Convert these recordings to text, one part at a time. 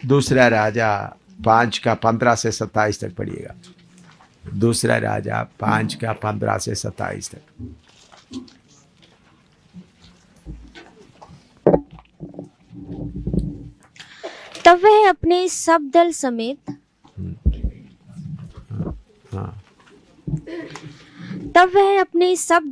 दूसरा राजा 5 का 15 से 27 तक पढ़िएगा। दूसरा राजा 5 का 15 से 27 तक। तब वह अपने सब दल समेत तब वह अपने सब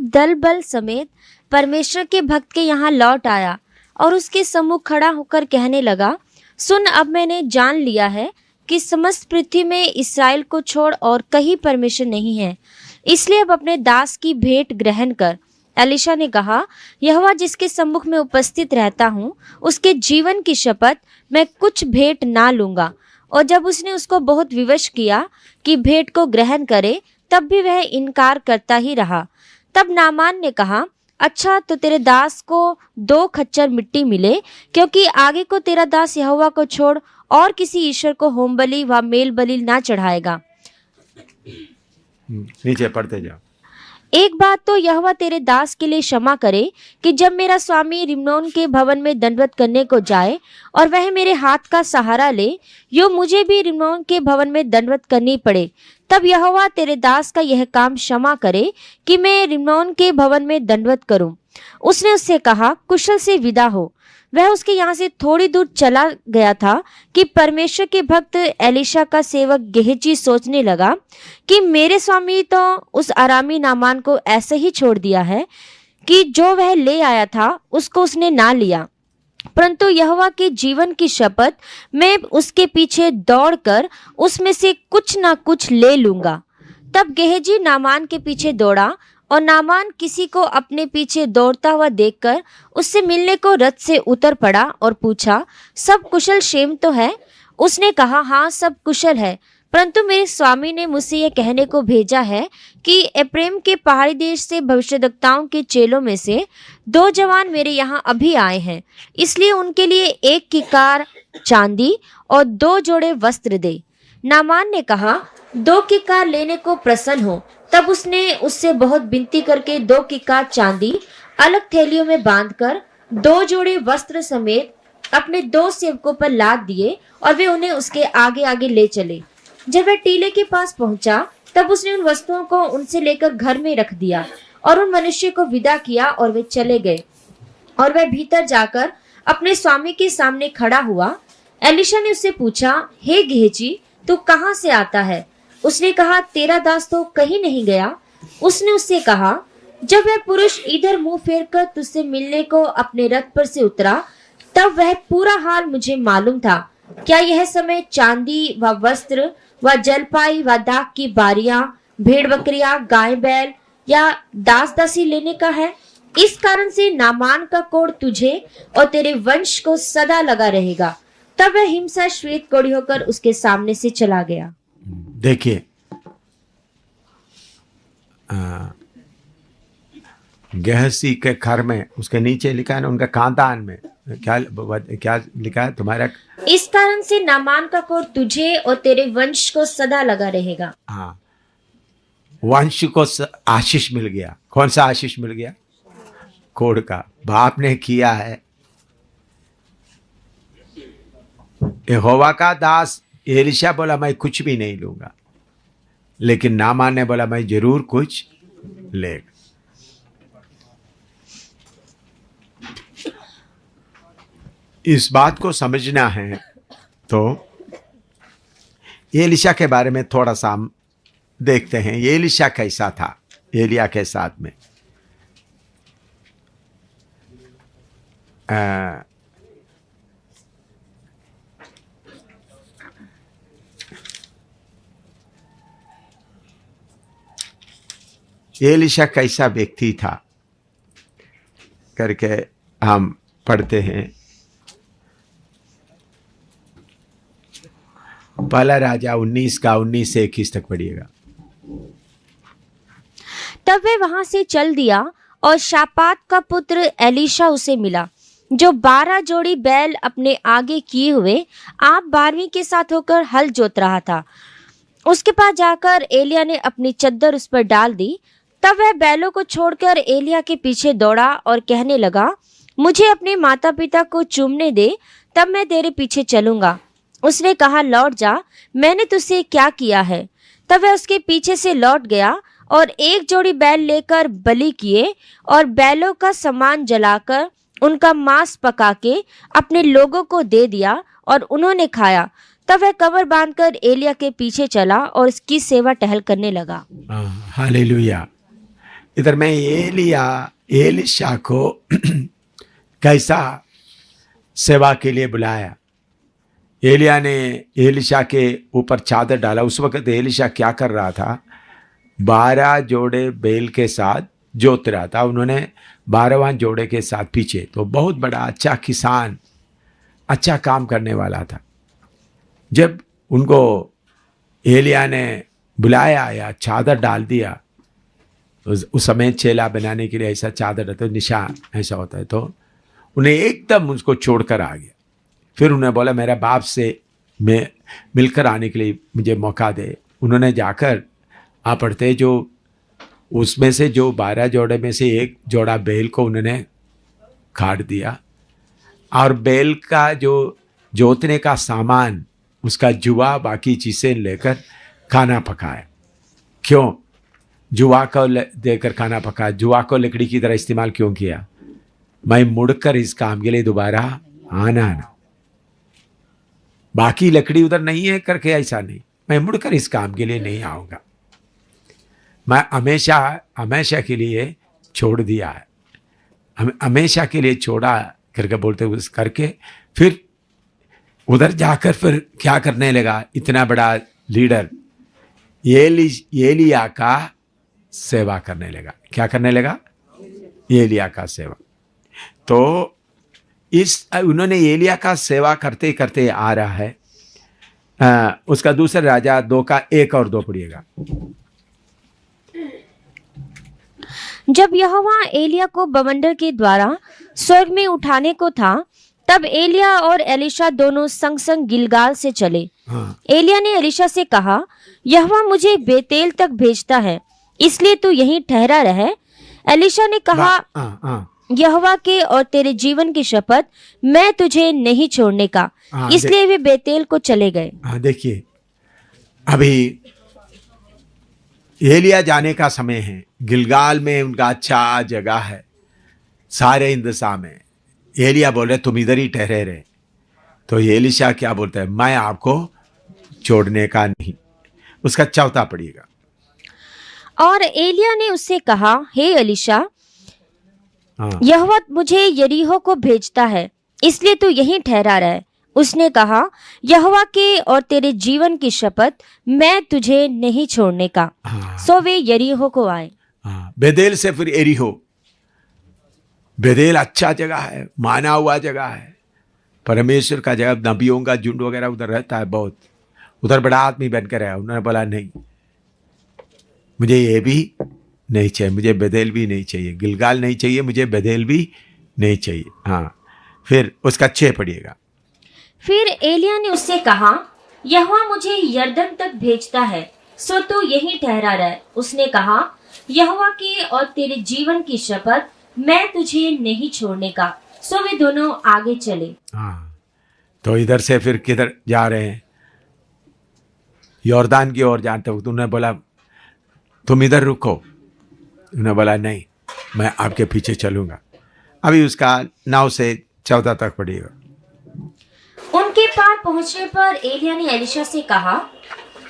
दल बल समेत परमेश्वर के भक्त के यहाँ लौट आया और उसके सम्मुख खड़ा होकर कहने लगा, सुन, अब मैंने जान लिया है कि समस्त पृथ्वी में इस्राएल को छोड़ और कहीं परमेश्वर नहीं है, इसलिए अब अपने दास की भेंट ग्रहण कर। एलीशा ने कहा, यहोवा जिसके सम्मुख में उपस्थित रहता हूँ, उसके जीवन की शपथ, मैं कुछ भेंट ना लूंगा। और जब उसने उसको बहुत विवश किया कि भेंट को ग्रहण करे, तब भी वह इनकार करता ही रहा। तब नामान ने कहा, अच्छा, तो तेरे दास को 2 खच्चर मिट्टी मिले, क्योंकि आगे को तेरा दास यहोवा को छोड़ और किसी ईश्वर को होम बलि व मेल बलि ना चढ़ाएगा। नीचे पढ़ते जाओ। एक बात तो यहोवा तेरे दास के लिए क्षमा करे कि जब मेरा स्वामी रिम्मोन के भवन में दंडवत करने को जाए और वह मेरे हाथ का सहारा ले, यो मुझे भी रिम्मोन के भवन में दंडवत करनी पड़े, तब यहोवा तेरे दास का यह काम क्षमा करे कि मैं रिम्मोन के भवन में दंडवत करूं। उसने उससे कहा, कुशल से विदा हो। वह उसके यहाँ से थोड़ी दूर चला गया था कि परमेश्वर के भक्त एलीशा का सेवक गेहजी सोचने लगा कि मेरे स्वामी तो उस अरामी नामान को ऐसे ही छोड़ दिया है कि जो वह ले आया था उसको उसने ना लिया, परंतु यहोवा के जीवन की शपथ, मैं उसके पीछे दौड़कर उसमें से कुछ ना कुछ ले लूंगा। तब गेहजी नामान के पीछे दौड़ा और नामान किसी को अपने पीछे दौड़ता हुआ देखकर उससे मिलने को रथ से उतर पड़ा और पूछा, सब कुशल क्षेम तो है? उसने कहा, हाँ, सब कुशल है, परंतु मेरे स्वामी ने मुझसे यह कहने को भेजा है कि एप्रेम के पहाड़ी देश से भविष्यद्वक्ताओं के चेलों में से 2 जवान मेरे यहाँ अभी आए हैं, इसलिए उनके लिए 1 किकार चांदी और 2 जोड़े वस्त्र दे। नामान ने कहा, 2 किकार लेने को प्रसन्न हो। तब उसने उससे बहुत विनती करके 2 किकार चांदी अलग थैलियों में बांधकर 2 जोड़े वस्त्र समेत अपने 2 सेवकों पर लाद दिए और वे उन्हें उसके आगे आगे ले चले। जब वह टीले के पास पहुंचा, तब उसने उन वस्तुओं को उनसे लेकर घर में रख दिया और उन मनुष्य को विदा किया और वे चले गए। और वह भीतर जाकर अपने स्वामी के सामने खड़ा हुआ। एलीशा ने उससे पूछा, हे गेहजी, तू कहाँ से आता है? उसने कहा, तेरा दास तो कहीं नहीं गया। उसने उससे कहा, जब वह पुरुष इधर मुंह फेरकर तुझसे मिलने को अपने रथ पर से उतरा, तब वह पूरा हाल मुझे मालूम था। क्या यह समय चांदी व वस्त्र व जलपाई व दाख की बारियां, भेड़ बकरियां, गाय बैल या दास दासी लेने का है? इस कारण से नामान का कोढ़ तुझे और तेरे वंश को सदा लगा रहेगा। तब वह हिंसा श्वेत कोढ़ी होकर उसके सामने से चला गया। देखिए, गेहसी के घर में उसके नीचे लिखा है ना, उनका खानदान में क्या लिखा है तुम्हारा? इस कारण से नामान का कोढ़ तुझे और तेरे वंश को सदा लगा रहेगा। हाँ, वंश को आशीष मिल गया। कौन सा आशीष मिल गया? कोढ़ का। बाप ने किया है। यहोवा का दास एलीशा बोला, मैं कुछ भी नहीं लूंगा, लेकिन नामान ने बोला, मैं जरूर कुछ लेगा। इस बात को समझना है तो एलीशा के बारे में थोड़ा सा हम देखते हैं। एलीशा कैसा था एलिया के साथ में? एलीशा कैसा व्यक्ति था करके हम पढ़ते हैं। पहला राजा 19 का 19 से 21 तक पढ़िएगा। तब वे वहां से चल दिया और शापात का पुत्र एलीशा उसे मिला, जो 12 जोड़ी बैल अपने आगे किए हुए आप 12वीं के साथ होकर हल जोत रहा था। उसके पास जाकर एलिया ने अपनी चद्दर उस पर डाल दी। तब वह बैलों को छोड़कर एलिया के पीछे दौड़ा और कहने लगा, मुझे अपने माता पिता को चूमने दे, तब मैं तेरे पीछे चलूंगा। उसने कहा, लौट जा, मैंने तुझसे क्या किया है। तब वह उसके पीछे से लौट गया और एक जोड़ी बैल लेकर बलि किए और बैलों का सामान जलाकर उनका मांस पका के अपने लोगों को दे दिया और उन्होंने खाया। तब वह कमर बांधकर एलिया के पीछे चला और उसकी सेवा टहल करने लगा। हालेलुया। इधर मैं एलिशा को कैसा सेवा के लिए बुलाया। एलिया ने एलिशा के ऊपर चादर डाला। उस वक्त एलिशा क्या कर रहा था? 12 जोड़े बैल के साथ जोत रहा था। उन्होंने 12वां जोड़े के साथ पीछे, तो बहुत बड़ा अच्छा किसान, अच्छा काम करने वाला था। जब उनको एलिया ने बुलाया या चादर डाल दिया, उस समय चेला बनाने के लिए ऐसा चादर रहता है, निशान ऐसा होता है, तो उन्हें एकदम उसको छोड़कर आ गया। फिर उन्हें बोला, मेरा बाप से मैं मिलकर आने के लिए मुझे मौका दे। उन्होंने जाकर आ पढ़ते जो उसमें से जो 12 जोड़े में से एक जोड़ा बैल को उन्होंने काट दिया और बैल का जो जोतने का सामान, उसका जुआ, बाकी चीज़ें लेकर खाना पकाया। क्यों जुआ को देकर खाना पकाया? जुआ को लकड़ी की तरह इस्तेमाल क्यों किया? मैं मुड़कर इस काम के लिए दोबारा आना ना, बाकी लकड़ी उधर नहीं है करके ऐसा नहीं, मैं मुड़कर इस काम के लिए नहीं आऊँगा। मैं हमेशा के लिए छोड़ दिया है, हमेशा के लिए छोड़ा करके बोलते उस करके फिर उधर जाकर फिर क्या करने लगा? इतना बड़ा लीडर एलिया का सेवा करने लगा। क्या करने लगा? एलिया का सेवा। तो उन्होंने एलिया का सेवा करते करते आ रहा है। उसका दूसरा राजा 2 का 1 और 2 पढ़िएगा। जब यहोवा एलिया को बवंडर के द्वारा स्वर्ग में उठाने को था, तब एलिया और एलिशा दोनों संग संग गिलगाल से चले। एलिया ने एलिशा से कहा, यहोवा मुझे बेतेल तक भेजता है, इसलिए तू यहीं ठहरा रहे। एलिशा ने कहा, यहोवा के और तेरे जीवन की शपथ, मैं तुझे नहीं छोड़ने का। इसलिए वे बेतेल को चले गए। देखिए, अभी एलिया जाने का समय है। गिलगाल में उनका अच्छा जगह है, सारे इंतजाम है। एलिया बोल रहे तुम इधर ही ठहरे रहे, तो एलिशा क्या बोलता है? मैं आपको छोड़ने का नहीं। उसका 4था पढ़िएगा। और एलिया ने उससे कहा, हे एलिशा, यहोवा मुझे यरीहो को भेजता है, इसलिए तू यहीं ठहरा रहे। उसने कहा, यहोवा के और तेरे जीवन की शपथ, मैं तुझे नहीं छोड़ने का। सो वे यरीहो को आए। बेदेल से फिर एरिहो। बेदेल अच्छा जगह है, माना हुआ जगह है, परमेश्वर का जगह, नबियों का झुंड वगैरह उधर रहता है बहुत। उधर बड़ा आदमी बनकर आया। उन्होंने बोला नहीं, मुझे ये भी नहीं चाहिए, मुझे बेदेल भी नहीं चाहिए, गिलगाल नहीं चाहिए, मुझे बेदेल भी नहीं चाहिए। हाँ, फिर उसका 6 पढ़िएगा। फिर एलिया ने उससे कहा, यहोवा मुझे यरदन तक भेजता है, सो तू यहीं ठहरा रहे। उसने कहा, यहोवा के और तेरे जीवन की शपथ, मैं तुझे नहीं छोड़ने का। सो वे दोनों आगे चले। हाँ, तो इधर से फिर किधर जा रहे हैं? यॉर्दान की ओर जानते हो। उन्होंने बोला तुम इधर रुको। उन्होंने बोला नहीं, मैं आपके पीछे चलूंगा। अभी उसका 9 से 14 तक पढ़िएगा। उनके पार पहुंचने पर एलिया ने एलिशा से कहा,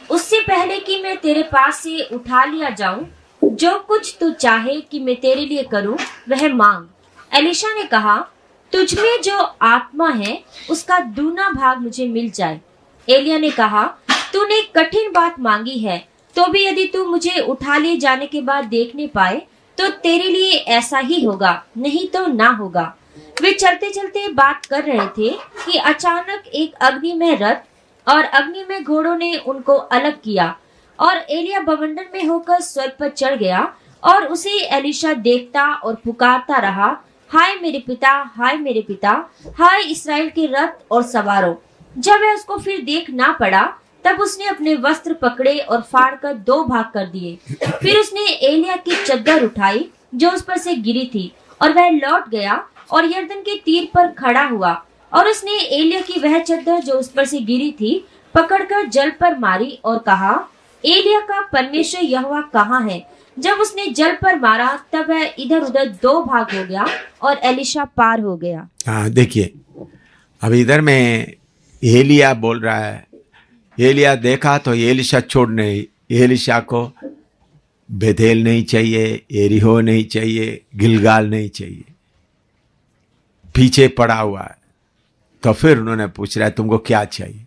उससे पहले कि मैं तेरे पास से उठा लिया जाऊं, जो कुछ तू चाहे कि मैं तेरे लिए करूं, वह मांग। एलिशा ने कहा, तुझ में जो आत्मा है उसका दूना भाग मुझे मिल जाए। एलिया ने कहा, तूने कठिन बात मांगी है, तो भी यदि तू मुझे उठा लिए जाने के बाद देखने पाए तो तेरे लिए ऐसा ही होगा, नहीं तो ना होगा। वे चलते चलते बात कर रहे थे कि अचानक एक अग्नि में रथ और अग्नि में घोड़ों ने उनको अलग किया और एलिया बवंडर में होकर स्वर्ग पर चढ़ गया और उसे एलिशा देखता और पुकारता रहा, हाय मेरे पिता, हाय मेरे पिता, हाय इस्राएल के रथ और सवारों। जब वह उसको फिर देख ना पड़ा, तब उसने अपने वस्त्र पकड़े और फाड़कर 2 भाग कर दिए। फिर उसने एलिया की चद्दर उठाई जो उस पर से गिरी थी और वह लौट गया और यरदन के तीर पर खड़ा हुआ, और उसने एलिया की वह चद्दर जो उस पर से गिरी थी पकड़कर जल पर मारी और कहा, एलिया का परमेश्वर यहोवा कहाँ है? जब उसने जल पर मारा तब वह इधर उधर दो भाग हो गया और एलिशा पार हो गया। हाँ, देखिए अब इधर में एलिया बोल रहा है। एलिया देखा तो एलिशा छोड़ने, एलिशा को बेथेल नहीं चाहिए, एरिहो नहीं चाहिए, गिलगाल नहीं चाहिए, पीछे पड़ा हुआ है। तो फिर उन्होंने पूछ रहा है तुमको क्या चाहिए?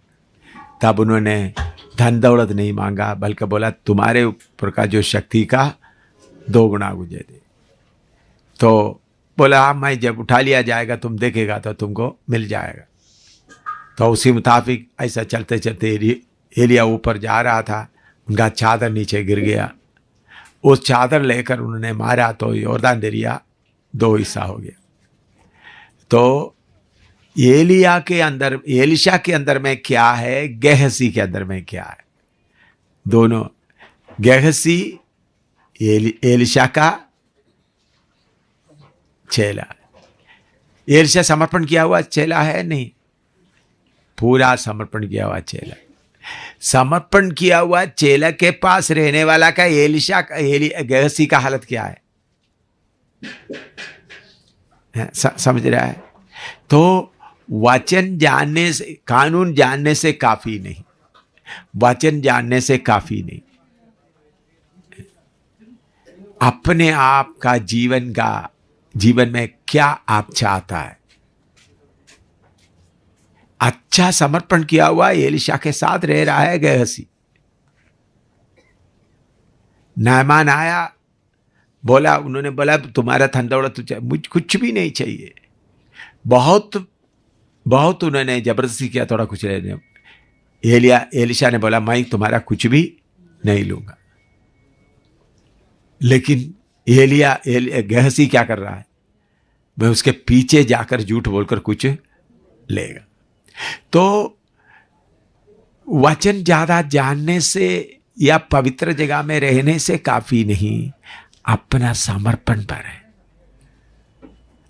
तब उन्होंने धन दौलत नहीं मांगा, बल्कि बोला तुम्हारे ऊपर का जो शक्ति का 2 गुना मुझे दे। तो बोला हाँ, मैं जब उठा लिया जाएगा तुम देखेगा तो तुमको मिल जाएगा। तो उसी मुताबिक ऐसा चलते चलते एलिया ऊपर जा रहा था, उनका चादर नीचे गिर गया। उस चादर लेकर उन्होंने मारा तो यॉर्दान दरिया 2 हिस्सा हो गया। तो एलिया के अंदर, एलिशा के अंदर में क्या है, गेहसी के अंदर में क्या है? दोनों, गेहसी एलिशा का चेला। एलिशा समर्पण किया हुआ चेला है? नहीं, पूरा समर्पण किया हुआ चेला। समर्पण किया हुआ चेला के पास रहने वाला का एलिशा का, गेहसी का हालत क्या है? समझ रहा है? तो वचन जानने से, कानून जानने से काफी नहीं, वचन जानने से काफी नहीं। अपने आप का जीवन में क्या आप चाहता है? अच्छा समर्पण किया हुआ एलिशा के साथ रह रहा है गेहसी। नामान आया, बोला, उन्होंने बोला तुम्हारा धन दौलत मुझ कुछ भी नहीं चाहिए। बहुत उन्होंने जबरदस्ती किया, थोड़ा कुछ लेने। एलिशा ने बोला मैं तुम्हारा कुछ भी नहीं लूंगा। लेकिन गेहसी क्या कर रहा है? मैं उसके पीछे जाकर झूठ बोलकर कुछ लेगा। तो वचन ज्यादा जानने से या पवित्र जगह में रहने से काफी नहीं, अपना समर्पण पर है।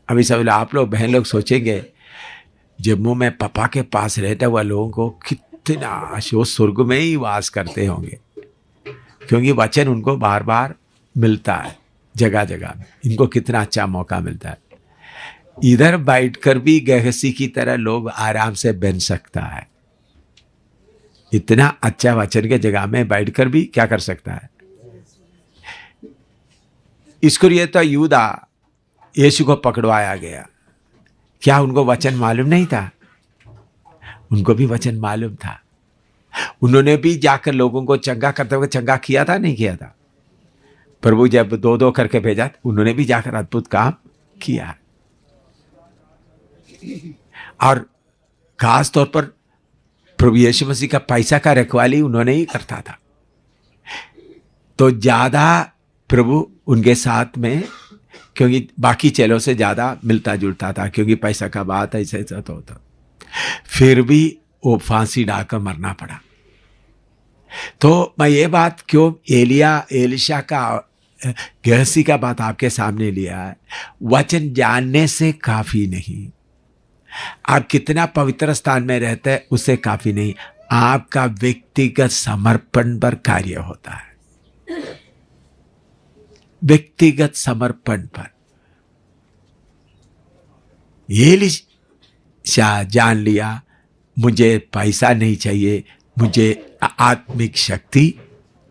अभी सब आप लोग बहन लोग सोचेंगे जम्मू में पापा के पास रहता हुआ लोगों को कितना वो स्वर्ग में ही वास करते होंगे, क्योंकि वचन उनको बार बार मिलता है जगह जगह में। इनको कितना अच्छा मौका मिलता है। इधर बैठकर भी गेहसी की तरह लोग आराम से बन सकता है। इतना अच्छा वचन के जगह में बैठकर भी क्या कर सकता है? इसको ये तो यूदा यीशु को पकड़वाया गया। क्या उनको वचन मालूम नहीं था? उनको भी वचन मालूम था। उन्होंने भी जाकर लोगों को चंगा करते हुए चंगा किया था, नहीं किया था? प्रभु जब 2-2 करके भेजा, उन्होंने भी जाकर अद्भुत काम किया। और खास तौर पर प्रभु यीशु मसीह का पैसा का रखवाली उन्होंने ही करता था। तो ज्यादा प्रभु उनके साथ में, क्योंकि बाकी चेलों से ज्यादा मिलता जुलता था, क्योंकि पैसा का बात ऐसा ऐसा तो होता। फिर भी वो फांसी डालकर मरना पड़ा। तो मैं ये बात क्यों एलिशा का, गेहसी का बात आपके सामने लिया है? वचन जानने से काफी नहीं, आप कितना पवित्र स्थान में रहते हैं उससे काफी नहीं, आपका व्यक्तिगत समर्पण पर कार्य होता है। व्यक्तिगत समर्पण पर एलिशा जान लिया, मुझे पैसा नहीं चाहिए, मुझे आत्मिक शक्ति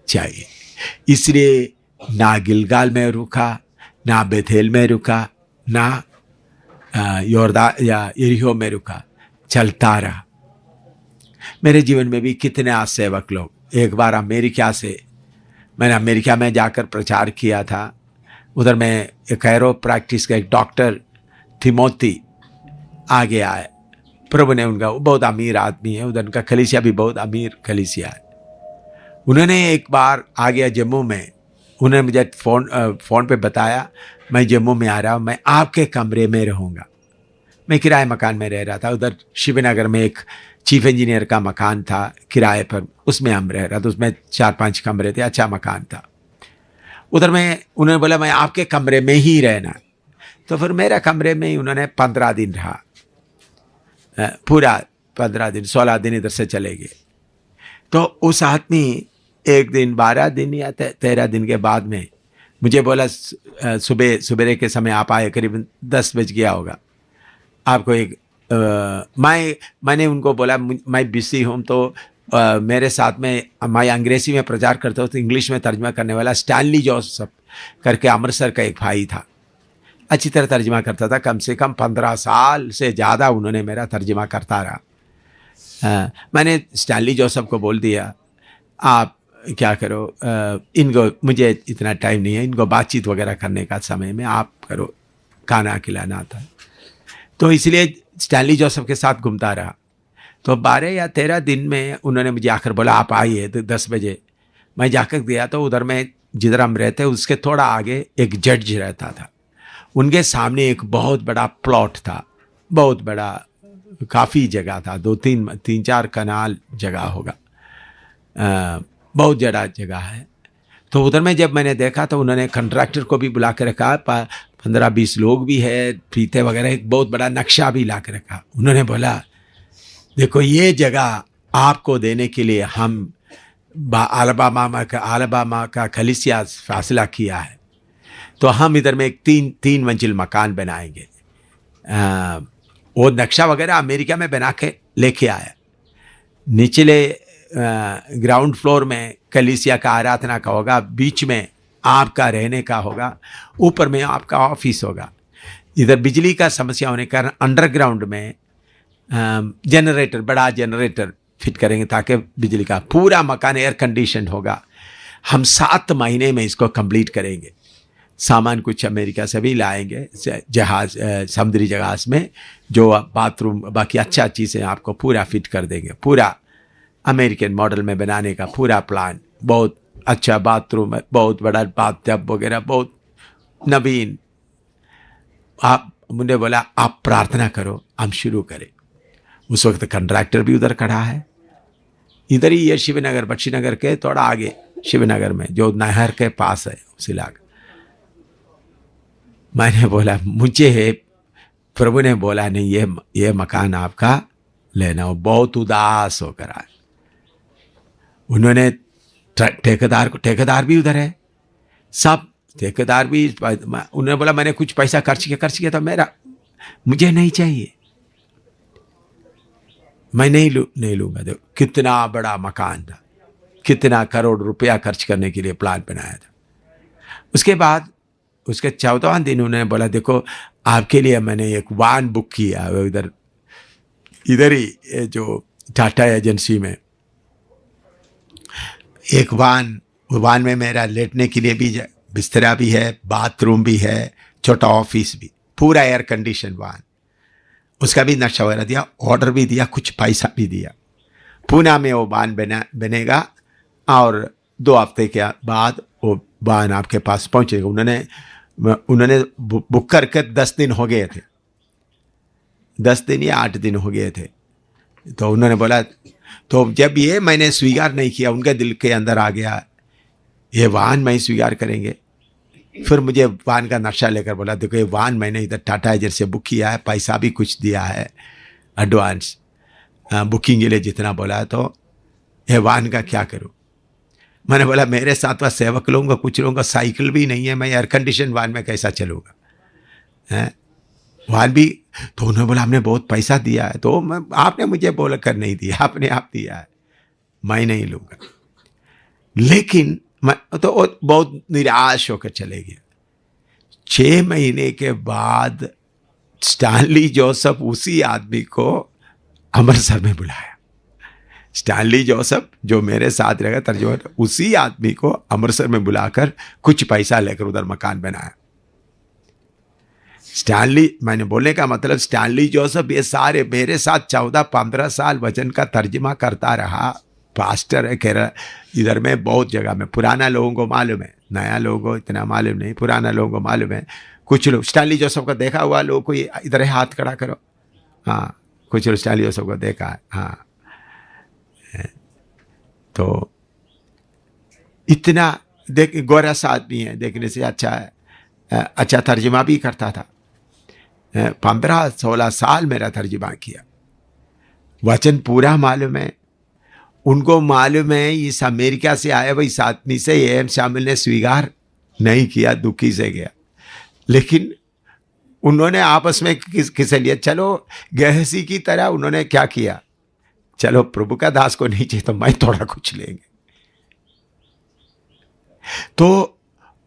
चाहिए। इसलिए ना गिलगाल में रुका, ना बेथेल में रुका, ना यॉर्दान या यरीहो में रुका, चलता रहा। मेरे जीवन में भी कितने सेवक लोग, एक बार मैंने अमेरिका में जाकर प्रचार किया था। उधर में कैरो प्रैक्टिस का एक डॉक्टर थिमोथी आगे आए। प्रभु ने उनका, बहुत अमीर आदमी है, उधर उनका कलीसिया भी बहुत अमीर कलीसिया है। उन्होंने एक बार आ गया जम्मू में, उन्होंने मुझे फ़ोन पे बताया मैं जम्मू में आ रहा हूँ, मैं आपके कमरे में रहूँगा। मैं किराए मकान में रह रहा था। उधर शिवनगर में एक चीफ इंजीनियर का मकान था किराए पर, उसमें हम रह रहा था। उसमें 4-5 कमरे थे, अच्छा मकान था। उधर में उन्होंने बोला मैं आपके कमरे में ही रहना। तो फिर मेरे कमरे में ही उन्होंने 15 दिन रहा, पूरा 15 दिन, 16 दिन इधर से चले गए। तो उस आदमी एक दिन 12 दिन या 13 दिन के बाद में मुझे बोला, सुबह के समय आप आए, करीब 10 बज गया होगा, आपको एक मैंने उनको बोला मैं बिजी हूँ, तो मेरे साथ में मैं अंग्रेजी में प्रचार करता हूँ, तो इंग्लिश में तर्जमा करने वाला स्टैनली जोसेफ करके अमृतसर का एक भाई था, अच्छी तरह तर्जमा करता था। कम से कम 15 साल से ज़्यादा उन्होंने मेरा तर्जमा करता रहा। मैंने स्टैनली जोसेफ को बोल दिया, आप क्या करो, इनको, मुझे इतना टाइम नहीं है, इनको बातचीत वगैरह करने का समय में आप करो, खाना खिलाना था। तो इसलिए स्टैनली जोसेफ के साथ घूमता रहा। तो 12 या 13 दिन में उन्होंने मुझे आकर बोला आप आइए, तो 10 बजे मैं जाकर गया। तो उधर में जिधर हम रहते उसके थोड़ा आगे एक जज रहता था, उनके सामने एक बहुत बड़ा प्लॉट था, बहुत बड़ा, काफ़ी जगह था, 2-3-4 कनाल जगह होगा, बहुत बड़ा जगह है। तो उधर में जब मैंने देखा तो उन्होंने कॉन्ट्रैक्टर को भी बुला के रखा, 15-20 लोग भी है, फीते वगैरह, एक बहुत बड़ा नक्शा भी ला के रखा। उन्होंने बोला देखो ये जगह आपको देने के लिए हम अलबामा का कलीसिया फैसला किया है, तो हम इधर में एक 3 मंजिल मकान बनाएंगे। वो नक्शा वगैरह अमेरिका में बना के लेके आया। निचले ग्राउंड फ्लोर में कलीसिया का आराधना का होगा, बीच में आपका रहने का होगा, ऊपर में आपका ऑफिस होगा। इधर बिजली का समस्या होने के कारण अंडरग्राउंड में जनरेटर, बड़ा जनरेटर फिट करेंगे ताकि बिजली का पूरा मकान एयर कंडीशन होगा। हम 7 महीने में इसको कंप्लीट करेंगे। सामान कुछ अमेरिका से भी लाएंगे, जहाज, समुद्री जहाज में, जो बाथरूम बाकी अच्छा चीज़ें आपको पूरा फिट कर देंगे। पूरा अमेरिकन मॉडल में बनाने का पूरा प्लान, बहुत अच्छा बाथरूम, बहुत बड़ा बाथटब वगैरह, बहुत नवीन। आप मुझे बोला आप प्रार्थना करो, हम शुरू करें। उस वक्त कॉन्ट्रैक्टर भी उधर खड़ा है, इधर ही ये शिवनगर, बख्शीनगर के थोड़ा आगे शिवनगर में, जो नहर के पास है उस इलाका। मैंने बोला मुझे प्रभु ने बोला नहीं, ये मकान आपका लेना हो। बहुत उदास होकर आए। उन्होंने ठेकेदार भी उधर है, सब ठेकेदार भी। उन्होंने बोला मैंने कुछ पैसा खर्च किया तो मुझे नहीं चाहिए, मैं नहीं लूँगा। देखो कितना बड़ा मकान था, कितना करोड़ रुपया खर्च करने के लिए प्लान बनाया था। उसके बाद उसके 14वां दिन उन्होंने बोला देखो आपके लिए मैंने एक वान बुक किया है, इधर ही जो टाटा एजेंसी में एक वान में मेरा लेटने के लिए भी बिस्तरा भी है, बाथरूम भी है, छोटा ऑफिस भी, पूरा एयर कंडीशन वान। उसका भी नक्शा वगैरह दिया, ऑर्डर भी दिया, कुछ पैसा भी दिया। पूना में वो वान बनेगा और 2 हफ्ते के बाद वो वान आपके पास पहुंचेगा। उन्होंने बुक करके 10 दिन हो गए थे, 10 दिन या 8 दिन हो गए थे। तो उन्होंने बोला, तो जब ये मैंने स्वीकार नहीं किया, उनके दिल के अंदर आ गया ये वाहन मैं स्वीकार करेंगे। फिर मुझे वाहन का नक्शा लेकर बोला देखो ये वाहन मैंने इधर टाटा एजेंसी से बुक किया है, पैसा भी कुछ दिया है एडवांस बुकिंग के लिए जितना बोला है, तो ये वाहन का क्या करूं। मैंने बोला मेरे साथ वह सेवक लूँगा, कुछ लूँगा, साइकिल भी नहीं है, मैं एयर कंडीशन वाहन में कैसा चलूँगा। वाहन भी, तो उन्होंने बोला हमने बहुत पैसा दिया है, तो आपने मुझे बोल कर नहीं दिया, आपने आप दिया है, मैं नहीं लूँगा। लेकिन मैं तो बहुत निराश होकर चले गया। 6 महीने के बाद स्टैनली जोसेफ उसी आदमी को अमृतसर में बुलाया। स्टैनली जोसेफ जो मेरे साथ रहेगा तर्जुमा, उसी आदमी को अमृतसर में बुलाकर कुछ पैसा लेकर उधर मकान बनाया। स्टैनली, मैंने बोलने का मतलब स्टैनली जोसेफ ये सारे मेरे साथ 14-15 साल वचन का तर्जमा करता रहा। पास्टर है केरल, इधर में बहुत जगह में। पुराना लोगों को मालूम है, नया लोगों को इतना मालूम नहीं, पुराना लोगों को मालूम है। कुछ लोग स्टैनली जोसेफ को देखा हुआ लोगों को इधर हाथ खड़ा करो। हाँ, कुछ लोग स्टैनली जोसेफ को देखा है। हाँ, तो इतना गोरा सा आदमी है, देखने से अच्छा है, अच्छा तर्जमा भी करता था। 15-16 साल मेरा तर्जुमा किया। वचन पूरा मालूम है, उनको मालूम है इस अमेरिका से आए हुए इस आदमी से एम शामिल ने स्वीकार नहीं किया, दुखी से गया। लेकिन उन्होंने आपस में किसे लिए, चलो गहसी की तरह उन्होंने क्या किया, चलो प्रभु का दास को नहीं चाहिए तो मैं थोड़ा कुछ लेंगे। तो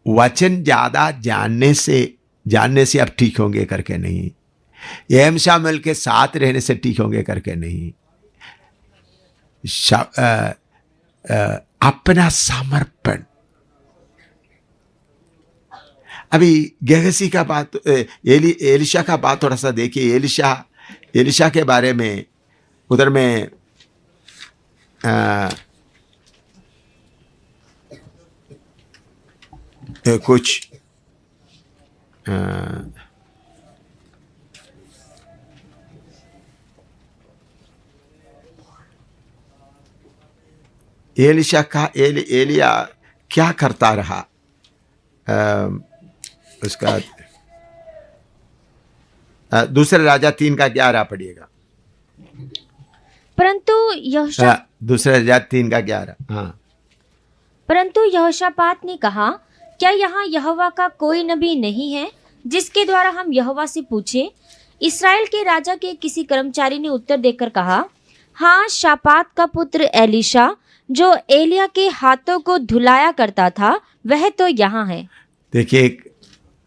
वचन ज्यादा जानने से अब ठीक होंगे करके नहीं, एम शामिल के साथ रहने से ठीक होंगे करके नहीं, अपना समर्पण। अभी गेहसी का बात, एलिशा का बात थोड़ा सा देखिए। एलिशा के बारे में उधर में कुछ एलिशा का एलिया क्या करता रहा, उसका दूसरे राजा 3 का 11 पढ़िएगा। परंतु दूसरे राजा 3 का 11। हाँ, परंतु यहोशापात ने कहा, क्या यहाँ यहोवा का कोई नबी नहीं है जिसके द्वारा हम यहोवा से पूछे? इस्राएल के राजा के किसी कर्मचारी ने उत्तर देकर कहा, हाँ, शापात का पुत्र एलीशा जो एलिया के हाथों को धुलाया करता था वह तो यहाँ है। देखिए,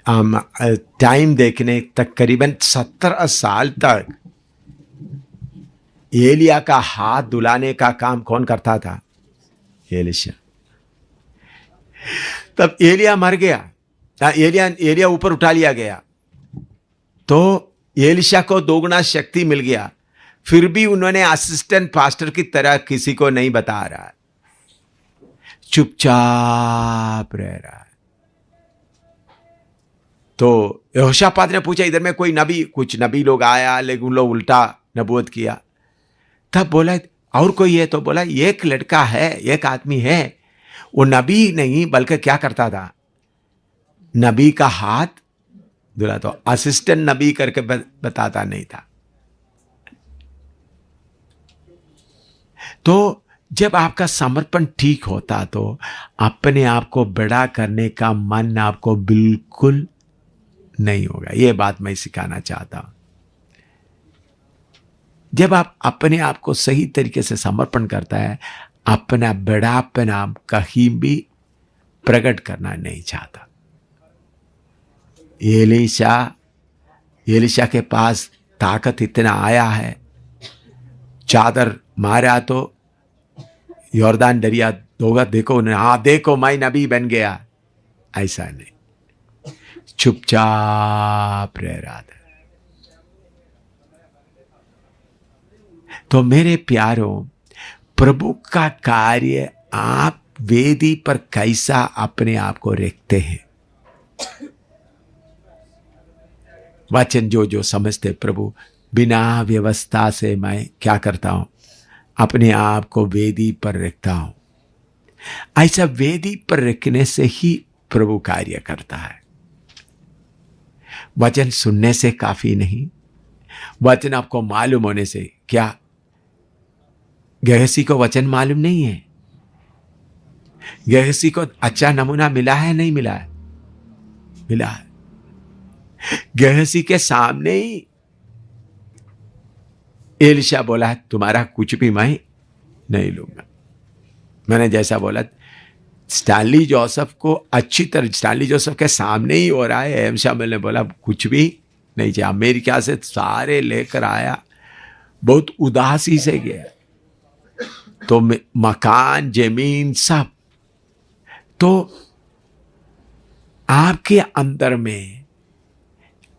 टाइम देखने तक करीबन 17 साल तक एलिया का हाथ धुलाने का काम कौन करता था? एलीशा। तब एलिया मर गया, एलिया ऊपर उठा लिया गया, तो एलीशा को दोगुना शक्ति मिल गया। फिर भी उन्होंने असिस्टेंट पास्टर की तरह किसी को नहीं बता रहा, चुपचाप रह रहा है। तो यहोशापात ने पूछा, इधर में कोई नबी, कुछ नबी लोग आया लेकिन उन लोग उल्टा नबूवत किया। तब बोला और कोई है? तो बोला एक लड़का है, एक आदमी है, वो नबी नहीं बल्कि क्या करता था, नबी का हाथ धुला। तो असिस्टेंट नबी करके बताता नहीं था। तो जब आपका समर्पण ठीक होता तो अपने आप को बड़ा करने का मन आपको बिल्कुल नहीं होगा। यह बात मैं सिखाना चाहता हूं। जब आप अपने आप को सही तरीके से समर्पण करता है, अपना बड़ापन आप कहीं भी प्रकट करना नहीं चाहता। एलीशा के पास ताकत इतना आया है, चादर मारा तो यॉर्दान दरिया दोगा, देखो उन्हें, हाँ देखो मैं नबी बन गया, ऐसा नहीं, चुपचाप रह रहा था। तो मेरे प्यारों, प्रभु का कार्य आप वेदी पर कैसा अपने आप को रखते हैं। वचन जो समझते, प्रभु बिना व्यवस्था से मैं क्या करता हूं, अपने आप को वेदी पर रखता हूं। ऐसा वेदी पर रखने से ही प्रभु कार्य करता है। वचन सुनने से काफी नहीं, वचन आपको मालूम होने से। क्या गेहसी को वचन मालूम नहीं है? गेहसी को अच्छा नमूना मिला है, नहीं मिला है? मिला है। गेहसी के सामने ही एलीशा बोला है, तुम्हारा कुछ भी मैं नहीं लूंगा। मैंने जैसा बोला, स्टैनली जोसेफ को अच्छी तरह, स्टैनली जोसेफ के सामने ही हो रहा है। एम शामिल ने बोला कुछ भी नहीं चाहिए, अमेरिका से सारे लेकर आया, बहुत उदासी से गया, तो मकान जमीन सब। तो आपके अंदर में,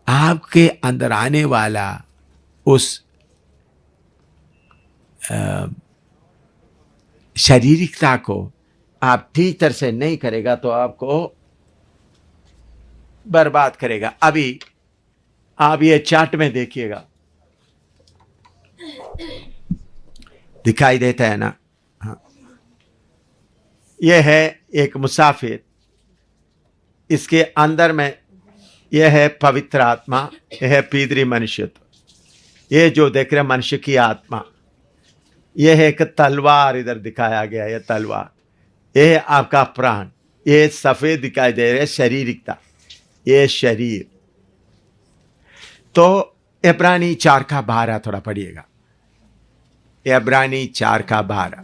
आपके अंदर आने वाला उस शारीरिकता को आप ठीक तरह से नहीं करेगा तो आपको बर्बाद करेगा। अभी आप ये चार्ट में देखिएगा, दिखाई देता है ना? हाँ, यह है एक मुसाफिर, इसके अंदर में यह है पवित्र आत्मा, यह है पीतरी मनुष्यत्व। ये जो देख रहे मनुष्य की आत्मा, यह है एक तलवार इधर दिखाया गया, यह तलवार, यह है आपका प्राण। ये सफेद दिखाई दे रहे शारीरिकता, ये शरीर। तो इब्रानी 4:12 थोड़ा पढ़िएगा, इब्रानी 4:12।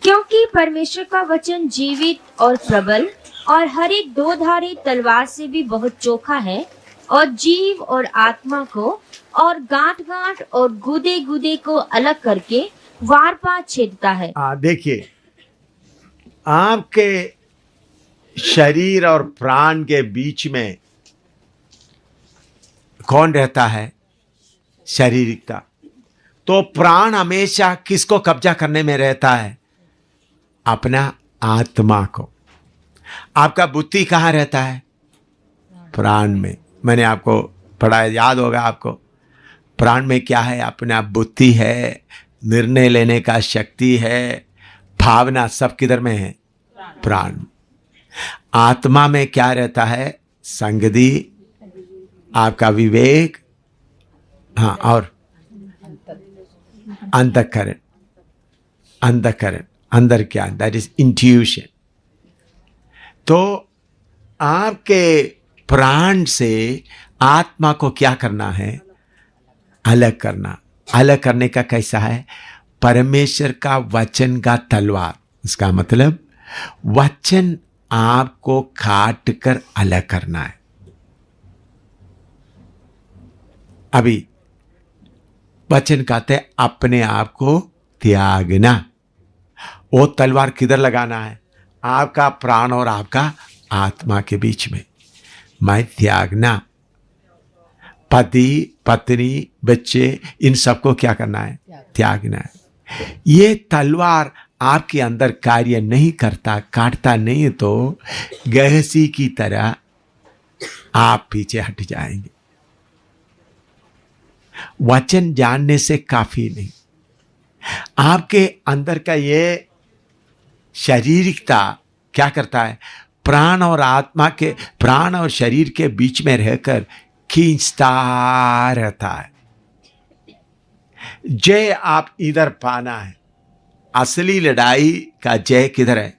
क्योंकि परमेश्वर का वचन जीवित और प्रबल और हर एक दो धारी तलवार से भी बहुत चोखा है, और जीव और आत्मा को और गांठ गांठ और गुदे गुदे को अलग करके वार पार छेदता है। देखिए, आपके शरीर और प्राण के बीच में कौन रहता है? शारीरिकता। तो प्राण हमेशा किसको कब्जा करने में रहता है? अपना आत्मा को। आपका बुद्धि कहाँ रहता है? प्राण में। मैंने आपको पढ़ाया, याद होगा आपको। प्राण में क्या है? अपना बुद्धि है, निर्णय लेने का शक्ति है, भावना सब किधर में है? प्राण। आत्मा में क्या रहता है? संगति, आपका विवेक, हाँ, और अंतःकरण। अंतःकरण अंदर क्या? That is intuition. तो आपके प्राण से आत्मा को क्या करना है? अलग करना। अलग करने का कैसा है? परमेश्वर का वचन का तलवार। इसका मतलब वचन आपको काट कर अलग करना है। अभी वचन कहते हैं अपने आप को त्यागना। वो तलवार किधर लगाना है? आपका प्राण और आपका आत्मा के बीच में। मैं त्यागना। पति, पत्नी, बच्चे, इन सबको क्या करना है? त्यागना है। ये तलवार आपके अंदर कार्य नहीं करता, काटता नहीं, तो गहसी की तरह आप पीछे हट जाएंगे। वचन जानने से काफी नहीं। आपके अंदर का ये शारीरिकता क्या करता है? प्राण और आत्मा के, प्राण और शरीर के बीच में रहकर खींचता रहता है। जय आप इधर पाना है। असली लड़ाई का जय किधर है?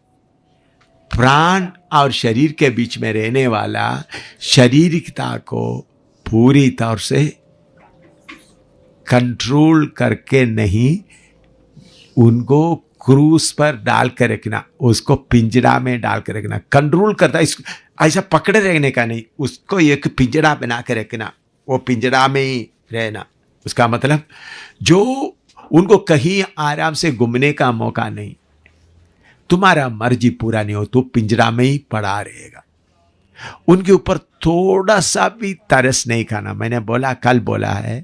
प्राण और शरीर के बीच में रहने वाला शारीरिकता को पूरी तौर से कंट्रोल करके नहीं, उनको क्रूस पर डाल कर रखना, उसको पिंजरा में डाल कर रखना। कंट्रोल करता है, इसको ऐसा पकड़े रहने का नहीं, उसको एक पिंजरा बना कर रखना, वो पिंजरा में ही रहना। उसका मतलब जो उनको कहीं आराम से घूमने का मौका नहीं, तुम्हारा मर्जी पूरा नहीं हो तो पिंजरा में ही पड़ा रहेगा। उनके ऊपर थोड़ा सा भी तरस नहीं खाना। मैंने बोला, कल बोला है,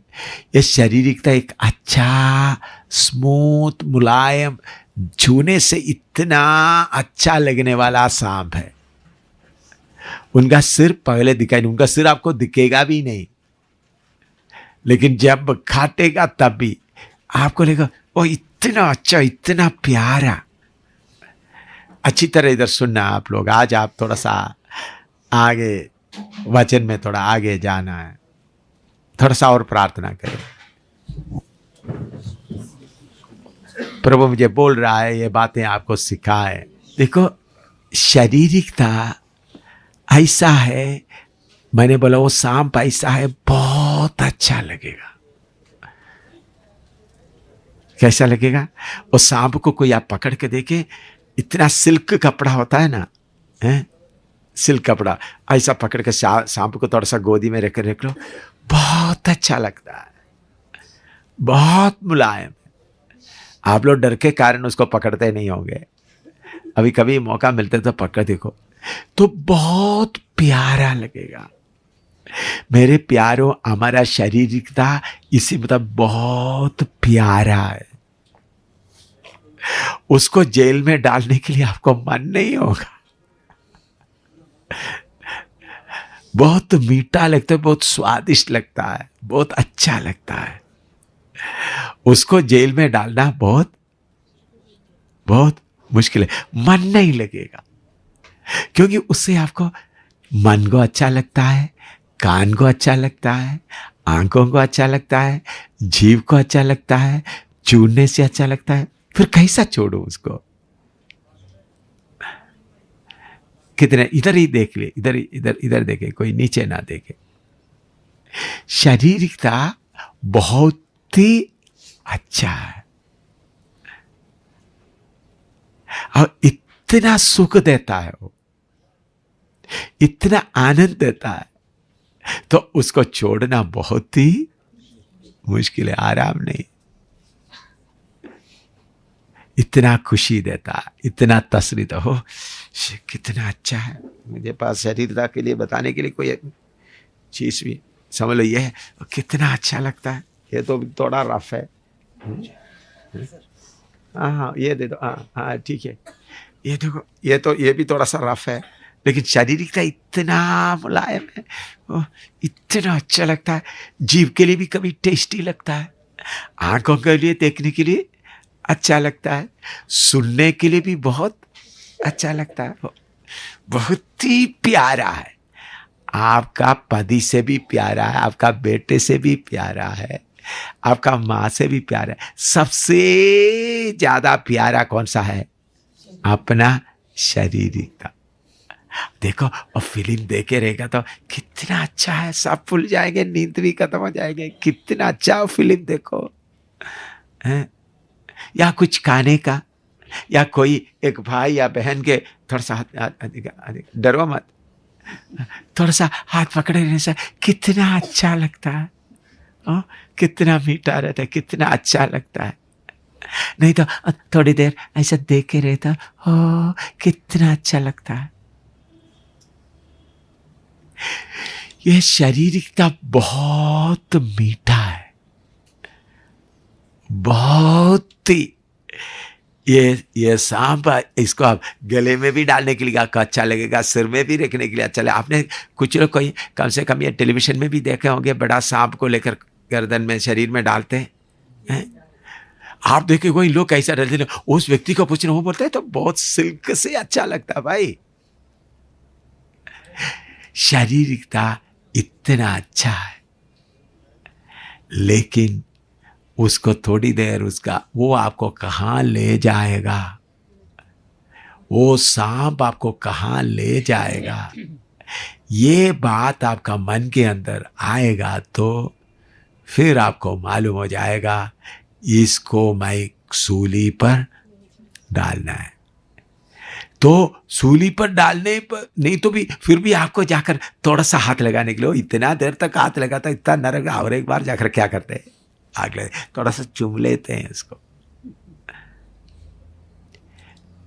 ये शारीरिकता एक अच्छा स्मूथ मुलायम, छूने से इतना अच्छा लगने वाला सांप है। उनका सिर पहले दिखाई नहीं, उनका सिर आपको दिखेगा भी नहीं, लेकिन जब काटेगा तब भी आपको लगेगा वो इतना अच्छा, इतना प्यारा। अच्छी तरह इधर सुनना आप लोग। आज आप थोड़ा सा आगे वचन में थोड़ा आगे जाना है, थोड़ा सा और प्रार्थना करें। प्रभु मुझे बोल रहा है ये बातें आपको सिखाए। देखो, शारीरिकता ऐसा है, मैंने बोला वो सांप ऐसा है, बहुत अच्छा लगेगा। कैसा लगेगा? वो सांप को कोई आप पकड़ के देखे, इतना सिल्क कपड़ा होता है ना, है? सिल्क कपड़ा ऐसा पकड़ के सांप को थोड़ा सा गोदी में रख लो, बहुत अच्छा लगता है, बहुत मुलायम। आप लोग डर के कारण उसको पकड़ते नहीं होंगे, अभी कभी मौका मिलते तो पकड़ देखो, तो बहुत प्यारा लगेगा। मेरे प्यारों, हमारा शारीरिकता इसी मतलब बहुत प्यारा है। उसको जेल में डालने के लिए आपको मन नहीं होगा। बहुत मीठा लगता है, बहुत स्वादिष्ट लगता है, बहुत अच्छा लगता है। उसको जेल में डालना बहुत बहुत मुश्किल है, मन नहीं लगेगा, क्योंकि उससे आपको मन को अच्छा लगता है, कान को अच्छा लगता है, आंखों को अच्छा लगता है, जीभ को अच्छा लगता है, चूरने से अच्छा लगता है, फिर कैसा छोड़ो उसको। कितने इधर ही देख ले, इधर इधर इधर देखे, कोई नीचे ना देखे। शारीरिकता बहुत ही अच्छा है और इतना सुख देता है, वो इतना आनंद देता है, तो उसको छोड़ना बहुत ही मुश्किल है, आराम नहीं। इतना खुशी देता है, इतना तसरीत हो, कितना अच्छा है। मुझे पास शरीरता के लिए बताने के लिए कोई चीज भी समझ लो, ये है कितना अच्छा लगता है। ये तो थोड़ा रफ है, हाँ ये दे दो, हाँ ठीक है। ये देखो, ये भी थोड़ा सा रफ है, लेकिन शारीरिक का इतना मुलायम है, इतना अच्छा लगता है। जीभ के लिए भी कभी टेस्टी लगता है, आंखों के लिए देखने के लिए अच्छा लगता है, सुनने के लिए भी बहुत अच्छा लगता है। बहुत ही प्यारा है, आपका पति से भी प्यारा है, आपका बेटे से भी प्यारा है, आपका माँ से भी प्यारा है। सबसे ज्यादा प्यारा कौन सा है? अपना शारीरिक। देखो, और फिल्म देखे रहेगा तो कितना अच्छा है, सब भूल जाएंगे, नींद भी खत्म हो जाएंगे। कितना अच्छा फिल्म देखो है? या कुछ खाने का, या कोई एक भाई या बहन के थोड़ा सा डरो मत, थोड़ा सा हाथ पकड़े रहने से कितना अच्छा लगता है, कितना मीठा रहता है, कितना अच्छा लगता है। नहीं तो थोड़ी देर ऐसा देखे रहता, हो कितना अच्छा लगता है। यह शारीरिकता बहुत मीठा है, बहुत ही। ये सांप, इसको आप गले में भी डालने के लिए अच्छा लगेगा, सिर में भी रखने के लिए अच्छा लगेगा। आपने कुछ लोग कोई कम से कम ये टेलीविजन में भी देखे होंगे, बड़ा सांप को लेकर गर्दन में, शरीर में डालते हैं। आप देखे कोई लोग कैसा डालते, उस व्यक्ति को पूछना, वो बोलता है तो बहुत सिल्क से अच्छा लगता है भाई। शारीरिकता इतना अच्छा है, लेकिन उसको थोड़ी देर उसका वो आपको कहाँ ले जाएगा, वो सांप आपको कहाँ ले जाएगा, ये बात आपका मन के अंदर आएगा तो फिर आपको मालूम हो जाएगा, इसको मैं सूली पर डालना है। तो सूली पर डालने पर नहीं तो भी फिर भी आपको जाकर थोड़ा सा हाथ लगाने के लिए, इतना देर तक हाथ लगाता, इतना नरक, और एक बार जाकर क्या करते हैं, आग लगे थोड़ा सा चुम लेते हैं इसको।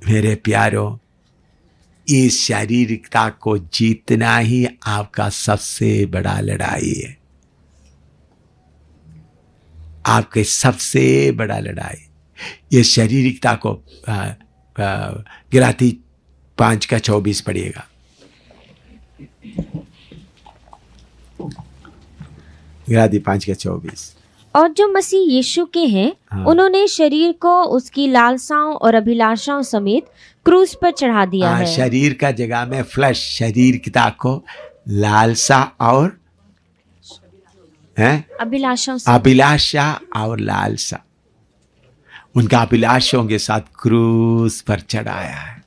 मेरे प्यारों, इस शारीरिकता को जीतना ही आपका सबसे बड़ा लड़ाई है, आपके सबसे बड़ा लड़ाई। ये शारीरिकता को गिलाती 5:24 पढ़िएगा। गिलाती 5:24। और जो मसीह यीशु के हैं, उन्होंने शरीर को उसकी लालसाओं और अभिलाषाओं समेत क्रूस पर चढ़ा दिया है। शरीर का जगह में फ्लश, शरीरता को लालसा और अभिलाषा और लालसा, उनका अभिलाषों के साथ क्रूस पर चढ़ाया है।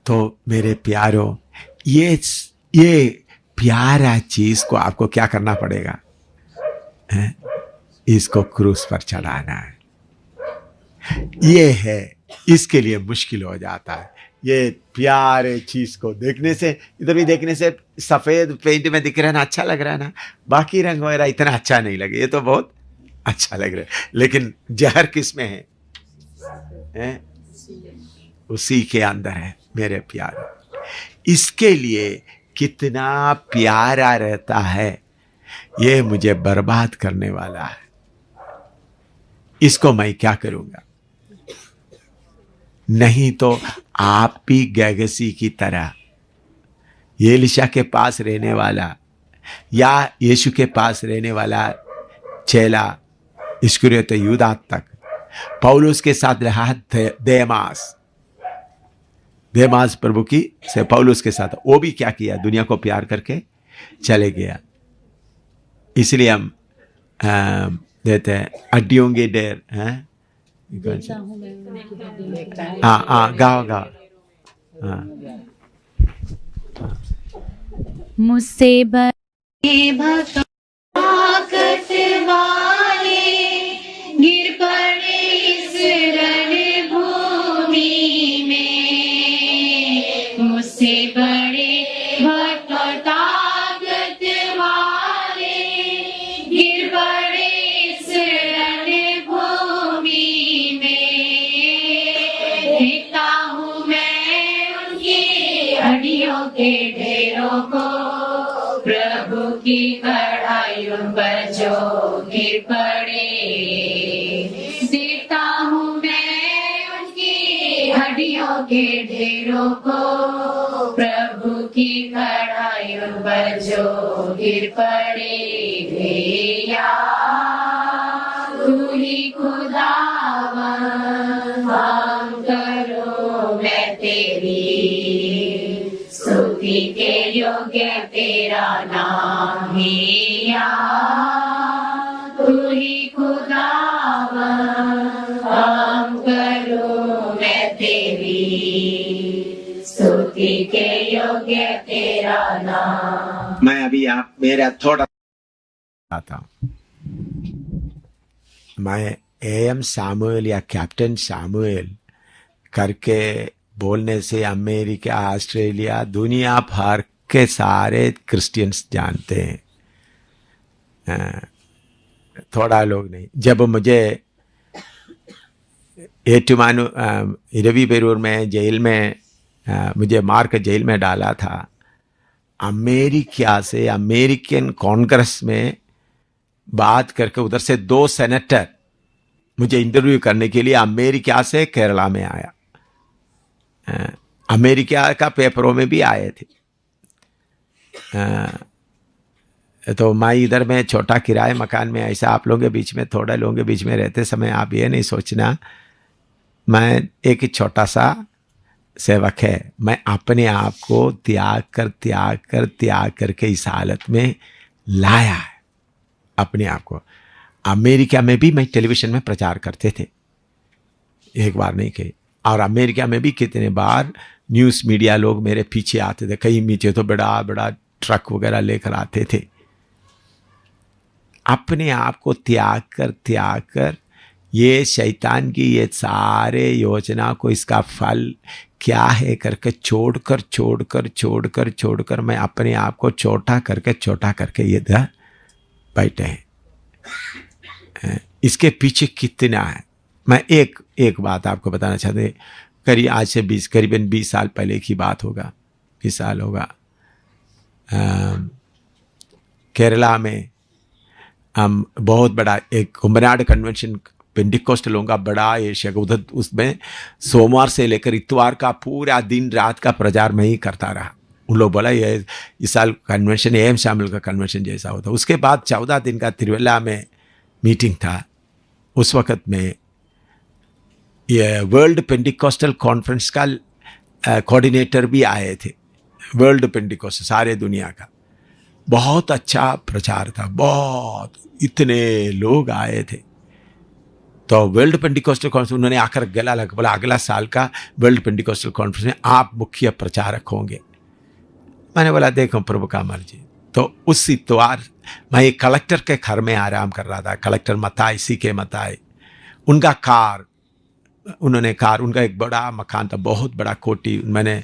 तो मेरे प्यारों, ये प्यारा चीज को आपको क्या करना पड़ेगा, इसको क्रूस पर चढ़ाना है। ये है, इसके लिए मुश्किल हो जाता है। ये प्यारे चीज को देखने से, इधर भी देखने से सफेद पेंट में दिख रहा है ना, अच्छा लग रहा है ना, बाकी रंग वगैरह इतना अच्छा नहीं लगे, ये तो बहुत अच्छा लग रहा है, लेकिन जहर किस में है? उसी के अंदर है मेरे प्यारे। इसके लिए कितना प्यारा रहता है, ये मुझे बर्बाद करने वाला है, इसको मैं क्या करूंगा? नहीं तो आप भी गैगसी की तरह एलिशा के पास रहने वाला या यीशु के पास रहने वाला चेला इस्करियोत यूदा तक, पौलुस के साथ रहा देमास प्रभु की से पौलुस के साथ, वो भी क्या किया, दुनिया को प्यार करके चले गया। इसलिए हम देते हैं अड्डियों के ढेर। हाँ गाओ गाओ। हाँ, मुझसे ताकत वाले गिर पड़े इस रणभूमि में, मुझसे बड़े भक्त ताकत वाले गिर पड़े इस रणभूमि में। देखता हूँ मैं उनकी हड्डियों के ढेरों को, प्रभु की कड़ाइयों पर जो गिर पड़े। देखता हूँ मैं उनकी हड्डियों के ढेरों को, प्रभु की कड़ाइयों पर जो गिर पड़े। भैया तू ही खुदावन, हम करो मैं तेरी स्तुति के योग्य तेरा नाम है। या तू ही खुदावन, हम करो मैं तेरी स्तुति के योग्य तेरा नाम। मैं अभी आप मेरा थोड़ा आता हूं। मैं एम सामुएल या कैप्टन सामुएल करके बोलने से अमेरिका, ऑस्ट्रेलिया, दुनिया भर के सारे क्रिश्चियंस जानते हैं, थोड़ा लोग नहीं। जब मुझे एटुमानु इरवीपेरूर में जेल में मुझे मार कर जेल में डाला था, अमेरिका से अमेरिकन कांग्रेस में बात करके उधर से 2 सेनेटर मुझे इंटरव्यू करने के लिए अमेरिका से केरला में आया। अमेरिका का पेपरों में भी आए थे। तो मैं इधर में छोटा किराए मकान में, ऐसा आप लोगों के बीच में, थोड़ा लोगों के बीच में रहते समय आप ये नहीं सोचना मैं एक छोटा सा सेवक है। मैं अपने आप को त्याग करके इस हालत में लाया है अपने आप को। अमेरिका में भी मैं टेलीविजन में प्रचार करते थे, एक बार नहीं कही, और अमेरिका में भी कितने बार न्यूज़ मीडिया लोग मेरे पीछे आते थे, कहीं नीचे तो बड़ा बड़ा ट्रक वगैरह लेकर आते थे। अपने आप को त्याग कर ये शैतान की ये सारे योजना को, इसका फल क्या है करके छोड़कर मैं अपने आप को छोटा करके ये बैठे हैं। इसके पीछे कितना है, मैं एक बात आपको बताना चाहते। आज से करीबन 20 साल पहले की बात होगा, 20 साल होगा। केरला में हम बहुत बड़ा एक कुंभनाड कन्वेंशन पेंटिकोस्टलों का बड़ा एशिया का, उधर उसमें सोमवार से लेकर इतवार का पूरा दिन रात का प्रचार मैं ही करता रहा। उन लोग बोला ये इस साल कन्वेंशन एम शामिल का कन्वेंशन जैसा होता। उसके बाद 14 दिन का तिरुवल्ला में मीटिंग था। उस वक़्त में ये वर्ल्ड पेंटिकोस्टल कॉन्फ्रेंस का कोऑर्डिनेटर भी आए थे। वर्ल्ड पेंटिकोस्टल सारे दुनिया का बहुत अच्छा प्रचार था, बहुत इतने लोग आए थे। तो वर्ल्ड पेंटिकोस्टल कॉन्फ्रेंस उन्होंने आकर गला लगा, बोला अगला साल का वर्ल्ड पेंटिकोस्टल कॉन्फ्रेंस में आप मुख्य प्रचारक होंगे। मैंने बोला देखो प्रभु का मर्जी। तो उस इतवार मैं एक कलेक्टर के घर में आराम कर रहा था, कलेक्टर मताई, सीके मताई। उनका कार, उनका एक बड़ा मकान था, बहुत बड़ा कोठी। मैंने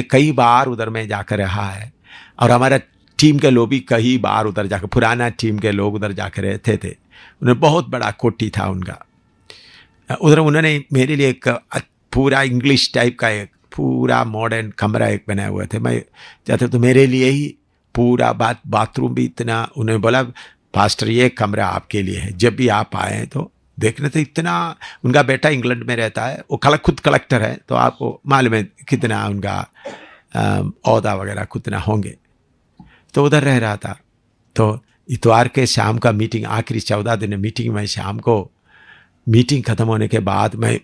कई बार उधर में जाकर रहा है, और हमारा टीम के लोग भी कई बार उधर जाकर, पुराना टीम के लोग उधर जाकर रहते थे। उन्हें बहुत बड़ा कोठी था उनका। उधर उन्होंने मेरे लिए एक पूरा इंग्लिश टाइप का एक पूरा मॉडर्न कमरा एक बनाए हुए थे। मैं जाते तो मेरे लिए ही पूरा बाथरूम भी इतना। उन्होंने बोला पास्टर ये कमरा आपके लिए है, जब भी आप आए तो देखने। तो इतना, उनका बेटा इंग्लैंड में रहता है, वो खुद कलेक्टर है, तो आपको मालूम है कितना उनका औहदा वगैरह कितना होंगे। तो उधर रह रहा था। तो इतवार के शाम का मीटिंग, आखिरी 14 दिन मीटिंग में, शाम को मीटिंग खत्म होने के बाद मैं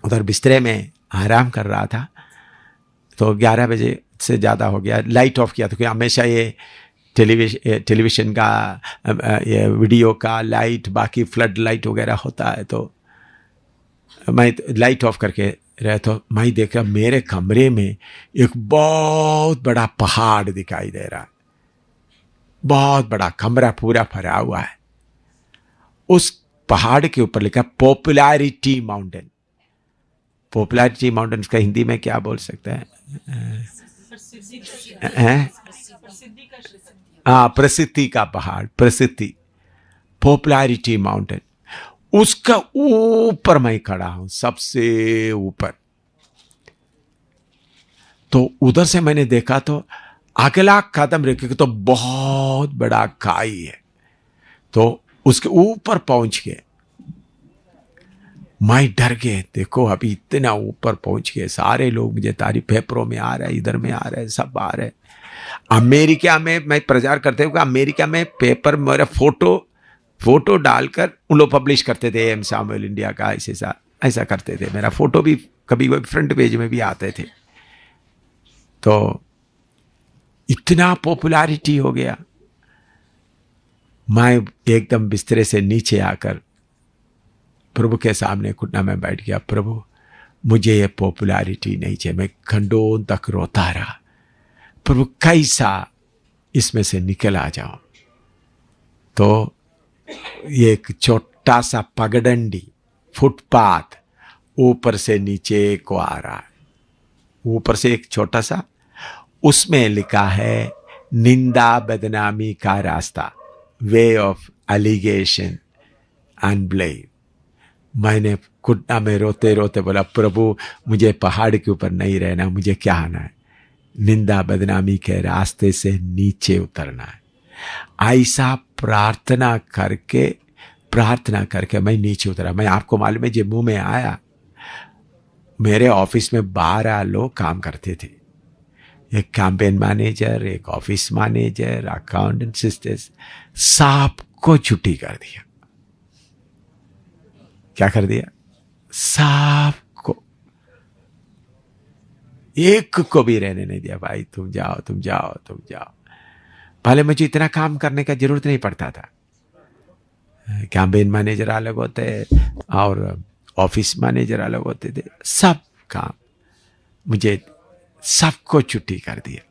उधर बिस्तरे में आराम कर रहा था, तो 11 बजे से ज़्यादा हो गया, लाइट ऑफ किया। तो क्योंकि हमेशा ये टेलीविज़न का ये वीडियो का लाइट, बाकी फ्लड लाइट वगैरह होता है, तो मैं लाइट ऑफ करके रहे, तो मैं देख रहा मेरे कमरे में एक बहुत बड़ा पहाड़ दिखाई दे रहा है। बहुत बड़ा कमरा पूरा भरा हुआ है। उस पहाड़ के ऊपर लिखा पॉपुलैरिटी माउंटेन। पॉपुलैरिटी माउंटेन का हिंदी में क्या बोल सकते हैं? प्रसिद्धि का पहाड़, प्रसिद्धि, पॉपुलैरिटी माउंटेन। उसका ऊपर मैं खड़ा हूं, सबसे ऊपर। तो उधर से मैंने देखा तो अगला कदम रखे तो बहुत बड़ा खाई है, तो उसके ऊपर पहुंच गए। मैं डर गए, देखो अभी इतना ऊपर पहुंच गए, सारे लोग मुझे तारीफ, पेपरों में आ रहा है, इधर में आ रहा है, सब आ रहे हैं। अमेरिका में मैं प्रचार करते हुए, अमेरिका में पेपर मेरा फोटो डालकर उन लोग पब्लिश करते थे, एम सामुएल इंडिया का, ऐसा करते थे। मेरा फोटो भी कभी फ्रंट पेज में भी आते थे। तो इतना पॉपुलैरिटी हो गया। मैं एकदम बिस्तरे से नीचे आकर प्रभु के सामने घुटना में बैठ गया। प्रभु, मुझे ये पॉपुलैरिटी नहीं चाहिए। मैं घंटों तक रोता रहा, प्रभु कैसा इसमें से निकल आ जाऊं। तो ये एक छोटा सा पगडंडी, फुटपाथ ऊपर से नीचे को आ रहा है, ऊपर से एक छोटा सा, उसमें लिखा है निंदा बदनामी का रास्ता, way of allegation and blame. मैंने घुटना में रोते रोते बोला, प्रभु मुझे पहाड़ के ऊपर नहीं रहना, मुझे क्या आना है? निंदा बदनामी के रास्ते से नीचे उतरना है। ऐसा प्रार्थना करके मैं नीचे उतरा। मैं, आपको मालूम है, जम्मू में आया, मेरे ऑफिस में 12 लोग काम करते थे। एक कैंपेन मैनेजर, एक ऑफिस मैनेजर, अकाउंटेंट, सिस्टर्स, सबको छुट्टी कर दिया। क्या कर दिया? सबको, एक को भी रहने नहीं दिया। भाई तुम जाओ, तुम जाओ, तुम जाओ। पहले मुझे इतना काम करने का जरूरत नहीं पड़ता था। कैंपेन मैनेजर अलग होते और ऑफिस मैनेजर अलग होते थे, सब काम मुझे, सबको छुट्टी कर दिया।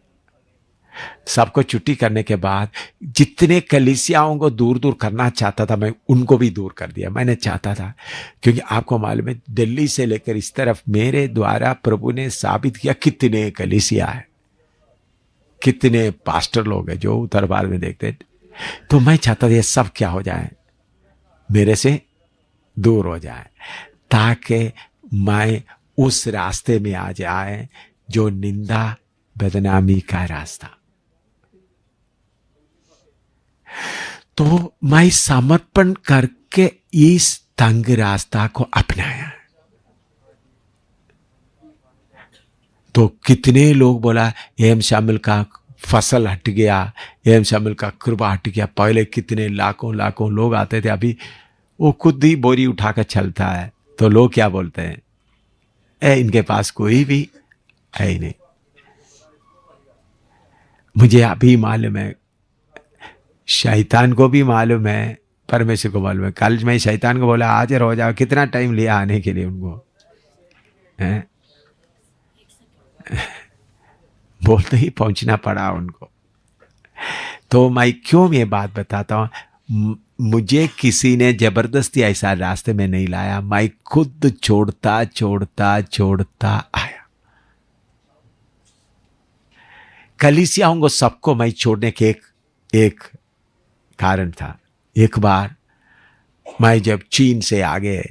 सबको छुट्टी करने के बाद जितने कलीसियाओं को दूर दूर करना चाहता था, मैं उनको भी दूर कर दिया। मैंने चाहता था, क्योंकि आपको मालूम है, दिल्ली से लेकर इस तरफ मेरे द्वारा प्रभु ने साबित किया कितने कलीसिया है, कितने पास्टर लोग हैं जो उत्तर भारत में देखते हैं। तो मैं चाहता था ये सब क्या हो जाए, मेरे से दूर हो जाए, ताकि मैं उस रास्ते में आ जाए जो निंदा बदनामी का रास्ता। तो मैं समर्पण करके इस तंग रास्ता को अपनाया। तो कितने लोग बोला, एम शामिल का फसल हट गया, एम शामिल का कृपा हट गया। पहले कितने लाखों लाखों लोग आते थे, अभी वो खुद ही बोरी उठाकर चलता है। तो लोग क्या बोलते हैं, इनके पास कोई भी है ही नहीं। मुझे अभी मालूम है, शैतान को भी मालूम है, परमेश्वर को मालूम है। कल मैं शैतान को बोला हाजिर हो जाओ, कितना टाइम लिया आने के लिए उनको, हैं? बोलते ही पहुंचना पड़ा उनको। तो मैं क्यों ये बात बताता हूं, मुझे किसी ने जबरदस्ती ऐसा रास्ते में नहीं लाया, मैं खुद छोड़ता छोड़ता छोड़ता आया। कलीसियाओं को सबको मैं छोड़ने के एक कारण था। एक बार मैं जब चीन से आ गए,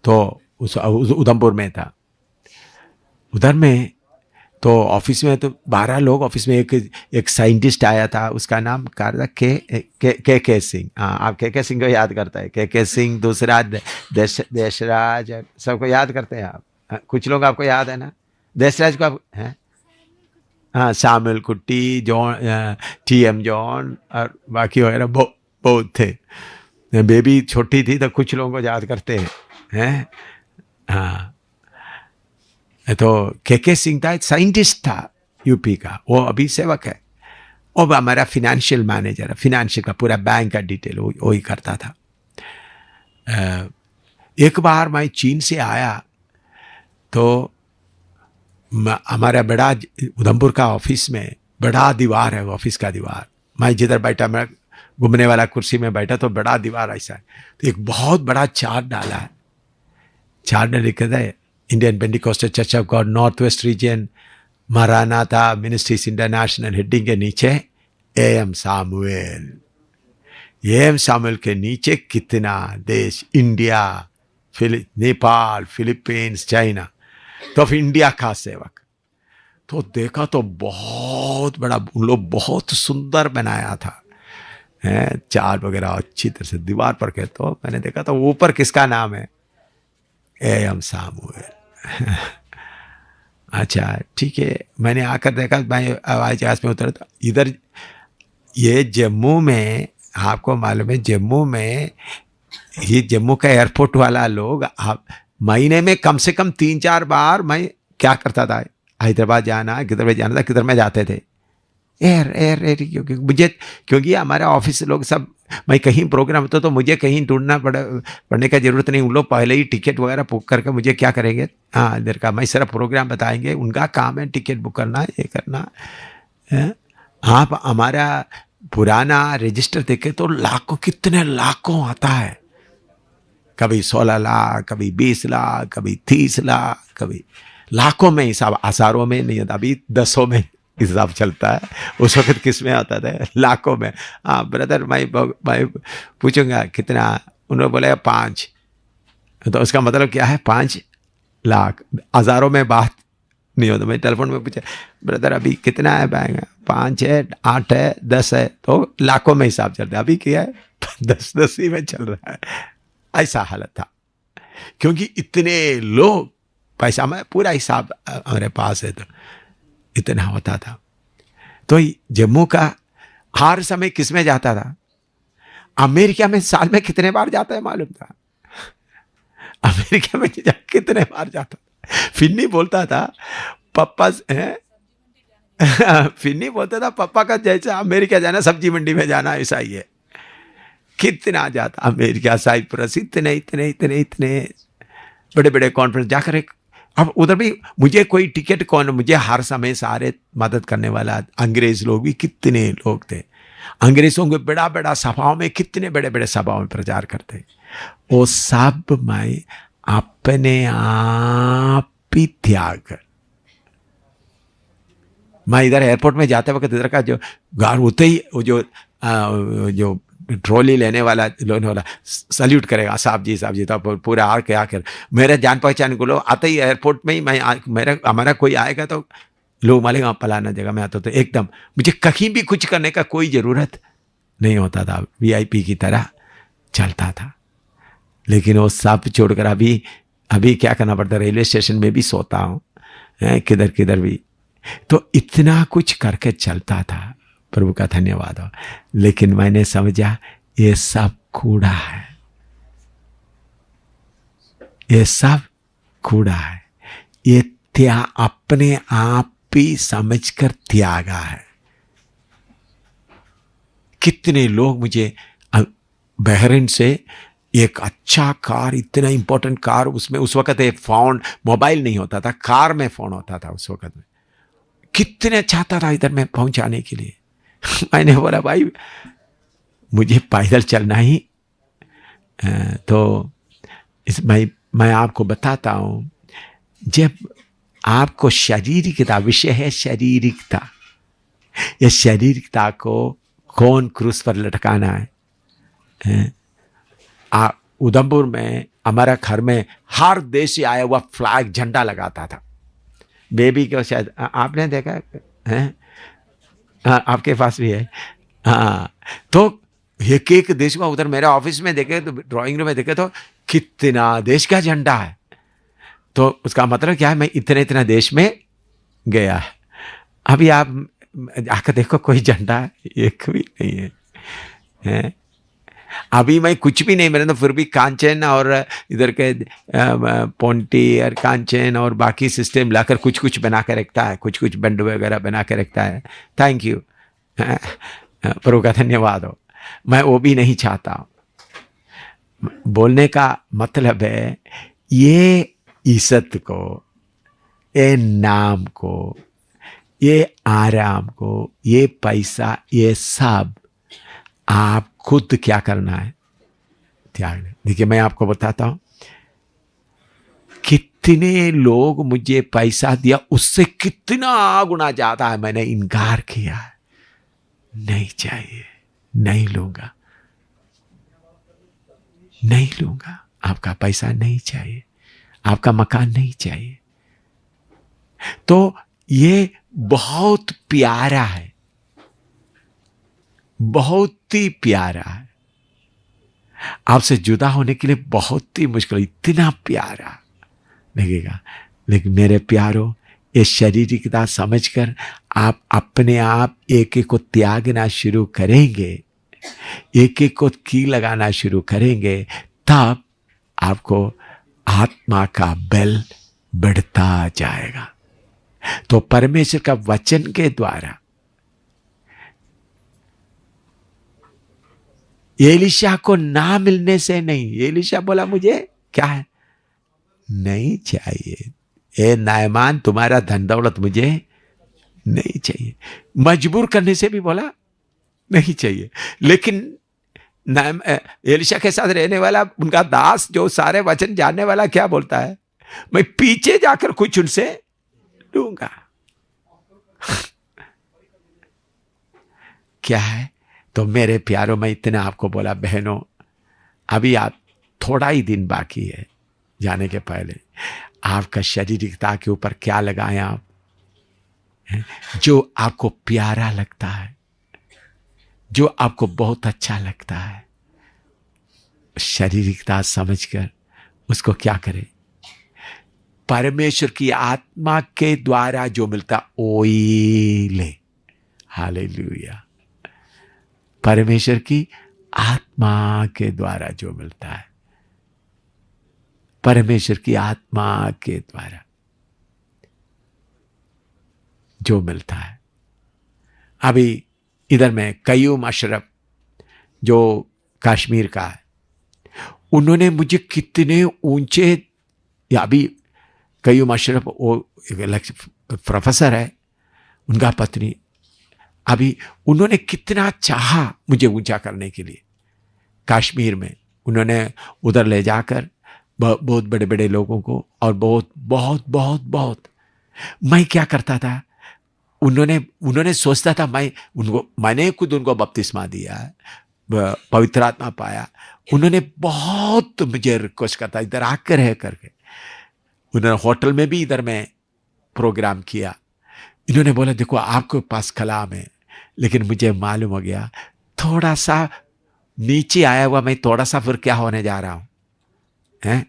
तो उधमपुर में था, उधर में तो ऑफिस में तो 12 लोग ऑफिस में, एक साइंटिस्ट आया था, उसका नाम के सिंह। हाँ, आप के सिंह को याद करता है, के सिंह। दूसरा देशराज, सबको याद करते हैं आप? कुछ लोग आपको याद है ना? देशराज को आप हैं? हाँ, सामुएल कुट्टी, जॉन, TM जॉन और बाकी वगैरह बहुत थे। बेबी छोटी थी तो कुछ लोगों को याद करते हैं। हाँ, तो के सिंह था, साइंटिस्ट था यूपी का, वो अभी सेवक है। और हमारा फिनेंशियल मैनेजर है, फिनेंशियल का पूरा बैंक का डिटेल वो ही करता था। एक बार मैं चीन से आया तो हमारा बड़ा उधमपुर का ऑफिस में बड़ा दीवार है, ऑफिस का दीवार। मैं जिधर बैठा, मैं घूमने वाला कुर्सी में बैठा तो बड़ा दीवार ऐसा है, तो एक बहुत बड़ा चार्ट डाला है। चार्ट में लिखा है Indian Pentecostal church of God north west region Maranatha ministries international, heading के नीचे AM सामुएल। AM सामुएल के नीचे कितना देश, इंडिया, नेपाल, फिलीपींस, चाइना, तो फिर इंडिया का सेवक। तो देखा तो बहुत बड़ा, उन लोग बहुत सुंदर बनाया था, चार्ट वगैरह अच्छी तरह से दीवार पर के। तो मैंने देखा तो ऊपर किसका नाम है, AM सामुएल। अच्छा ठीक है, मैंने आकर देखा, मैं हवाई जहाज में उतरा था इधर, ये जम्मू में, आपको मालूम है जम्मू में, ये जम्मू का एयरपोर्ट वाला लोग आप महीने में कम से कम 3-4 बार, मैं क्या करता था, हैदराबाद जाना, किधर में जाते थे, एयर क्योंकि हमारा ऑफिस लोग सब, मैं कहीं प्रोग्राम होता तो मुझे कहीं ढूंढना पड़ने का जरूरत नहीं, उन लोग पहले ही टिकट वगैरह बुक करके मुझे क्या करेंगे, हाँ इधर का, मैं सिर्फ प्रोग्राम बताएंगे, उनका काम है टिकट बुक करना, ये करना है। आप हमारा पुराना रजिस्टर देखे तो लाखों, कितने लाखों आता है, कभी 16 लाख, कभी 20 लाख, कभी 30 लाख, कभी लाखों में हिसाब, हजारों में नहीं होता, अभी 10 में हिसाब चलता है, उस वक्त किस में आता था, लाखों में। हाँ ब्रदर, मैं पूछूंगा कितना, उन्होंने बोला 5, तो उसका मतलब क्या है, 5 लाख, हजारों में बात नहीं होता। मैं टेलीफोन में पूछा, ब्रदर अभी कितना है बैंक, 5 है, 8 है, 10 है, तो लाखों में हिसाब चलता है, अभी क्या है 10 ही में चल रहा है। ऐसा हालत था, क्योंकि इतने लोग, पैसा में पूरा हिसाब हमारे पास है, तो इतना होता था। तो जम्मू का हर समय किस में जाता था, अमेरिका में साल में कितने बार जाता है मालूम था, अमेरिका में कितने बार जाता था। फिन्नी बोलता था पप्पा, फिन्नी बोलता था पप्पा का जैसा अमेरिका जाना सब्जी मंडी में जाना, ऐसा ही है। कितना जाता अमेरिका, साइप्रस, इतने इतने इतने इतने बड़े बड़े कॉन्फ्रेंस जाकर। एक अब उधर भी मुझे कोई टिकट कौन, मुझे हर समय सारे मदद करने वाला, अंग्रेज लोग भी कितने लोग थे, अंग्रेजों के बड़ा बड़ा सभाओं में, कितने बड़े बड़े सभाओं में प्रचार करते, वो सब मैं अपने आप ही त्याग कर। मैं इधर एयरपोर्ट में जाते वक्त इधर का जो गार्ड होते ही, वो जो ट्रॉली लेने वाला सल्यूट करेगा, साहब जी तो पूरा आकर मेरे जान पहचान को लोग आते ही एयरपोर्ट में ही, हमारा कोई आएगा तो लोग मालेगा पलाना जगह में आता, तो एकदम मुझे कहीं भी कुछ करने का कोई ज़रूरत नहीं होता था, VIP की तरह चलता था। लेकिन वो सब छोड़कर अभी क्या करना पड़ता, रेलवे स्टेशन में भी सोता हूँ, किधर किधर भी, तो इतना कुछ करके चलता था। प्रभु का धन्यवाद हो। लेकिन मैंने समझा ये सब कूड़ा है, ये सब कूड़ा है, ये अपने आप ही समझकर त्यागा है। कितने लोग मुझे बहरीन से एक अच्छा कार, इतना इंपॉर्टेंट कार, उसमें उस वक्त एक फोन, मोबाइल नहीं होता था, कार में फोन होता था उस वक्त में, कितने चाहता था इधर में पहुंचाने के लिए। मैंने बोला भाई मुझे पैदल चलना ही, तो मैं आपको बताता हूँ, जब आपको शारीरिकता, विषय है शारीरिकता, ये शारीरिकता को कौन क्रूस पर लटकाना है। उधमपुर में हमारा घर में हर देश से आया हुआ फ्लैग, झंडा लगाता था, बेबी को शायद आपने देखा है, हाँ आपके पास भी है, हाँ। तो एक देश का, उधर मेरे ऑफिस में देखे तो, ड्राइंग रूम में देखे तो कितना देश का झंडा है, तो उसका मतलब क्या है, मैं इतने इतना देश में गया है। अभी आप आकर देखो, कोई झंडा एक भी नहीं है, हैं? अभी मैं कुछ भी नहीं, मेरे तो फिर भी कांचन और इधर के पोंटी और कांचन और बाकी सिस्टम लाकर कुछ कुछ बना कर रखता है, कुछ कुछ बंड वगैरह बना कर रखता है। थैंक यू, प्रभु का धन्यवाद हो। मैं वो भी नहीं चाहता। बोलने का मतलब है ये इज्जत को, ये नाम को, ये आराम को, ये पैसा, ये सब आप खुद क्या करना है, त्याग। देखिए मैं आपको बताता हूं, कितने लोग मुझे पैसा दिया उससे कितना गुना ज्यादा है मैंने इनकार किया है। नहीं चाहिए, नहीं लूंगा, नहीं लूंगा, आपका पैसा नहीं चाहिए, आपका मकान नहीं चाहिए। तो ये बहुत प्यारा है, बहुत ही प्यारा है। आपसे जुदा होने के लिए बहुत ही मुश्किल, इतना प्यारा लगेगा। लेकिन मेरे प्यारो, ये शारीरिकता समझकर आप अपने आप एक एक को त्यागना शुरू करेंगे, एक एक को की लगाना शुरू करेंगे, तब आपको आत्मा का बल बढ़ता जाएगा। तो परमेश्वर का वचन के द्वारा एलीशा को ना मिलने से नहीं, एलीशा बोला मुझे क्या है, नहीं चाहिए, ए नायमान तुम्हारा धन दौलत मुझे नहीं चाहिए। मजबूर करने से भी बोला नहीं चाहिए। लेकिन एलीशा के साथ रहने वाला उनका दास, जो सारे वचन जानने वाला, क्या बोलता है, मैं पीछे जाकर कुछ उनसे लूंगा। क्या है? तो मेरे प्यारों, मैं इतना आपको बोला, बहनों अभी आप थोड़ा ही दिन बाकी है जाने के पहले, आपका शारीरिकता के ऊपर क्या लगाएं आप, जो आपको प्यारा लगता है, जो आपको बहुत अच्छा लगता है, शारीरिकता समझकर उसको क्या करें, परमेश्वर की आत्मा के द्वारा जो मिलता ओई ले। हालेलुया। परमेश्वर की आत्मा के द्वारा जो मिलता है, परमेश्वर की आत्मा के द्वारा जो मिलता है। अभी इधर में कयूम अशरफ, जो कश्मीर का है, उन्होंने मुझे कितने ऊंचे, या अभी कयूम अशरफ वो प्रोफेसर है, उनका पत्नी, अभी उन्होंने कितना चाहा मुझे ऊंचा करने के लिए। कश्मीर में उन्होंने उधर ले जाकर बहुत बड़े बड़े लोगों को, और बहुत बहुत बहुत बहुत, मैं क्या करता था, उन्होंने सोचता था मैंने खुद उनको बपतिस्मा दिया है, पवित्र आत्मा पाया। उन्होंने बहुत मुझे रिक्वेस्ट करता, इधर आकर है करके। उन्होंने होटल में भी इधर में प्रोग्राम किया। इन्होंने बोला देखो आपके पास कलाम है, लेकिन मुझे मालूम हो गया थोड़ा सा नीचे आया हुआ मैं, थोड़ा सा फिर क्या होने जा रहा हूं, हैं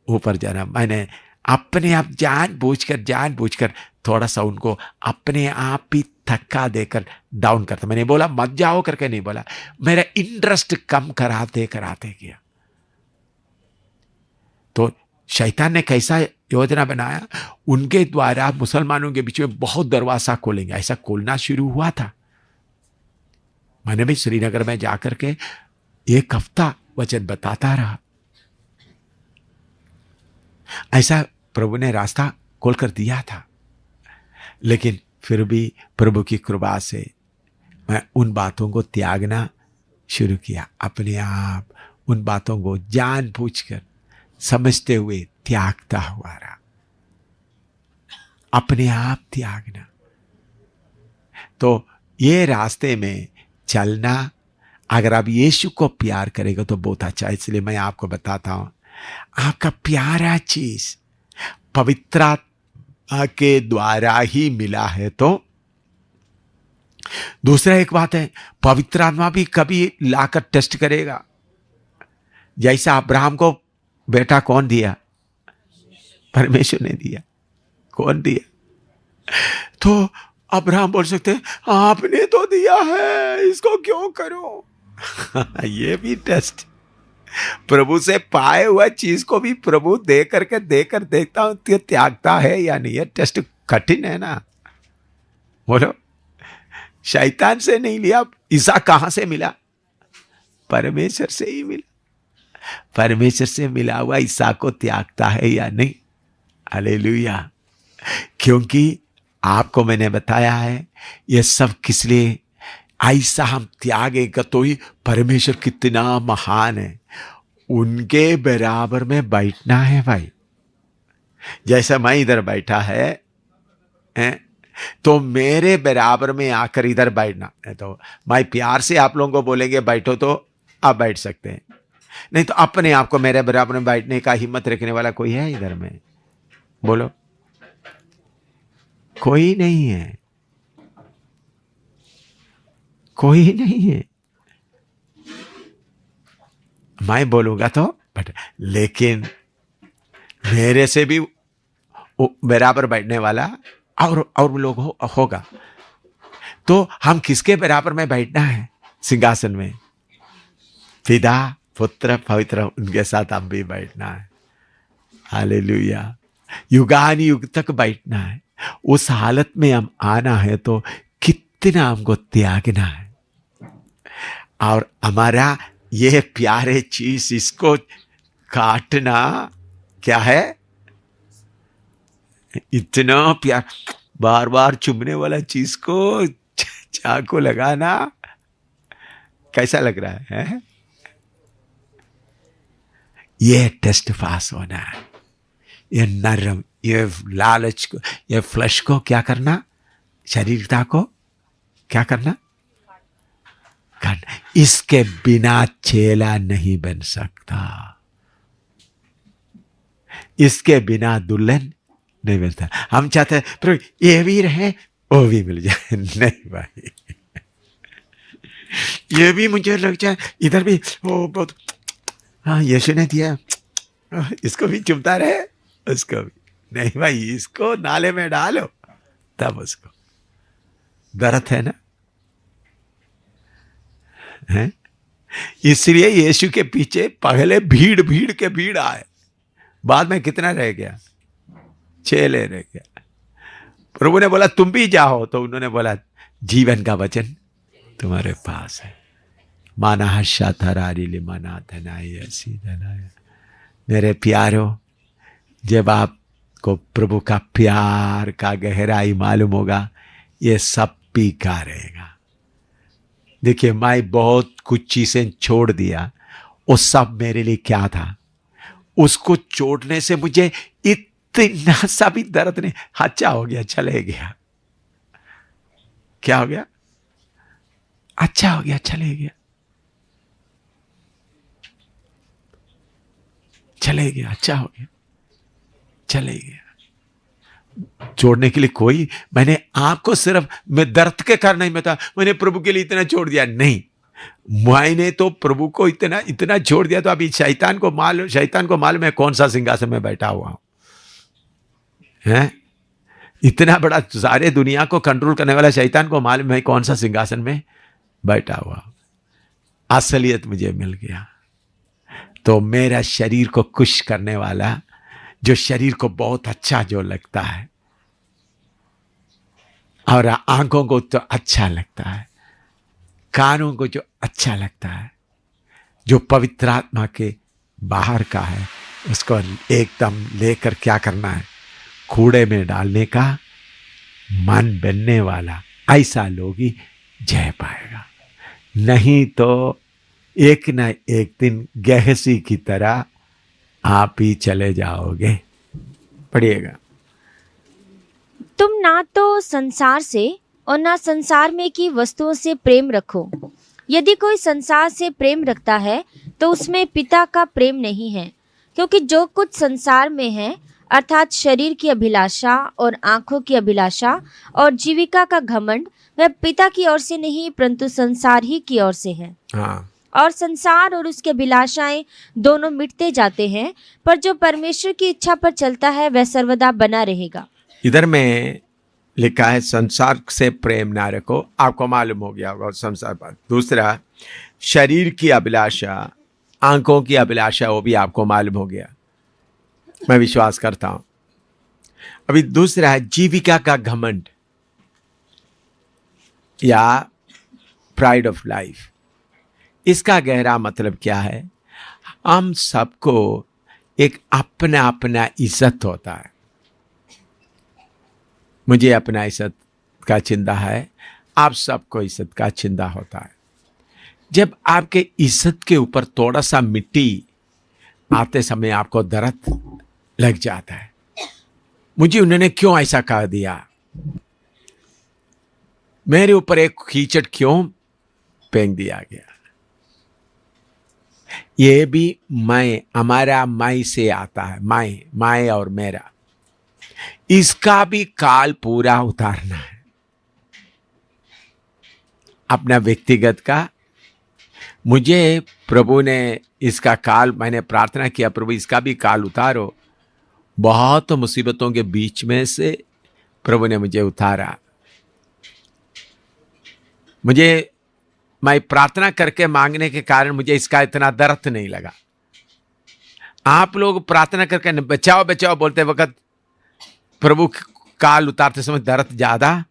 ऊपर जाना। मैंने अपने आप जानबूझकर थोड़ा सा उनको अपने आप ही धक्का देकर डाउन करता। मैंने बोला मत जाओ करके नहीं बोला, मेरा इंटरेस्ट कम कराते गया। तो शैतान ने कैसा योजना बनाया, उनके द्वारा मुसलमानों के बीच में बहुत दरवाजा खोलेंगे, ऐसा खोलना शुरू हुआ था। मैंने भी श्रीनगर में जाकर के 1 हफ्ता वचन बताता रहा। ऐसा प्रभु ने रास्ता खोलकर दिया था। लेकिन फिर भी प्रभु की कृपा से मैं उन बातों को त्यागना शुरू किया। अपने आप उन बातों को जानबूझकर समझते हुए त्यागता हुआ रहा। अपने आप त्यागना। तो ये रास्ते में चलना, अगर आप यीशु को प्यार करेगा तो बहुत अच्छा। इसलिए मैं आपको बताता हूं, आपका प्यारा चीज पवित्र आत्मा के द्वारा ही मिला है। तो दूसरा एक बात है, पवित्र आत्मा भी कभी लाकर टेस्ट करेगा। जैसा अब्राहम को बेटा कौन दिया? परमेश्वर ने दिया। कौन दिया? तो अब्राहम बोल सकते हैं आपने तो दिया है, इसको क्यों करो? ये भी टेस्ट, प्रभु से पाए हुआ चीज को भी प्रभु दे करके देकर देखता हूं तो त्यागता है या नहीं। ये टेस्ट कठिन है ना। बोलो, शैतान से नहीं लिया, ईसा कहां से मिला? परमेश्वर से ही मिला। परमेश्वर से मिला हुआ ईसा को त्यागता है या नहीं? हालेलुया। क्योंकि आपको मैंने बताया है ये सब किस लिए, ऐसा हम त्यागेगा तो ही परमेश्वर कितना महान है, उनके बराबर में बैठना है भाई। जैसा मैं इधर बैठा है तो मेरे बराबर में आकर इधर बैठना है। तो मैं प्यार से आप लोगों को बोलेंगे बैठो तो आप बैठ सकते हैं, नहीं तो अपने आप को मेरे बराबर में बैठने का हिम्मत रखने वाला कोई है इधर में? बोलो, कोई नहीं है, कोई नहीं है। मैं बोलूंगा तो बट, लेकिन मेरे से भी बराबर बैठने वाला और लोग होगा। तो हम किसके बराबर में बैठना है सिंहासन में? पिता पुत्र पवित्र, उनके साथ हम भी बैठना है। हालेलुया। युगान युग तक बैठना है। उस हालत में हम आना है तो कितना हमको त्यागना है। और हमारा ये प्यारे चीज, इसको काटना क्या है? इतना प्यार, बार बार चुभने वाला चीज को चाकू लगाना कैसा लग रहा है? ये टेस्ट पास होना है। ये नरम, ये लालच को, ये फ्लश को क्या करना? शरीरता को क्या करना? करना। इसके बिना चेला नहीं बन सकता, इसके बिना दुल्हन नहीं बनता। हम चाहते हैं पर ये भी रहे वो भी मिल जाए, नहीं भाई। ये भी मुझे लग जाए, इधर भी वो बहुत, हाँ यीशु ने दिया, इसको भी चुभता रहे, उसको भी नहीं भाई, इसको नाले में डालो तब उसको दर्द है ना, है? इसलिए यीशु के पीछे पहले भीड़ भीड़ के भीड़ आए, बाद में कितना रह गया? चेले रह गया। प्रभु ने बोला तुम भी जाओ, तो उन्होंने बोला जीवन का वचन तुम्हारे पास है। माना हर्षा थरारी माना धनाई ऐसी धनाया। मेरे प्यारो, जब आपको प्रभु का प्यार का गहराई मालूम होगा, ये सब पीका रहेगा। देखिए, मैं बहुत कुछ चीजें छोड़ दिया, वो सब मेरे लिए क्या था? उसको छोड़ने से मुझे इतना सा भी दर्द नहीं, अच्छा हो गया, चले गया। क्या हो गया? अच्छा हो गया, चले गया, चले गया, अच्छा हो गया, चले गया। छोड़ने के लिए कोई, मैंने आपको सिर्फ मैं दर्द के कारण नहीं बता, मैंने प्रभु के लिए इतना छोड़ दिया, नहीं। मैंने तो प्रभु को इतना इतना छोड़ दिया, तो अभी शैतान को मालूम है कौन सा सिंहासन में बैठा हुआ हूं, है? इतना बड़ा सारे दुनिया को कंट्रोल करने वाला शैतान को मालूम है कौन सा सिंहासन में बैठा हुआ। असलियत मुझे मिल गया। तो मेरा शरीर को खुश करने वाला, जो शरीर को बहुत अच्छा जो लगता है, और आंखों को तो अच्छा लगता है, कानों को जो अच्छा लगता है, जो पवित्र आत्मा के बाहर का है, उसको एकदम लेकर क्या करना है? कूड़े में डालने का मन बनने वाला, ऐसा लोग ही जय पाएगा। नहीं तो एक न एक दिन गहसी की तरह आप ही चले जाओगे। पढ़िएगा। तुम ना तो संसार से और ना संसार में की वस्तुओं से प्रेम रखो। यदि कोई संसार से प्रेम रखता है तो उसमें पिता का प्रेम नहीं है। क्योंकि जो कुछ संसार में है, अर्थात शरीर की अभिलाषा और आंखों की अभिलाषा और जीविका का घमंड, वह पिता की ओर से नहीं परंतु संसार ही की ओर से है। हाँ। और संसार और उसकी अभिलाषाएं दोनों मिटते जाते हैं, पर जो परमेश्वर की इच्छा पर चलता है वह सर्वदा बना रहेगा। इधर में लिखा है संसार से प्रेम ना रखो, आपको मालूम हो गया होगा संसार पर। दूसरा, शरीर की अभिलाषा, आंखों की अभिलाषा, वो भी आपको मालूम हो गया, मैं विश्वास करता हूं। अभी दूसरा है जीविका का घमंड या प्राइड ऑफ लाइफ। इसका गहरा मतलब क्या है? हम सबको एक अपना अपना इज्जत होता है। मुझे अपना इज्जत का चिंता है, आप सबको इज्जत का चिंता होता है। जब आपके इज्जत के ऊपर थोड़ा सा मिट्टी आते समय आपको दर्द लग जाता है, मुझे उन्होंने क्यों ऐसा कह दिया, मेरे ऊपर एक कीचड़ क्यों फेंक दिया गया। ये भी मैं, हमारा मैं से आता है, मैं और मेरा, इसका भी काल पूरा उतारना है। अपना व्यक्तिगत का, मुझे प्रभु ने इसका काल, मैंने प्रार्थना किया प्रभु इसका भी काल उतारो। बहुत मुसीबतों के बीच में से प्रभु ने मुझे उतारा। मैं प्रार्थना करके मांगने के कारण मुझे इसका इतना दर्द नहीं लगा। आप लोग प्रार्थना करके बचाओ बचाओ बोलते वक्त प्रभु काल उतारते समय दर्द ज्यादा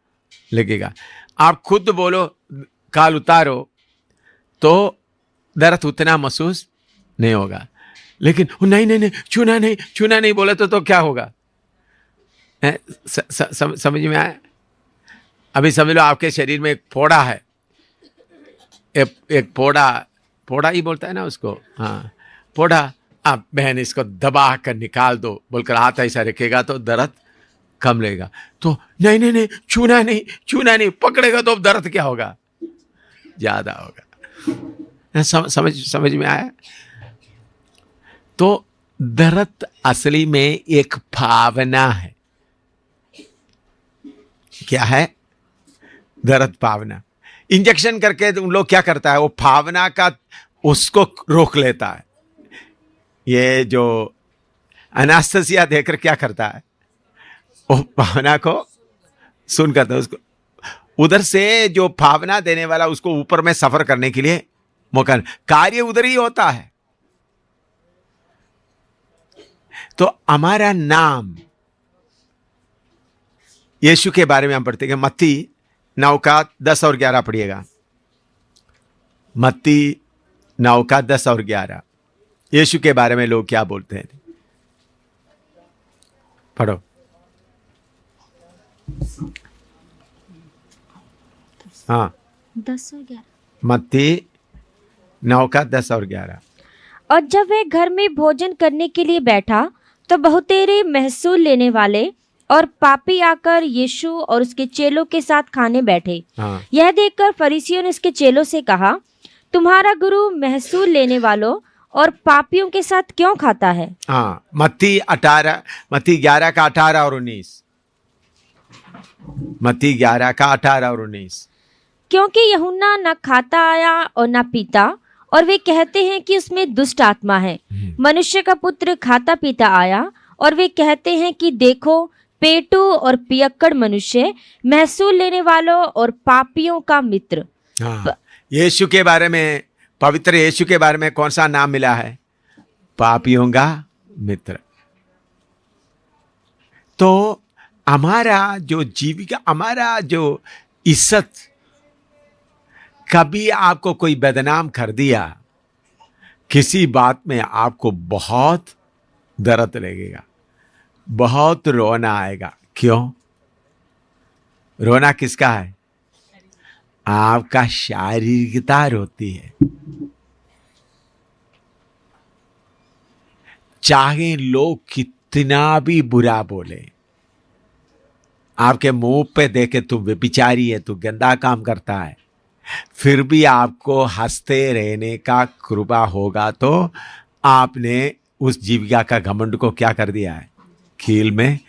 लगेगा। आप खुद बोलो काल उतारो तो दर्द उतना महसूस नहीं होगा। लेकिन नहीं छूना नहीं बोले तो क्या होगा? समझ में आया? अभी समझ लो आपके शरीर में एक फोड़ा है, एक फोड़ा ही बोलता है ना उसको, हाँ फोड़ा। आप बहन इसको दबा कर निकाल दो बोलकर हाथ ऐसा रखेगा तो दर्द कम लगेगा। तो नहीं छूना नहीं पकड़ेगा तो दर्द क्या होगा? ज्यादा होगा। समझ में आया? तो दर्द असली में एक भावना है। क्या है? दर्द भावना। इंजेक्शन करके उन लोग क्या करता है, वो भावना का उसको रोक लेता है। ये जो एनेस्थेसिया देकर क्या करता है, वो भावना को सुन करता है, उसको उधर से जो भावना देने वाला उसको ऊपर में सफर करने के लिए मौका, कार्य उधर ही होता है। तो हमारा नाम, यीशु के बारे में हम पढ़ते हैं मत्ती 9 का 10 और 11 पढ़िएगा। मत्ती 9 का 10 और 11 यीशु के बारे में लोग क्या बोलते हैं, पढ़ो। हाँ 10 और 11। मत्ती 9 का 10 और 11। और जब वह घर में भोजन करने के लिए बैठा तो बहुतेरे महसूल लेने वाले और पापी आकर यीशु और उसके चेलों के साथ खाने बैठे। हाँ। यह देखकर फरीसियों ने उसके चेलों से कहा, तुम्हारा गुरु महसूल लेने वालों और पापियों के साथ क्यों खाता है? हाँ, मत्ती 11 का 18 और 19। मत्ती 11 का 18 और 19। क्योंकि यूहन्ना न खाता आया और न पीता, और वे कहते हैं कि उसमें दुष्ट आत्मा है। मनुष्य का पुत्र खाता पीता आया, और वे कहते हैं कि देखो पेटू और पियक्कड़ मनुष्य, महसूल लेने वालों और पापियों का मित्र। हाँ, यीशु के बारे में, पवित्र यीशु के बारे में कौन सा नाम मिला है? पापियों का मित्र। तो हमारा जो जीविका, हमारा जो इज्जत, कभी आपको कोई बदनाम कर दिया, किसी बात में आपको बहुत दर्द लगेगा, बहुत रोना आएगा। क्यों रोना? किसका है? आपका शारीरिकता रोती है। चाहे लोग कितना भी बुरा बोले, आपके मुंह पे देखे तू व्यभिचारी है, तू गंदा काम करता है, फिर भी आपको हंसते रहने का कृपा होगा। तो आपने उस जीविका का घमंड को क्या कर दिया है? कील में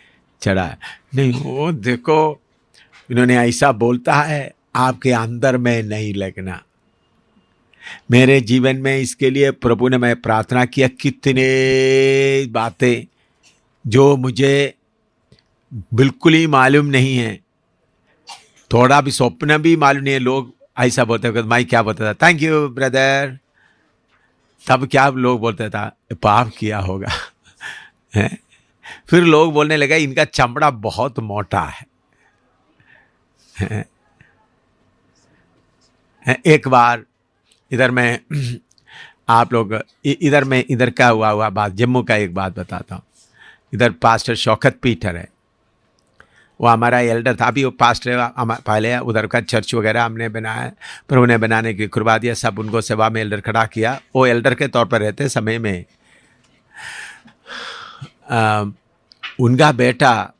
चढ़ा है। नहीं, वो देखो इन्होंने ऐसा बोलता है, आपके अंदर में नहीं लगना। मेरे जीवन में इसके लिए प्रभु ने मैं प्रार्थना किया, कितने बातें जो मुझे बिल्कुल ही मालूम नहीं है, थोड़ा भी स्वप्न भी मालूम नहीं है, लोग ऐसा बोलते हैं। मैं क्या बोलता था, थैंक यू ब्रदर। तब क्या लोग बोलते था, पाप किया होगा। हैं? फिर लोग बोलने लगा इनका चमड़ा बहुत मोटा है। एक बार इधर में आप लोग इधर का हुआ बात, जम्मू का एक बात बताता हूँ। इधर पास्टर शौकत पीटर है, वो हमारा एल्डर था। अभी वो पास्टर पहले उधर का चर्च वगैरह हमने बनाया, पर उन्हें बनाने की करवा दिया, सब उनको सेवा में एल्डर खड़ा किया। वो एल्डर के तौर पर रहते समय में उनका बेटा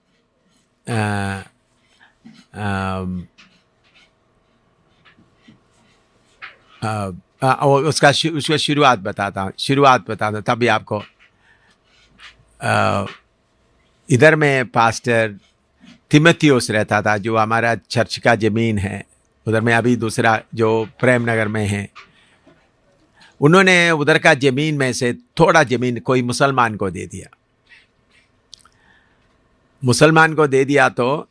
उसका शुरुआत बताता हूँ तभी आपको। इधर में पास्टर तिमोथियोस रहता था, जो हमारा चर्च का ज़मीन है। उधर में अभी दूसरा जो प्रेम नगर में है, उन्होंने उधर का ज़मीन में से थोड़ा ज़मीन कोई मुसलमान को दे दिया। तो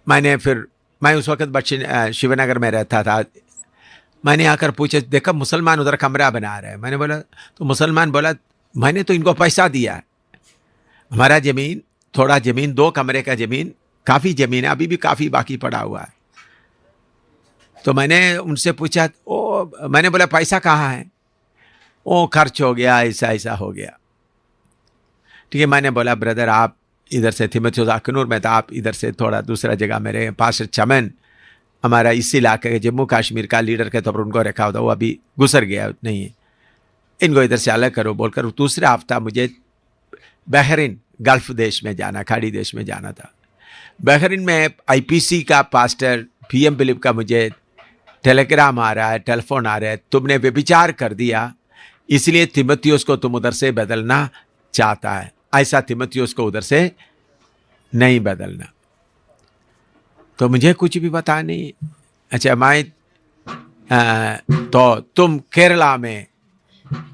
मैं उस वक्त शिवनगर में रहता था। मैंने आकर पूछा, देखा मुसलमान उधर कमरा बना रहे हैं। मैंने बोला, तो मुसलमान बोला, मैंने तो इनको पैसा दिया है, हमारा ज़मीन थोड़ा ज़मीन 2 कमरे का ज़मीन, काफ़ी ज़मीन है, अभी भी काफ़ी बाकी पड़ा हुआ है। तो मैंने उनसे पूछा, मैंने बोला पैसा कहाँ है? ओ खर्च हो गया, ऐसा हो गया। ठीक है, मैंने बोला ब्रदर आप इधर से तिमोथियोस अखनूर में था, आप इधर से थोड़ा दूसरा जगह में रहे। पास्टर चमन हमारा इस इलाके के जम्मू कश्मीर का लीडर के तौर पर उनको रखा होता, वो अभी गुजर गया नहीं है, इनको इधर से अलग करो बोलकर दूसरा हफ्ता मुझे बहरीन गल्फ देश में जाना, खाड़ी देश में जाना था। बहरीन में IPC का पास्टर PM फिलिप का मुझे टेलीग्राम आ रहा है, टेलीफोन आ रहा है, तुमने व्यभिचार कर दिया इसलिए तिमोथियोस को तुम उधर से बदलना चाहता है। ऐसा तिमोथियोस को उधर से नहीं बदलना। तो मुझे कुछ भी पता नहीं। अच्छा, मैं तो तुम केरला में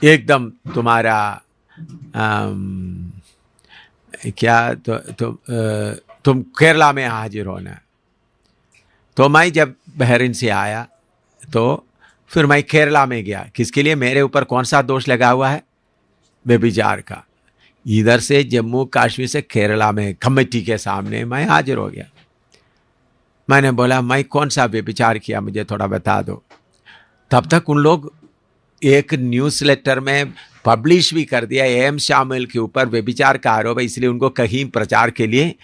एकदम तुम्हारा तुम केरला में हाजिर होना। तो मैं जब बहरीन से आया तो फिर मैं केरला में गया। किसके लिए? मेरे ऊपर कौन सा दोष लगा हुआ है? व्यभिचार का। इधर से जम्मू कश्मीर से केरला में कमेटी के सामने मैं हाजिर हो गया। मैंने बोला मैं कौन सा व्यभिचार किया, मुझे थोड़ा बता दो। तब तक उन लोग एक न्यूज़ लेटर में पब्लिश भी कर दिया, AM शामिल के ऊपर व्यभिचार का आरोप है, इसलिए उनको कहीं प्रचार के लिए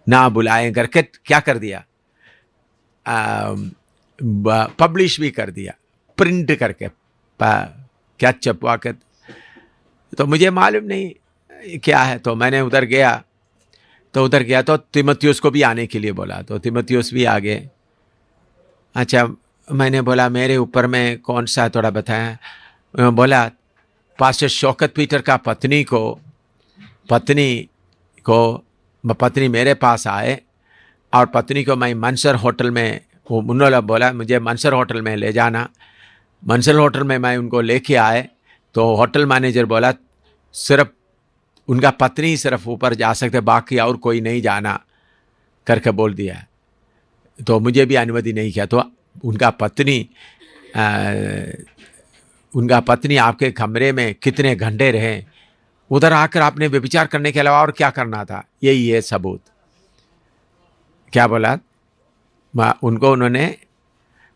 ना बुलाएं करके क्या कर दिया, पब्लिश भी कर दिया, प्रिंट करके क्या छपवा कर। तो मुझे मालूम नहीं क्या है। तो मैंने उधर गया तो तिमोथियोस को भी आने के लिए बोला, तो तिमोथियोस भी आ गए। अच्छा, मैंने बोला मेरे ऊपर में कौन सा थोड़ा बताया। बोला पास्टर शौकत पीटर का पत्नी मेरे पास आए और पत्नी को मैं मंसर होटल में, उन्होंने बोला मुझे मंसर होटल में ले जाना। मंसर होटल में मैं उनको लेके आए तो होटल मैनेजर बोला सिर्फ उनका पत्नी सिर्फ ऊपर जा सकते, बाकी और कोई नहीं जाना करके बोल दिया। तो मुझे भी अनुमति नहीं किया। तो उनका पत्नी आपके कमरे में कितने घंटे रहे, उधर आकर आपने व्यभिचार करने के अलावा और क्या करना था? यही है सबूत। क्या बोला उनको उन्होंने?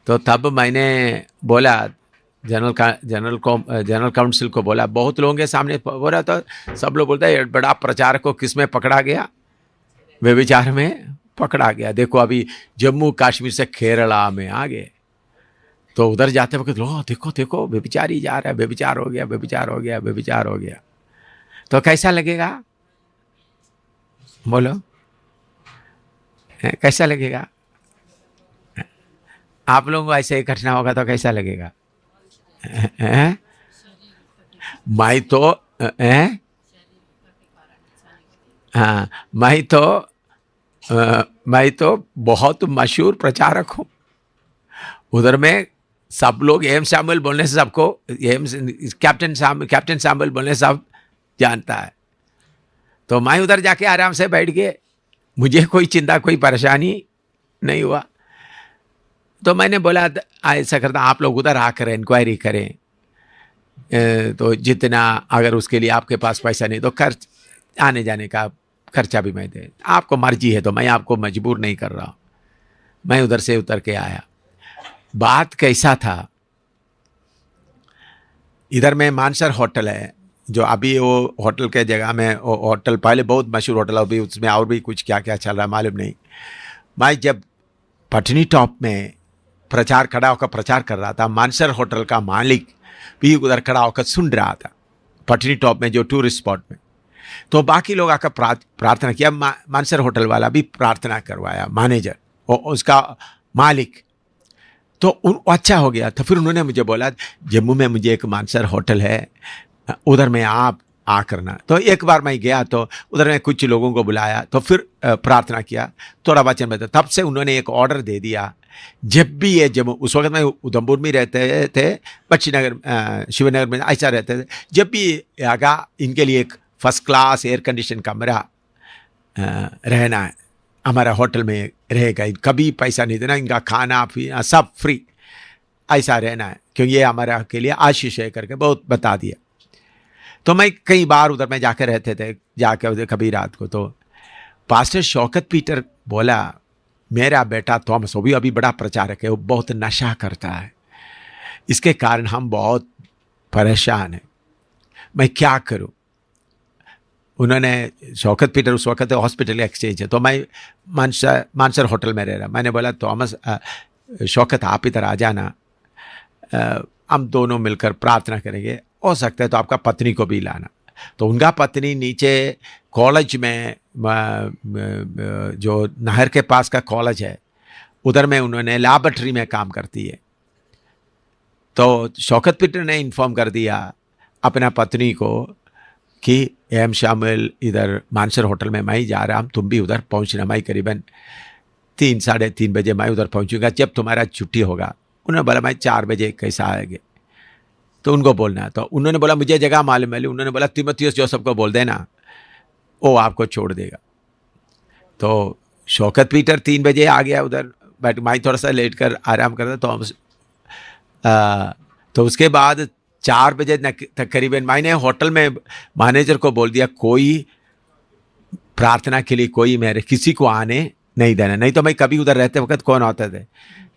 तो तब मैंने बोला जनरल काउंसिल को बोला, बहुत लोगों के सामने बोला, तो सब लोग बोलते हैं बड़ा प्रचारक को किस में पकड़ा गया? व्यभिचार में पकड़ा गया। देखो अभी जम्मू कश्मीर से केरला में आ गए, तो उधर जाते वक्त लो देखो व्यभिचारी जा रहा है, व्यभिचार हो गया। तो कैसा लगेगा? बोलो कैसा लगेगा? आप लोगों को ऐसे ही घटना होगा तो कैसा लगेगा? मैं तो बहुत मशहूर प्रचारक हूँ। उधर में सब लोग AM शामिल बोलने से सबको कैप्टन शामिल बोलने से सब जानता है। तो मैं उधर जाके आराम से बैठ गए, मुझे कोई चिंता कोई परेशानी नहीं हुआ। तो मैंने बोला ऐसा करता आप लोग उधर आकर इंक्वायरी करें, तो जितना अगर उसके लिए आपके पास पैसा नहीं तो खर्च आने जाने का खर्चा भी मैं दे, आपको मर्जी है तो मैं आपको मजबूर नहीं कर रहा हूँ। मैं उधर से उतर के आया। बात कैसा था, इधर में मानसर होटल है, जो अभी वो होटल के जगह में, वो होटल पहले बहुत मशहूर होटल है, अभी उसमें और भी कुछ क्या क्या चल रहा है मालूम नहीं। मैं जब पटनी टॉप में खड़ा होकर प्रचार कर रहा था, मानसर होटल का मालिक भी उधर खड़ा होकर सुन रहा था, पटनी टॉप में जो टूरिस्ट स्पॉट में। तो बाकी लोग आकर प्रार्थना किया, मानसर होटल वाला भी प्रार्थना करवाया, मैनेजर और उसका मालिक। तो अच्छा हो गया। तो फिर उन्होंने मुझे बोला जम्मू में मुझे एक मानसर होटल है, उधर में आप आ करना। तो एक बार मैं गया तो उधर में कुछ लोगों को बुलाया, तो फिर प्रार्थना किया, थोड़ा वचन बता। तब से उन्होंने एक ऑर्डर दे दिया, जब भी ये जम्मू, उस वक्त में उधमपुर में रहते थे, बच्ची नगर शिवनगर में ऐसा रहते थे, जब भी आगा इनके लिए एक फर्स्ट क्लास एयर कंडीशन कमरा रहना है, हमारा होटल में रहेगा, कभी पैसा नहीं देना, इनका खाना पीना सब फ्री, ऐसा रहना है, क्योंकि ये हमारा के लिए आशीष है करके बहुत बता दिया। तो मैं कई बार उधर में जाकर रहते थे, जाकर उधर कभी रात को। तो पास्टर शौकत पीटर बोला मेरा बेटा थॉमस, वो भी अभी बड़ा प्रचारक है, वो बहुत नशा करता है, इसके कारण हम बहुत परेशान हैं, मैं क्या करूं। उन्होंने शौकत पीटर उस वक्त हॉस्पिटल एक्सचेंज है, तो मैं मानसर होटल में रह रहा। मैंने बोला थॉमस, शौकत आप इधर आ जाना, हम दोनों मिलकर प्रार्थना करेंगे, हो सकता है तो आपका पत्नी को भी लाना। तो उनका पत्नी नीचे कॉलेज में, जो नहर के पास का कॉलेज है, उधर में उन्होंने लैबोरेटरी में काम करती है। तो शौकत पीटर ने इन्फॉर्म कर दिया अपना पत्नी को कि एम शामिल इधर मानसर होटल में मैं ही जा रहा हूँ, तुम भी उधर पहुँचना, मैं करीबन 3 साढ़े 3 बजे मैं उधर पहुँचूंगा, जब तुम्हारा छुट्टी होगा। उन्होंने बोला मैं 4 बजे कैसा आएंगे, तो उनको बोलना है। तो उन्होंने बोला मुझे जगह मालूम है, उन्होंने बोला तीमुथियुस जोसेफ को बोल देना, वो आपको छोड़ देगा। तो शौकत पीटर 3 बजे आ गया उधर, बट मैं थोड़ा सा लेट कर आराम कर रहा। तो उसके बाद 4 बजे तक करीबन मैंने होटल में मैनेजर को बोल दिया कोई प्रार्थना के लिए कोई मेरे किसी को आने नहीं देना, नहीं तो मैं कभी उधर रहते वक्त कौन होते थे,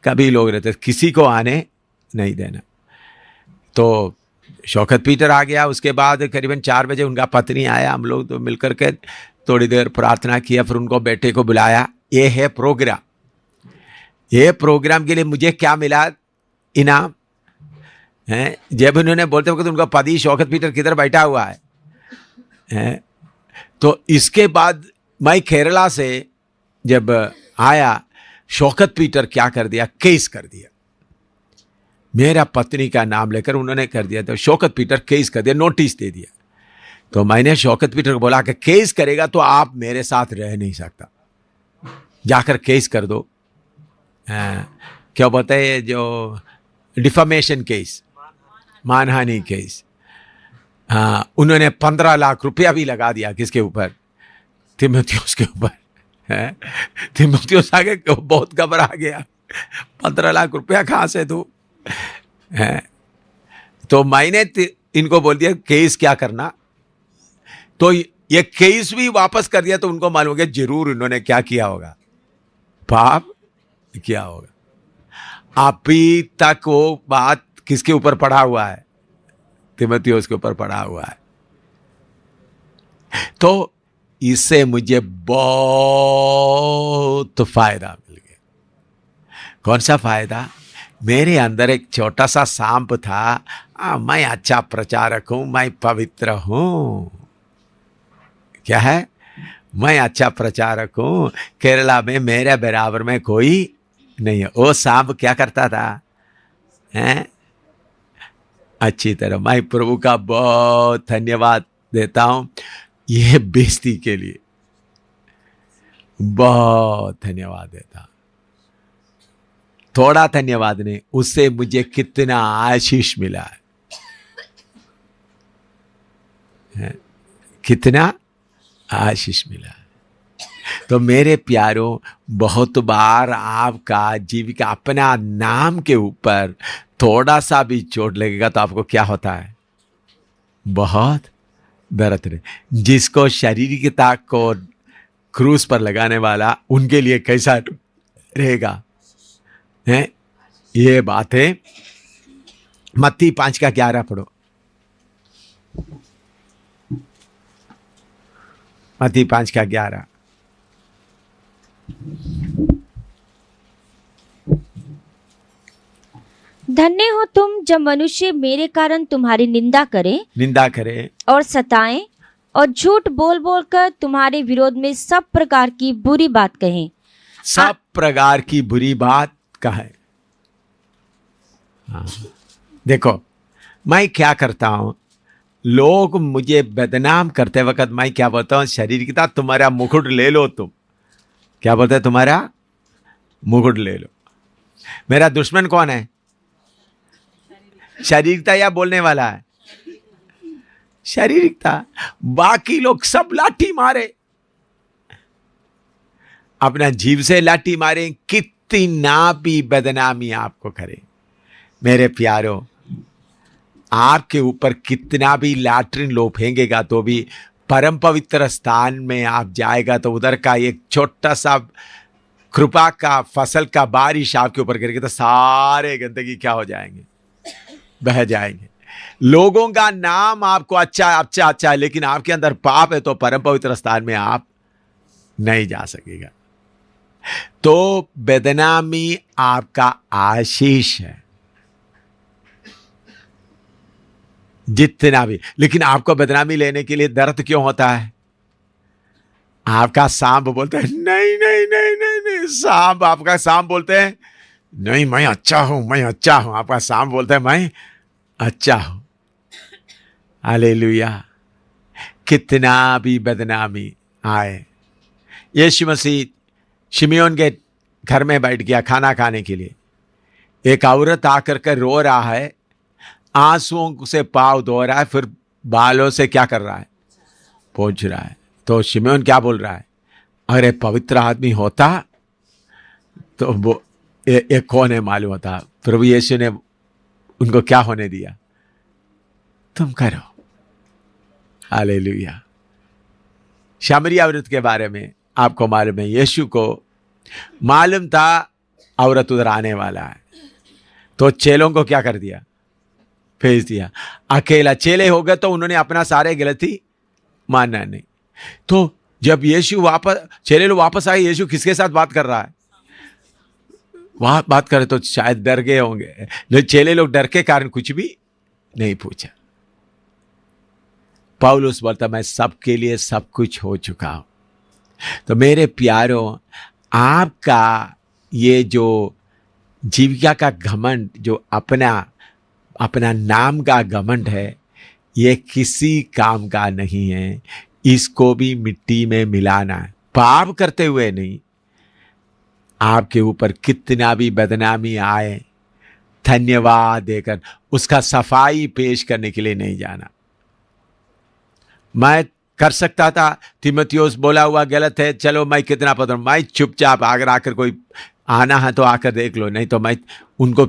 कभी लोग रहते, किसी को आने नहीं देना। तो शौकत पीटर आ गया। उसके बाद करीबन 4 बजे उनका पत्नी आया, हम लोग तो मिलकर के थोड़ी देर प्रार्थना किया, फिर उनको बेटे को बुलाया। ये है प्रोग्राम, ये प्रोग्राम के लिए मुझे क्या मिला इनाम है। जब उन्होंने बोलते वक्त उनका पति शौकत पीटर किधर बैठा हुआ है। तो इसके बाद मैं केरला से जब आया, शौकत पीटर क्या कर दिया, केस कर दिया, मेरा पत्नी का नाम लेकर उन्होंने कर दिया। तो शौकत पीटर केस कर दिया, नोटिस दे दिया। तो मैंने शौकत पीटर को बोला कि केस करेगा तो आप मेरे साथ रह नहीं सकता, जाकर केस कर दो। क्या बोलते हैं जो डिफामेशन केस, मानहानि केस। हाँ, उन्होंने 15 लाख रुपया भी लगा दिया किसके ऊपर, तीमुथियुस के ऊपर। तीमुथियुस आगे बहुत घबरा गया, 15 लाख रुपया कहाँ से दूं। तो मैंने इनको बोल दिया केस क्या करना। तो ये केस भी वापस कर दिया, तो उनको मालूम हो गया जरूर इन्होंने क्या किया होगा, पाप किया होगा। अभी तक वो बात किसके ऊपर पड़ा हुआ है, तीमुथियुस के ऊपर पड़ा हुआ है। तो इससे मुझे बहुत फायदा मिल गया। कौन सा फायदा, मेरे अंदर एक छोटा सा सांप था, मैं अच्छा प्रचारक हूं, मैं पवित्र हूं। क्या है, मैं अच्छा प्रचारक हूं, केरला में मेरे बराबर में कोई नहीं है। वो सांप क्या करता था, हैं? अच्छी तरह मैं प्रभु का बहुत धन्यवाद देता हूं, यह बेइज्जती के लिए बहुत धन्यवाद देता हूं। थोड़ा धन्यवाद नहीं, उससे मुझे कितना आशीष मिला है, कितना आशीष मिला है। तो मेरे प्यारों, बहुत बार आपका जीविका अपना नाम के ऊपर थोड़ा सा भी चोट लगेगा तो आपको क्या होता है? बहुत दर्द रहे। जिसको शारीरिकता को क्रूस पर लगाने वाला, उनके लिए कैसा रहेगा है? ये बात है। मत्ती 5:11 पढ़ो। मत्ती 5:11। धन्य हो तुम जब मनुष्य मेरे कारण तुम्हारी निंदा करे और सताएं और झूठ बोल बोल कर तुम्हारे विरोध में सब प्रकार की बुरी बात कहें। सब प्रकार की बुरी बात कहे। हाँ। देखो, मैं क्या करता हूं, लोग मुझे बदनाम करते वक्त मैं क्या बोलता हूं? शारीरिकता तुम्हारा मुकुट ले लो। तुम क्या बोलते हैं? तुम्हारा मुकुट ले लो। मेरा दुश्मन कौन है? शारीरिकता या बोलने वाला है? शारीरिकता। बाकी लोग सब लाठी मारे, अपना जीव से लाठी मारे, कितना भी बदनामी आपको करे। मेरे प्यारों, आपके ऊपर कितना भी लैट्रिन लो फेंकेगा तो भी परम पवित्र स्थान में आप जाएगा तो उधर का एक छोटा सा कृपा का फसल का बारिश आपके ऊपर गिरेगा तो सारे गंदगी क्या हो जाएंगे? बह जाएंगे। लोगों का नाम आपको अच्छा है, लेकिन आपके अंदर पाप है तो परम पवित्र स्थान में आप नहीं जा सकेगा। तो बदनामी आपका आशीष है, जितना भी। लेकिन आपको बदनामी लेने के लिए दर्द क्यों होता है? आपका सांप बोलते हैं नहीं नहीं नहीं नहीं नहीं। सांप, आपका सांप बोलते हैं नहीं मैं अच्छा हूं, मैं अच्छा हूं। आपका सांप बोलते हैं मैं अच्छा हूं। हालेलुया। कितना भी बदनामी आए, यीशु मसीह शिमयोन के घर में बैठ गया खाना खाने के लिए। एक औरत आकर के रो रहा है, आंसुओं से पाँव धो रहा है, फिर बालों से क्या कर रहा है? पोंछ रहा है। तो शिमयोन क्या बोल रहा है? अरे पवित्र आदमी होता तो वो एक कौन है मालूम होता। प्रभु यीशु ने उनको क्या होने दिया? तुम करो। हालेलुया। शामरी औरत के बारे में आपको मालूम है, यीशु को मालूम था औरत उधर आने वाला है, तो चेलों को क्या कर दिया? भेज दिया। अकेला चेले हो गए तो उन्होंने अपना सारे गलती मानना नहीं। तो जब यीशु वापस, चेले लोग वापस आए, यीशु किसके साथ बात कर रहा है? वहां बात करे तो शायद डर गए होंगे। चेले लोग डर के कारण कुछ भी नहीं पूछा। पौलुस बोलता मैं सबके लिए सब कुछ हो चुका हूं। तो मेरे प्यारों, आपका ये जो जीविका का घमंड, जो अपना नाम का घमंड है, ये किसी काम का नहीं है। इसको भी मिट्टी में मिलाना है। पाप करते हुए नहीं, आपके ऊपर कितना भी बदनामी आए, धन्यवाद देकर उसका सफाई पेश करने के लिए नहीं जाना। मैं कर सकता था, तीमुथियुस बोला हुआ गलत है, चलो मैं कितना पता, मैं चुपचाप अगर आकर कोई आना है तो आकर देख लो, नहीं तो मैं उनको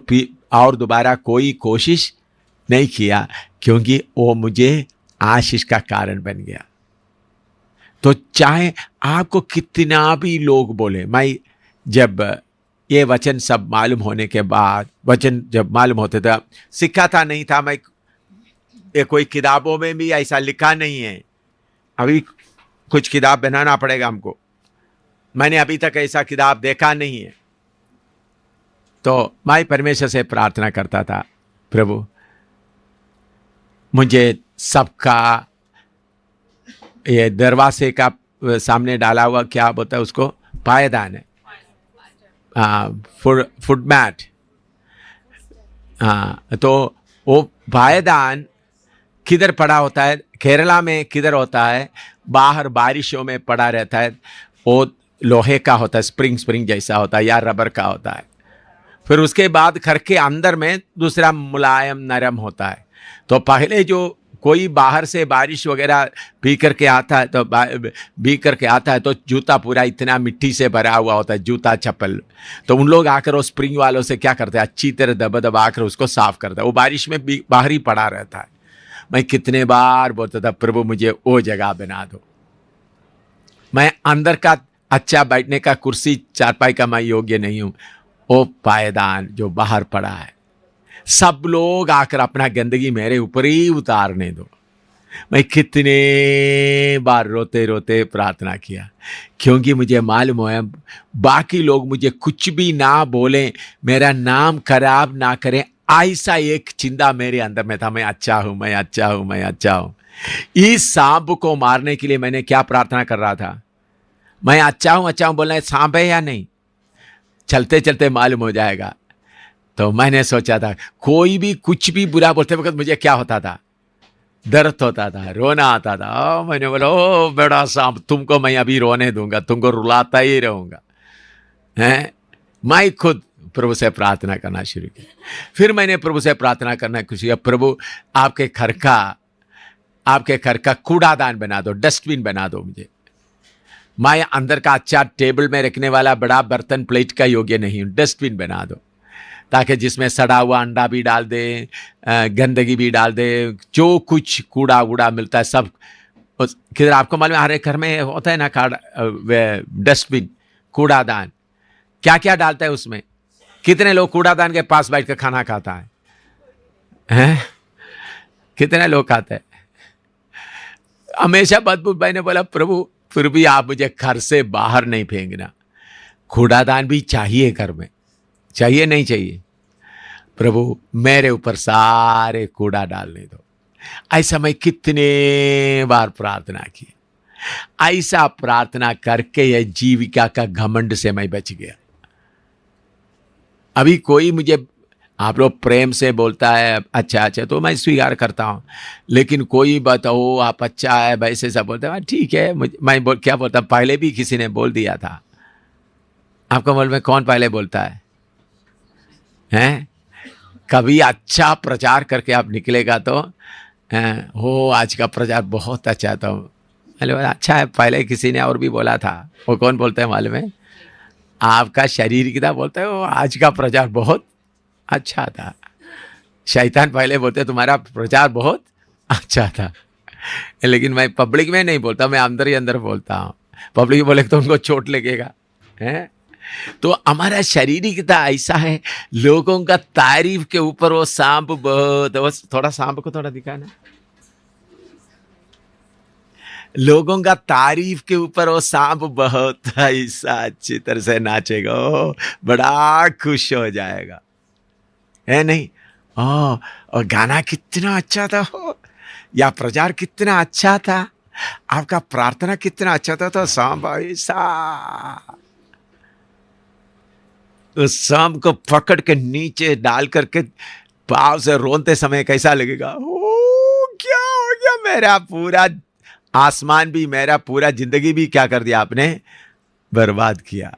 और दोबारा कोई कोशिश नहीं किया, क्योंकि वो मुझे आशीष का कारण बन गया। तो चाहे आपको कितना भी लोग बोले, मैं जब ये वचन सब मालूम होने के बाद, वचन जब मालूम होते था, सीखा था नहीं था मैं, ये कोई किताबों में भी ऐसा लिखा नहीं है। अभी कुछ किताब बनाना पड़ेगा हमको, मैंने अभी तक ऐसा किताब देखा नहीं है। तो मैं परमेश्वर से प्रार्थना करता था, प्रभु मुझे सबका ये दरवाजे का सामने डाला हुआ क्या बोलता है उसको, पायदान है, फुट मैट, तो वो पायदान किधर पड़ा होता है? केरला में किधर होता है? बाहर बारिशों में पड़ा रहता है। वो लोहे का होता है, स्प्रिंग जैसा होता है या रबर का होता है। फिर उसके बाद घर के अंदर में दूसरा मुलायम नरम होता है। तो पहले जो कोई बाहर से बारिश वगैरह पी करके आता है तो जूता पूरा इतना मिट्टी से भरा हुआ होता है, जूता चप्पल, तो उन लोग आकर वो स्प्रिंग वालों से क्या करते हैं, अच्छी तरह दबा कर उसको साफ करता है। वो बारिश में बाहर ही पड़ा रहता है। मैं कितने बार बोलता था, प्रभु मुझे वो जगह बना दो, मैं अंदर का अच्छा बैठने का कुर्सी चारपाई का मैं योग्य नहीं हूं, वो पायदान जो बाहर पड़ा है, सब लोग आकर अपना गंदगी मेरे ऊपर ही उतारने दो। मैं कितने बार रोते रोते प्रार्थना किया, क्योंकि मुझे मालूम है बाकी लोग मुझे कुछ भी ना बोलें, मेरा नाम खराब ना करें, ऐसा एक चिंता मेरे अंदर में था। मैं अच्छा हूं, मैं अच्छा हूं, मैं अच्छा हूं। इस सांप को मारने के लिए मैंने क्या प्रार्थना कर रहा था, मैं अच्छा हूं बोलना है, सांप है या नहीं चलते चलते मालूम हो जाएगा। तो मैंने सोचा था कोई भी कुछ भी बुरा बोलते वक्त मुझे क्या होता था, दर्द होता था, रोना आता था। मैंने बोला ओ बड़ा सांप, तुमको मैं अभी रोने दूंगा, तुमको रुलाता ही रहूंगा। हैं, मैं खुद प्रभु से प्रार्थना करना शुरू किया। फिर मैंने प्रभु से प्रार्थना करना शुरू किया, प्रभु आपके घर का कूड़ादान बना दो, डस्टबिन बना दो मुझे। मैं अंदर का अच्छा टेबल में रखने वाला बड़ा बर्तन प्लेट का योग्य नहीं हूं, डस्टबिन बना दो, ताकि जिसमें सड़ा हुआ अंडा भी डाल दे, गंदगी भी डाल दे, जो कुछ कूड़ा वूड़ा मिलता है सब। किधर आपको मालूम है हर एक घर में होता है ना डस्टबिन, कूड़ादान, क्या क्या डालता है उसमें। कितने लोग कूड़ादान के पास बैठ कर खाना खाता है? कितने लोग खाते हैं? हमेशा बदबू भाई ने बोला, प्रभु फिर भी आप मुझे घर से बाहर नहीं फेंकना, कूड़ादान भी चाहिए घर में, चाहिए नहीं चाहिए? प्रभु मेरे ऊपर सारे कूड़ा डालने दो। ऐसा मैं कितने बार प्रार्थना की। ऐसा प्रार्थना करके यह जीविका का घमंड से मैं बच गया। अभी कोई मुझे, आप लोग प्रेम से बोलता है अच्छा अच्छा तो मैं स्वीकार करता हूँ, लेकिन कोई बताओ आप अच्छा है वैसे सब बोलते हैं, ठीक है। मैं क्या बोलता, पहले भी किसी ने बोल दिया था। आपको मालूम है कौन पहले बोलता है? हैं? कभी अच्छा प्रचार करके आप निकलेगा तो हो आज का प्रचार बहुत अच्छा था, अच्छा है, पहले किसी ने और भी बोला था। वो कौन बोलते हैं मालूम है? आपका शरीर की था बोलता है, वो आज का प्रचार बहुत अच्छा था। शैतान पहले बोलते तुम्हारा प्रचार बहुत अच्छा था, लेकिन मैं पब्लिक में नहीं बोलता, मैं अंदर ही अंदर बोलता हूँ। पब्लिक बोले तो उनको चोट लगेगा। हैं? तो हमारा शारीरिकता ऐसा है, लोगों का तारीफ के ऊपर वो सांप बहुत, थोड़ा सांप को थोड़ा दिखाना, लोगों का तारीफ के ऊपर वो सांप बहुत ऐसा अच्छी तरह से नाचेगा, बड़ा खुश हो जाएगा, है नहीं? और गाना कितना अच्छा था, या प्रचार कितना अच्छा था, आपका प्रार्थना कितना अच्छा था, तो सांप ऐसा उस सांप को पकड़ के नीचे डाल करके पाँव से रोनते समय कैसा लगेगा? क्या हो गया? मेरा पूरा आसमान भी, मेरा पूरा जिंदगी भी क्या कर दिया आपने? बर्बाद किया।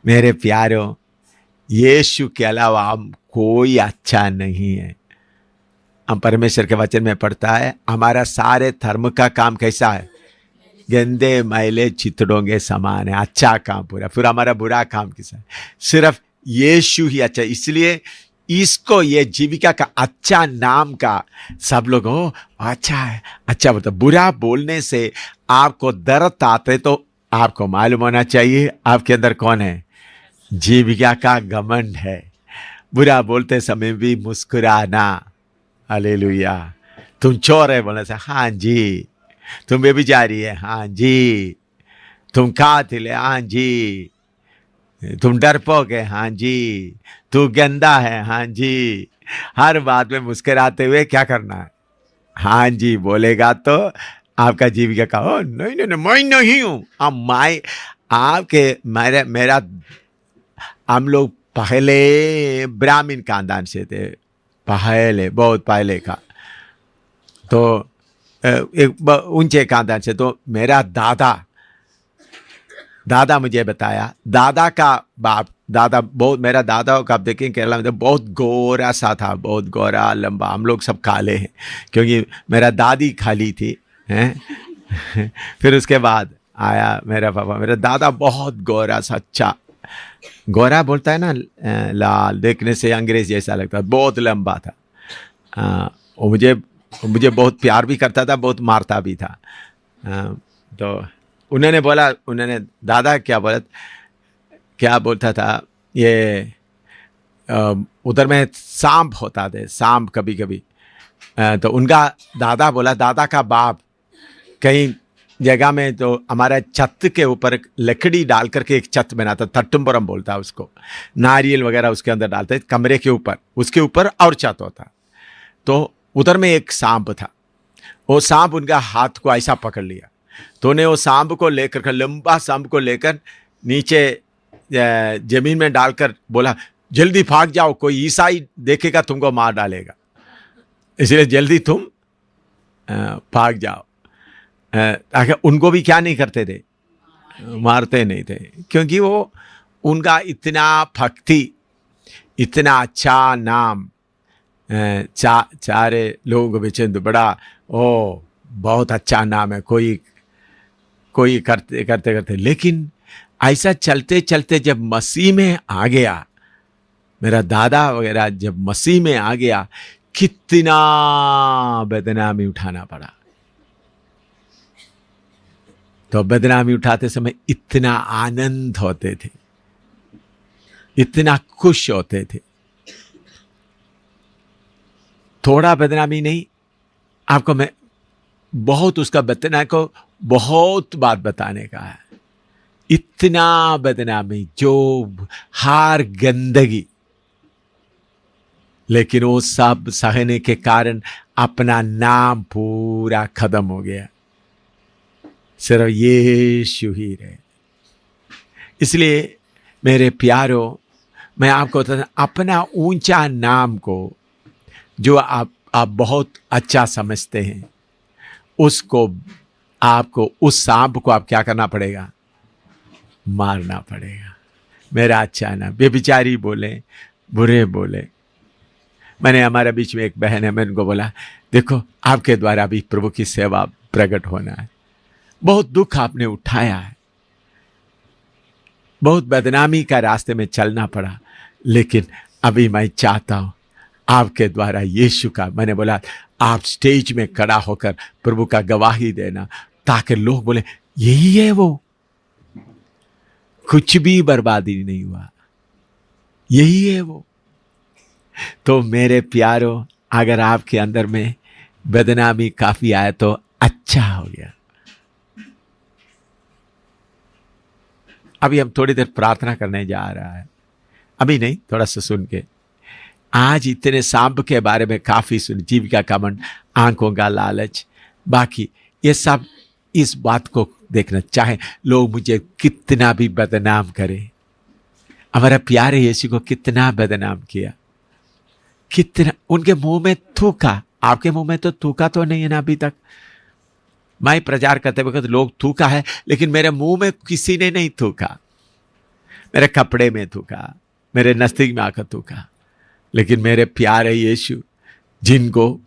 मेरे प्यारों, यीशु के अलावा हम कोई अच्छा नहीं है। हम परमेश्वर के वचन में पढ़ता है, हमारा सारे धर्म का काम कैसा है? गंदे मैले चितड़ों के समान है। अच्छा काम पूरा, फिर हमारा बुरा काम किसा है? सिर्फ यीशु ही अच्छा। इसलिए इसको, ये जीविका का अच्छा नाम का सब लोग हो अच्छा है, अच्छा बोलते। बुरा बोलने से आपको दर्द आते तो आपको मालूम होना चाहिए आपके अंदर कौन है? जीविका का घमंड है। बुरा बोलते समय भी मुस्कुराना। हालेलुया। तुम चोर है बोलने से हाँ जी, तुम व्यभिचारी है हाँ जी, तुम कातिल है हाँ जी, तुम डरपोक है हाँ जी, तू गंदा है हाँ जी। हर बात में मुस्कुराते हुए क्या करना है? हाँ जी बोलेगा तो आपका जीविका का हो। नहीं नहीं मैं नहीं हूँ। अब मैं आपके मेरा हम लोग पहले ब्राह्मण खानदान से थे, पहले बहुत पहले का, तो एक ऊंचे खानदान से। तो मेरा दादा मुझे बताया, दादा का बाप दादा बहुत, मेरा दादा को आप देखें केरला में तो बहुत गोरा सा था, बहुत गोरा लंबा। हम लोग सब काले हैं क्योंकि मेरा दादी खाली थी हैं। फिर उसके बाद आया मेरा पापा। मेरा दादा बहुत गोरा सा, अच्छा गोरा बोलता है ना, लाल, देखने से अंग्रेज जैसा लगता, बहुत लंबा था। वो मुझे बहुत प्यार भी करता था, बहुत मारता भी था। तो उन्होंने दादा क्या बोलता था, ये उधर में सांप होता थे, सांप कभी कभी। तो उनका दादा बोला, दादा का बाप कहीं जगह में तो हमारा छत के ऊपर लकड़ी डाल करके एक छत बनाता, तट्टुम्बरम बोलता है उसको, नारियल वगैरह उसके अंदर डालते कमरे के ऊपर, उसके ऊपर और छत होता। तो उधर में एक सांप था, वो सांप उनका हाथ को ऐसा पकड़ लिया, तो उन्हें वो सांप को लेकर, लंबा सांप को लेकर नीचे जमीन में डालकर बोला, जल्दी भाग जाओ, कोई ईसाई देखेगा तुमको मार डालेगा, इसलिए जल्दी तुम भाग जाओ। ताकि उनको भी क्या नहीं करते थे, मारते नहीं थे, क्योंकि वो उनका इतना भक्ति, इतना अच्छा नाम चारे लोगों के बीच बड़ा, ओ बहुत अच्छा नाम है, कोई करते। लेकिन ऐसा चलते चलते जब मसीह में आ गया, मेरा दादा वगैरह जब मसीह में आ गया, कितना बदनामी उठाना पड़ा। तो बदनामी उठाते समय इतना आनंद होते थे, इतना खुश होते थे। थोड़ा बदनामी नहीं, आपको मैं बहुत उसका बताने को बहुत बात बताने का है। इतना बदनामी, जो हार गंदगी, लेकिन वो सब सहने के कारण अपना नाम पूरा खत्म हो गया, सिर्फ यीशु ही रहे। इसलिए मेरे प्यारों, मैं आपको अपना ऊंचा नाम को जो आप बहुत अच्छा समझते हैं, उसको आपको, उस सांप को आप क्या करना पड़ेगा, मारना पड़ेगा। मेरा अच्छा नाम, बेबिचारी बोले, बुरे बोले। मैंने, हमारे बीच में एक बहन है, मैंने उनको बोला, देखो आपके द्वारा भी प्रभु की सेवा प्रकट होना है, बहुत दुख आपने उठाया है, बहुत बदनामी का रास्ते में चलना पड़ा, लेकिन अभी मैं चाहता हूं आपके द्वारा यीशु का, मैंने बोला आप स्टेज में खड़ा होकर प्रभु का गवाही देना, ताकि लोग बोले यही है वो, कुछ भी बर्बादी नहीं हुआ, यही है वो। तो मेरे प्यारों, अगर आपके अंदर में बदनामी काफी आया तो अच्छा हो गया। अभी हम थोड़ी देर प्रार्थना करने जा रहा है, अभी नहीं, थोड़ा सा सुन के। आज इतने सांप के बारे में काफी सुन, जीविका का मन, आंखों का लालच, बाकी ये सब, इस बात को देखना, चाहे लोग मुझे कितना भी बदनाम करें, हमारा प्यारे यीशु को कितना बदनाम किया, कितना उनके मुंह में थूका। आपके मुंह में तो थूका तो नहीं है ना अभी तक। मैं प्रचार करते वक्त लोग थूका है, लेकिन मेरे मुंह में किसी ने नहीं थूका, मेरे कपड़े में थूका, मेरे नजदीक में आकर थूका। लेकिन मेरे प्यारे यीशु, जिनको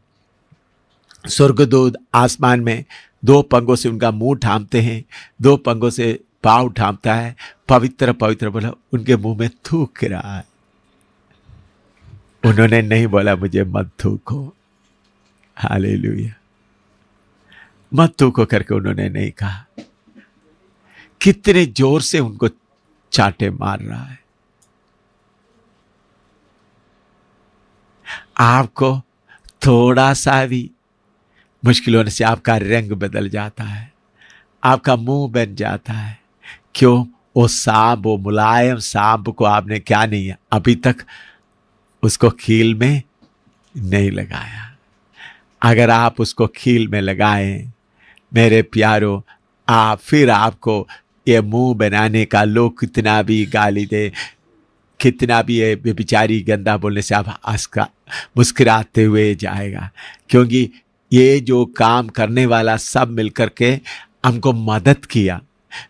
स्वर्गदूत आसमान में 2 पंगों से उनका मुंह ढांपते हैं, 2 पंगों से पाँव ढांपता है, पवित्र पवित्र बोला, उनके मुंह में थूक रहा है। उन्होंने नहीं बोला मुझे मत थूको, हालेलुया, मत थूको करके उन्होंने नहीं कहा। कितने जोर से उनको चांटे मार रहा है। आपको थोड़ा सा भी मुश्किल होने से आपका रंग बदल जाता है, आपका मुंह बन जाता है। क्यों? वो सांप, वो मुलायम सांप को आपने क्या नहीं है, अभी तक उसको कील में नहीं लगाया। अगर आप उसको कील में लगाएं, मेरे प्यारों, फिर आपको ये मुंह बनाने का, लोग कितना भी गाली दे, कितना भी ये बेचारी गंदा बोलने से आप हंसका मुस्कुराते हुए जाएगा, क्योंकि ये जो काम करने वाला सब मिलकर के हमको मदद किया।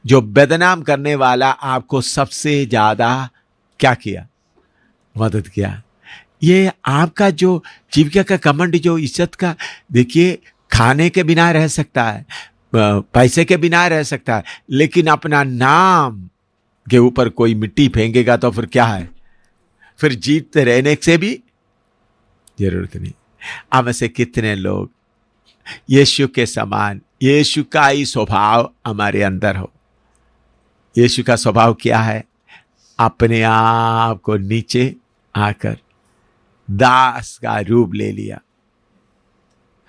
जो बदनाम करने वाला आपको सबसे ज़्यादा क्या किया? मदद किया। ये आपका जो जीविका का घमंड, जो इज्जत का, देखिए खाने के बिना रह सकता है, पैसे के बिना रह सकता है, लेकिन अपना नाम के ऊपर कोई मिट्टी फेंकेगा तो फिर क्या है? फिर जीतते रहने से भी जरूरत नहीं। अब ऐसे कितने लोग यीशु के समान, यीशु का ही स्वभाव हमारे अंदर हो। यीशु का स्वभाव क्या है? अपने आप को नीचे आकर दास का रूप ले लिया।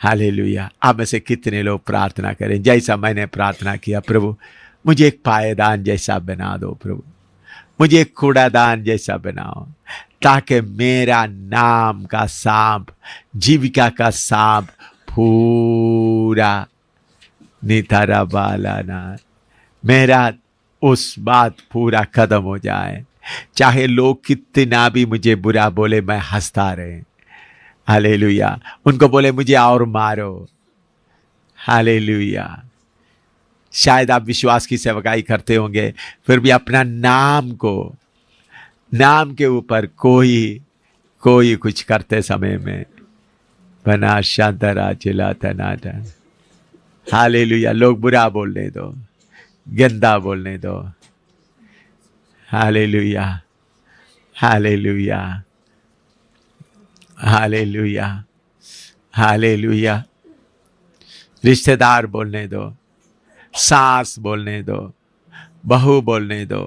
हालेलुया। अब ऐसे कितने लोग प्रार्थना करें जैसा मैंने प्रार्थना किया, प्रभु मुझे एक पायदान जैसा बना दो, प्रभु मुझे एक कूड़ादान जैसा बनाओ, ताकि मेरा नाम का सांप, जीविका का सांप पूरा नितारा बाला ना, मेरा उस बात पूरा खत्म हो जाए। चाहे लोग कितना भी मुझे बुरा बोले, मैं हंसता रहे। हालेलुया। उनको बोले मुझे और मारो। हालेलुया। शायद आप विश्वास की सेवकाई करते होंगे, फिर भी अपना नाम को, नाम के ऊपर कोई कुछ करते समय में बना शांतरा चिल्लाता नाटा। हालेलुया। लोग बुरा बोलने दो, गंदा बोलने दो। Hallelujah, hallelujah, hallelujah, hallelujah. रिश्तेदार बोलने दो, सास बोलने दो, बहू बोलने दो।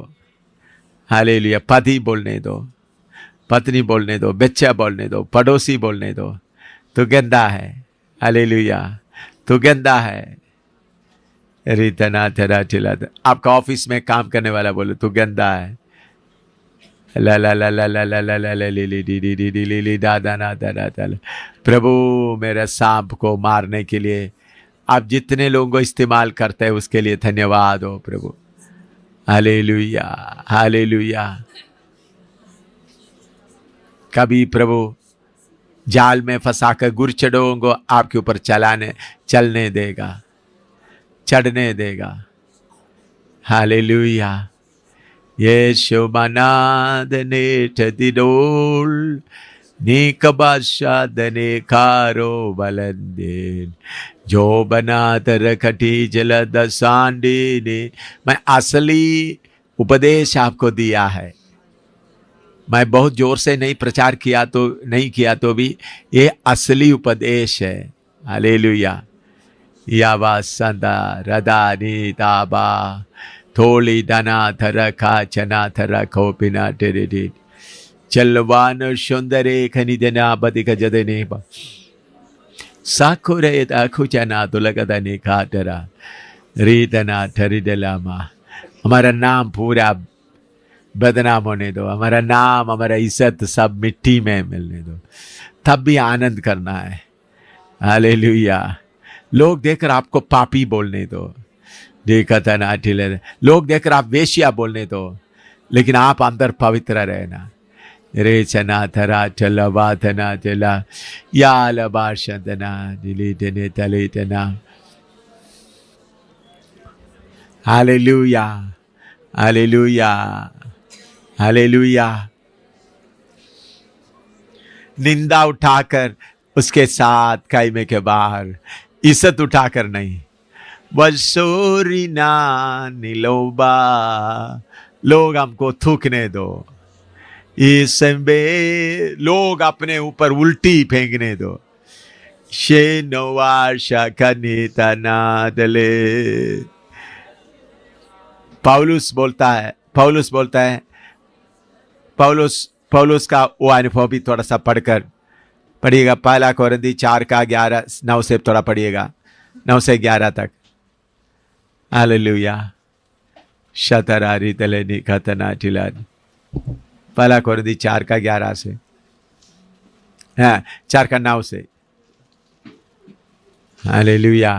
हालेलुया। पति बोलने दो, पत्नी बोलने दो, बच्चा बोलने दो, पड़ोसी बोलने दो। तू गंदा है। हालेलुया। तू गंदा है। रीतना तेरा चिल्ला। आपका ऑफिस में काम करने वाला बोले तू गंदा है। ला ला ला ला ला ला ला ला ला ली ली डी डी डी डी ली ली दादा ना दादा दादा। प्रभु मेरे सांप को मारने के लिए आप जितने लोगों को इस्तेमाल करते हैं उसके लिए धन्यवाद हो प्रभु। Hallelujah, hallelujah. कभी प्रभु जाल में फंसाकर गुरचड़ों को आपके ऊपर चलने देगा, चढ़ने देगा। हालेलुया। यीशु मनादने ठदिडोल निकबाशादने कारो बलंदेन जो बनातर कटी जलद सांडी ने। मैं असली उपदेश आपको दिया है। मैं बहुत जोर से नहीं प्रचार किया तो भी ये असली उपदेश है। हालेलुया। यावा संदा रदानी ताबा थोली दाना थरा खा चना थरा खोपिना टेरेडी चलवान सुंदरे खनिदना बदिक जदने बा साकुरे दाखुचना तुलगदने खाटरा रीदना ठरिदलामा। हमारा नाम पूरा बदनाम होने दो, हमारा नाम, हमारा इज्जत सब मिट्टी में मिलने दो, तब भी आनंद करना है। हालेलुया। लोग देखकर आपको पापी बोलने दो, देखा था ना ठिले। लोग देखकर आप वेश्या बोलने दो, लेकिन आप अंदर पवित्र रहना। रे चना थरा चला वाथना चला या लबाशना दिली तने तले तना। Hallelujah, hallelujah, hallelujah. निंदा उठाकर उसके साथ कायमे के बाहर, इज्जत उठाकर नहीं। वसोरिना नीलोबा। लोग हमको थूकने दो, इसमें लोग अपने ऊपर उल्टी फेंकने दो। शे नवाशा कनीता नादले। पौलुस बोलता है पौलुस का वो अनुभव भी थोड़ा सा पढ़िएगा। पहला कोरिन्थी 4:11-9 से थोड़ा पढ़िएगा, 9 से 11 तक। हालेलुया। शतरारी तलेनी खतना चिलानी। पहला कोरिन्थी 4:11 से, हाँ 4:9 से। हालेलुया।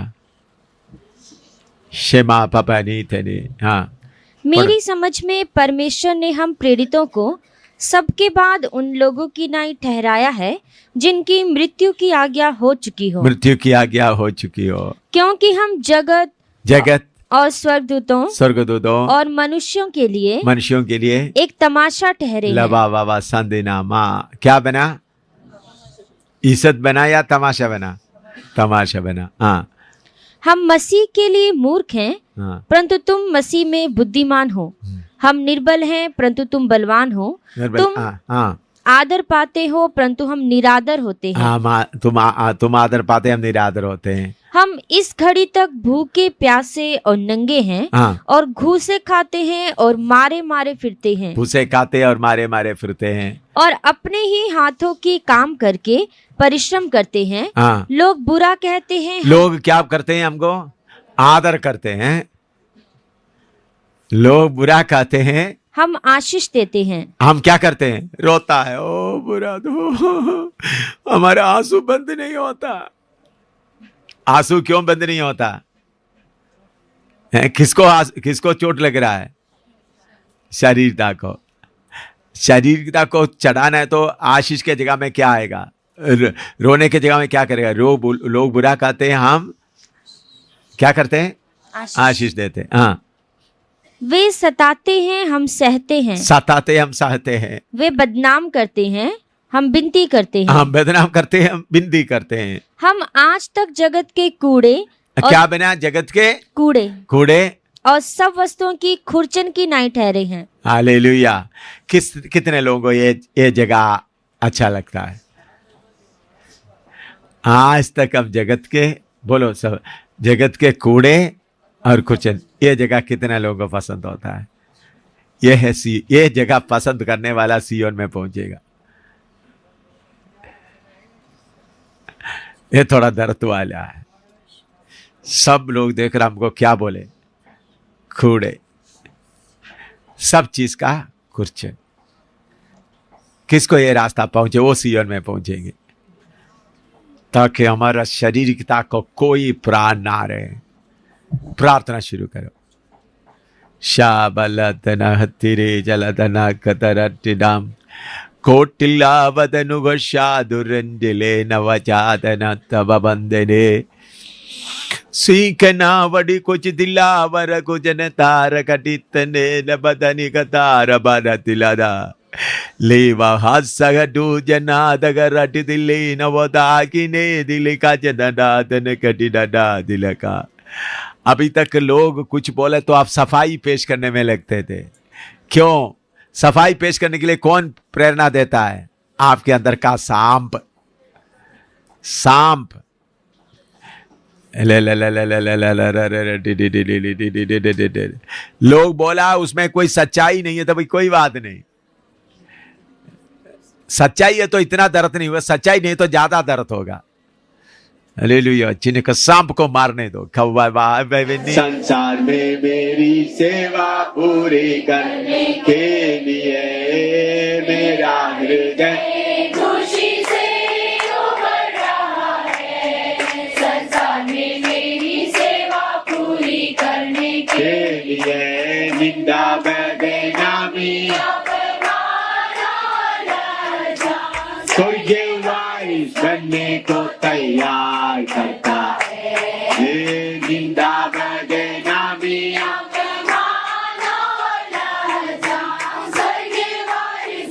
शेमा पापा नहीं थे। हाँ, मेरी समझ में परमेश्वर ने हम प्रेरितों को सबके बाद उन लोगों की नाई ठहराया है जिनकी मृत्यु की आज्ञा हो चुकी हो। मृत्यु की आज्ञा हो चुकी हो, क्योंकि हम जगत और स्वर्गदूतों और मनुष्यों के लिए एक तमाशा ठहरे हैं। लबा बाबा संदिनामा क्या बना? इज्जत बना या तमाशा बना? तमाशा बना। हाँ हम मसीह के लिए मूर्ख हैं, हाँ परंतु तुम मसीह में बुद्धिमान हो। हम निर्बल हैं, परंतु तुम बलवान हो। तुम हाँ आदर पाते हो, परंतु हम निरादर होते हैं। हाँ तुम आदर पाते, हम निरादर होते हैं। हम इस घड़ी तक भूखे प्यासे और नंगे हैं, हाँ और घूसे खाते हैं और मारे मारे फिरते हैं, भूसे खाते और मारे मारे फिरते हैं, और अपने ही हाथों की काम करके परिश्रम करते हैं। हाँ लोग बुरा कहते हैं, लोग क्या करते हैं? हमको आदर करते हैं। लोग बुरा कहते हैं, हम आशीष देते हैं। हम क्या करते हैं? रोता है, ओ बुरा दो, हमारा आंसू बंद नहीं होता। आंसू क्यों बंद नहीं होता है? किसको चोट लग रहा है? शरीरता को। शरीरता को चढ़ाना है तो आशीष के जगह में क्या आएगा? रोने के जगह में क्या करेगा? लोग बुरा कहते हैं, हम क्या करते हैं? आशीष देते हैं। हाँ वे सताते हैं, हम सहते हैं। सताते हम सहते हैं। वे बदनाम करते हैं, हम विनती करते हैं। हम बदनाम करते हैं, हम विनती करते हैं। हम आज तक जगत के कूड़े क्या बना? जगत के कूड़े और सब वस्तुओं की खुरचन की नाई ठहरे हैं। हालेलुया। कितने लोगों को ये जगह अच्छा लगता है? आज तक हम जगत के, बोलो सब, जगत के कूड़े और खुरचन, ये जगह कितने लोगों को पसंद होता है? ये जगह पसंद करने वाला सियोन में पहुंचेगा। ये थोड़ा दर्द वाला है। सब लोग देख रहे हमको क्या बोले? कूड़े, सब चीज का खुरचन। किसको ये रास्ता पहुंचे? वो सियोन में पहुंचेंगे, ताकि हमारा शारीरिकता को कोई प्राण ना रहे। प्रार्थना शुरू करो। शाबलतन हत्तिरे जलतन कतरट्टिडाम कोटिल्लावदनुगशादुरंजिले नवजातन तव बंदने सीकनावड़ी कुछ दिलावर कुजन तार कटितने नबदनि कतार बरतिलदा लेवा हासगडू जनादगरटि दिले नवदाकिने दिलिका जनदातन कटिडा दिलका। अभी तक लोग कुछ बोले तो आप सफाई पेश करने में लगते थे। क्यों? सफाई पेश करने के लिए कौन प्रेरणा देता है? आपके अंदर का सांप। लोग बोला उसमें कोई सच्चाई नहीं है, तो भाई कोई बात नहीं। सच्चाई है तो इतना दर्द नहीं हुआ, सच्चाई नहीं तो ज्यादा दर्द होगा। हालेलुया। जिनका सांप को मारने दो। संसार में मेरी सेवा पूरी करने के लिए मेरा हृदय खुशी से उमड़ रहा है। संसार में मेरी सेवा पूरी करने के लिए निंदा बदनामी बनने को तैयार करता है। निंदा बदनामी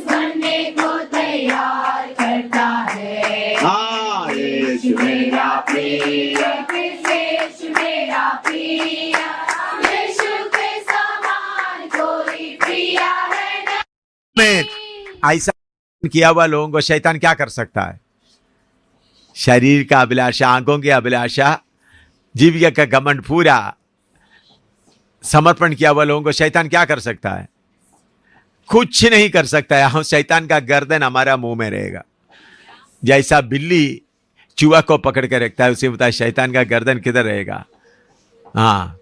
बनने को तैयार करता है। हाँ यीशु मेरा प्रिय, यीशु मेरा प्रिय, यीशु के समान कोई प्रिय है नहीं। ऐसा किया हुआ लोगों को शैतान क्या कर सकता है? शरीर का अभिलाषा, आंखों की अभिलाषा, जीविका का घमंड, पूरा समर्पण किया हुआ लोगों को शैतान क्या कर सकता है? कुछ नहीं कर सकता है। हम शैतान का गर्दन हमारा मुंह में रहेगा। जैसा बिल्ली चूहा को पकड़ के रखता है, उसे बताया शैतान का गर्दन किधर रहेगा? हाँ,